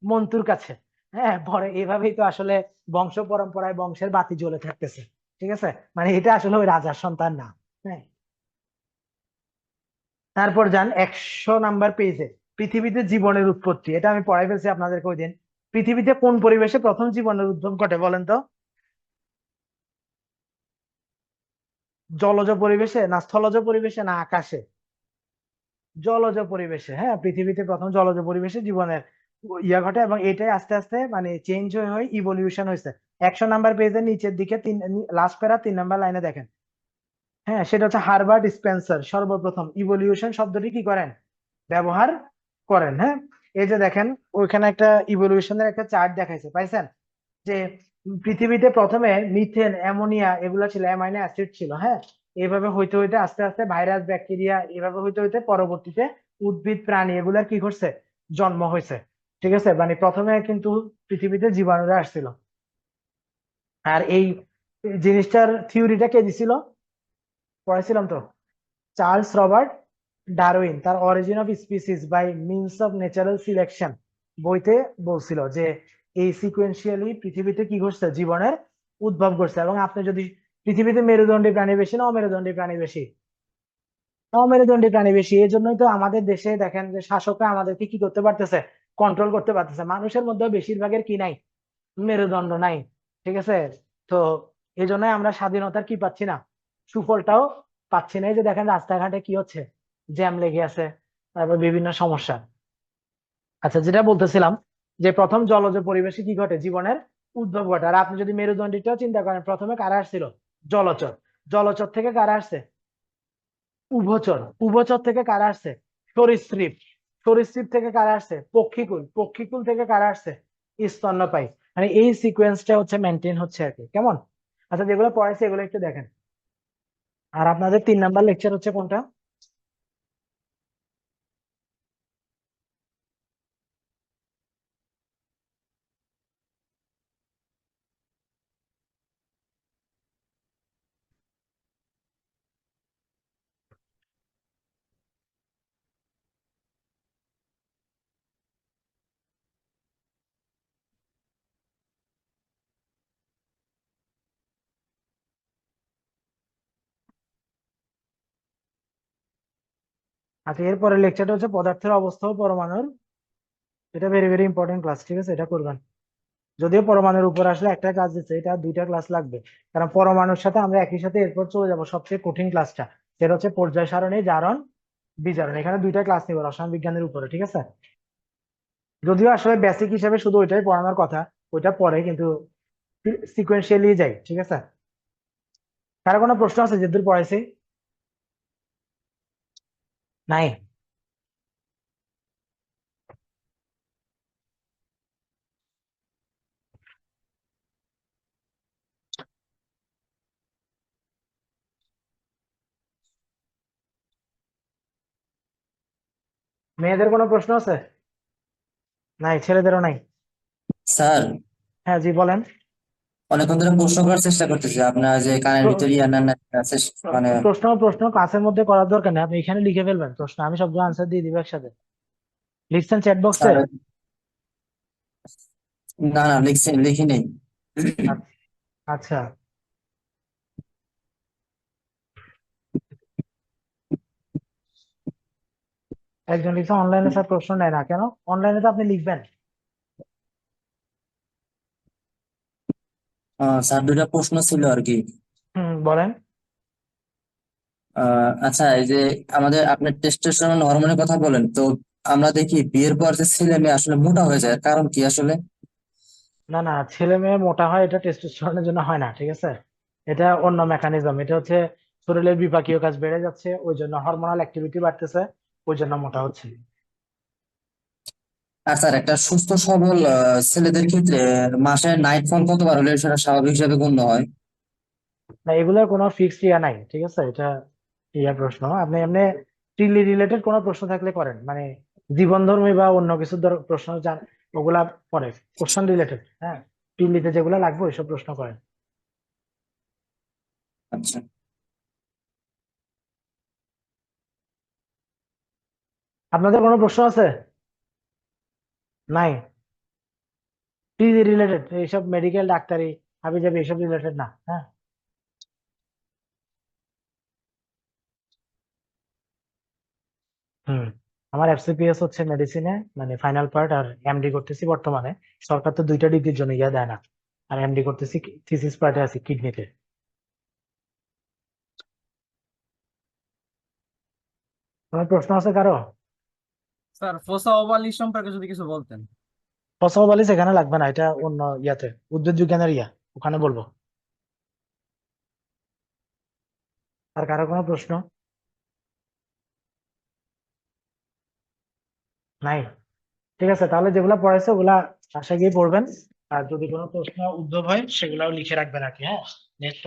মন্টুর কাছে। হ্যাঁ, পরে এইভাবেই তো আসলে বংশ পরম্পরায় বংশের বাতি জ্বলে থাকতেছে। ঠিক আছে, মানে এটা আসলে ওই রাজার সন্তান না। হ্যাঁ, তারপর যান 100 নাম্বার পেজে, পৃথিবীতে জীবনের উৎপত্তি, এটা আমি পড়াই ফেলছি আপনাদেরকে ওই দিন। পৃথিবীতে কোন পরিবেশে প্রথম জীবনের উদ্ভব ঘটে বলেন তো? জলজ পরিবেশে, না স্থলজ পরিবেশে, না আকাশে? জলজ পরিবেশে। হ্যাঁ, পৃথিবীতে প্রথম জলজ পরিবেশে জীবনের ইয়া ঘটে, এবং এটাই আস্তে আস্তে মানে চেঞ্জ হয়ে হয়ে ইভলিউশন হয়েছে। 100 নাম্বার পেজের নিচের দিকে লাস্ট প্যারা 3 নাম্বার লাইনে দেখেন। হ্যাঁ, সেটা হচ্ছে হারবার্ট স্পেন্সার সর্বপ্রথম ইভলিউশন শব্দটি কি করেন? ব্যবহার করেন। হ্যাঁ, এই যে দেখেন, ওইখানে একটা ইভলিউশনের একটা চার্ট দেখাইছে, পাইছেন? যে পৃথিবীতে প্রথমে মিথেন, অ্যামোনিয়া এগুলা ছিল, অ্যামাইনো অ্যাসিড ছিল। হ্যাঁ, এইভাবে হইতে হইতে আস্তে আস্তে ভাইরাস, ব্যাকটেরিয়া, এভাবে হইতে হইতে পরবর্তীতে উদ্ভিদ, প্রাণী এগুলার কি করছে? জন্ম হয়েছে। ঠিক আছে, মানে প্রথমে কিন্তু পৃথিবীতে জীবাণুরা আসছিল। আর এই জিনিসটার থিওরিটা কে দিছিল? পড়াইছিলাম তো, চার্লস রবার্ট ডারউইন, তার origin of species by means of natural selection বইতে বলছিল যে এই সিকোয়েন্সিয়ালি পৃথিবীতে কি ঘটছে? জীবনের উদ্ভব ঘটছে। এবং আপনি যদি, পৃথিবীতে মেরুদণ্ডী প্রাণী বেশি না অমেরুদণ্ডী প্রাণী বেশি? অমেরুদণ্ডী প্রাণী বেশি। এই জন্যই তো আমাদের দেশে দেখেন যে শাসকরা আমাদেরকে কি করতে পারতেছে? কন্ট্রোল করতে পারতেছে। মানুষের মধ্যে বেশিরভাগের কি নাই? মেরুদণ্ড নাই। ঠিক আছে, তো এই জন্যই আমরা স্বাধীনতার কি পাচ্ছি না, সুফলটাও পাচ্ছি না। এই যে দেখেন রাস্তাঘাটে কি হচ্ছে, জ্যাম লেগে আছে, তারপর বিভিন্ন সমস্যা। আচ্ছা, যেটা বলতেছিলাম, যে প্রথম জলজ পরিবেশে কি ঘটে? জীবনের উদ্ভব ঘটে। আর আপনি যদি মেরুদণ্ডীটাও চিন্তা করেন, প্রথমে কারা আসছিল? জলচর। জলচর থেকে কারা আসছে? উভচর। উভচর থেকে কারা আসছে? সরীসৃপ। সরীসৃপ থেকে কারা আসছে? পক্ষীকুল। পক্ষীকুল থেকে কারা আসছে? স্তন্যপায়ী। মানে এই সিকোয়েন্সটা হচ্ছে মেনটেন হচ্ছে আর কি, কেমন? আচ্ছা, যেগুলো পড়াইছে এগুলো একটু দেখেন। আর আপনাদের 3 নাম্বার লেকচার হচ্ছে কোনটা? আচ্ছা, এরপরে লেকচারটা হচ্ছে পদার্থের অবস্থা ও পরমাণুর। এটা ভেরি ভেরি ইম্পর্টেন্ট ক্লাস, ঠিক আছে, এটা করবেন। যদিও পরমাণুর উপর আসলে একটা ক্লাস দিচ্ছে, এটা 2টা ক্লাস লাগবে। কারণ পরমাণুর সাথে আমরা একই সাথে এরপর চলে যাব সবচেয়ে কঠিন ক্লাসটা, সেটা হচ্ছে পর্যায় সারণী, জারণ, বিজারণ। এখানে 2টা ক্লাস নিব রসায়ন বিজ্ঞানের উপরে, ঠিক আছে। যদিও আসলে বেসিক হিসেবে শুধু ওইটাই পড়ানোর কথা, ওইটা পরে কিন্তু সিকোয়েন্সিয়ালি যাই, ঠিক আছে। কারো কোনো প্রশ্ন আছে যেদূর পড়াইছি? নাই? মেয়েদের কোনো প্রশ্ন আছে? নাই, ছেলেদেরও নাই? স্যার, হ্যাঁ, জি বলেন। অনেকক্ষণ ধরে প্রশ্ন করার চেষ্টা করতেছি আপনার যে কানের প্র- ভিতরে ইয়ার না আছে মানে প্রশ্ন প্রশ্ন ক্লাসের মধ্যে করার দরকার নেই, আপনি এখানে লিখে ফেলবেন প্রশ্ন, আমি সবগুলো আনসার দিয়ে দিব একসাথে। লিখছেন চ্যাট বক্সে? স্যার, না না লিখি নেই। আচ্ছা, একজন লিখছে অনলাইনে স্যার প্রশ্ন নেয় না কেন? অনলাইনে তো আপনি লিখবেন। স্যার, 2টা প্রশ্ন ছিল আর কি। বলেন। আচ্ছা, এই যে আমাদের আপনার টেস্টোস্টেরন হরমোনের কথা বলেন তো, আমরা দেখি বিয়ের পর যে ছেলে মেয়ে আসলে মোটা হয়ে যায়, কারণ কি আসলে? না না, ছেলে মেয়ে মোটা হয় এটা টেস্টোস্টেরনের জন্য হয় না, ঠিক আছে। এটা অন্য মেকানিজম, এটা হচ্ছে শরীরের বিপাকীয় কাজ বেড়ে যাচ্ছে, ওই জন্য হরমোনাল অ্যাক্টিভিটি বাড়তেছে, ওই জন্য মোটা হচ্ছে। আর স্যার একটা সুস্থ সবল ছেলেদের ক্ষেত্রে মাসে নাইট ফল কতবার হলে সেটা স্বাভাবিক হিসাবে গণ্য হয়? না, এগুলোর কোনো ফিক্সড ইয়া নাই, ঠিক আছে? এটা ইয়া প্রশ্ন, আপনি এমনি টিলি রিলেটেড কোনো প্রশ্ন থাকলে করেন, মানে জীবন ধর্মী বা অন্য কিছু প্রশ্ন জান, ওগুলা পরে কোশ্চেন রিলেটেড, হ্যাঁ, টিলিতে যেগুলো লাগবে ওইসব প্রশ্ন করেন। আচ্ছা। আপনাদের কোনো প্রশ্ন আছে? নাই? টিলি রিলেটেড এইসব মেডিকেল ডাক্তারি হাবি যাবি এইসব রিলেটেড না, হ্যাঁ। হুম। আমার এফসিপিএস হচ্ছে মেডিসিনে, মানে ফাইনাল পার্ট, আর এমডি করতেছি বর্তমানে। সরকার তো 2টা ডিগ্রির জন্য ইয়া দেয় না, আর এমডি করতেছি থিসিস পার্টে আছি কিডনিতে। কোনো প্রশ্ন আছে কারো? স্যার ফোসা ওভালি সম্পর্কে যদি কিছু বলতেন। ফসফবালিস এখানে লাগবে না, এটা অন্য ইয়াতে, উদ্ভিদ বিজ্ঞানের ইয়া, ওখানে বলবো। আর কারো কোনো প্রশ্ন নাই? ঠিক আছে, তাহলে যেগুলা পড়াইছে ওগুলা বাসায় গিয়ে পড়বেন। আর যদি কোনো প্রশ্ন উদ্ভব হয় সেগুলাও লিখে রাখবেন আর কি, হ্যাঁ। নেক্সট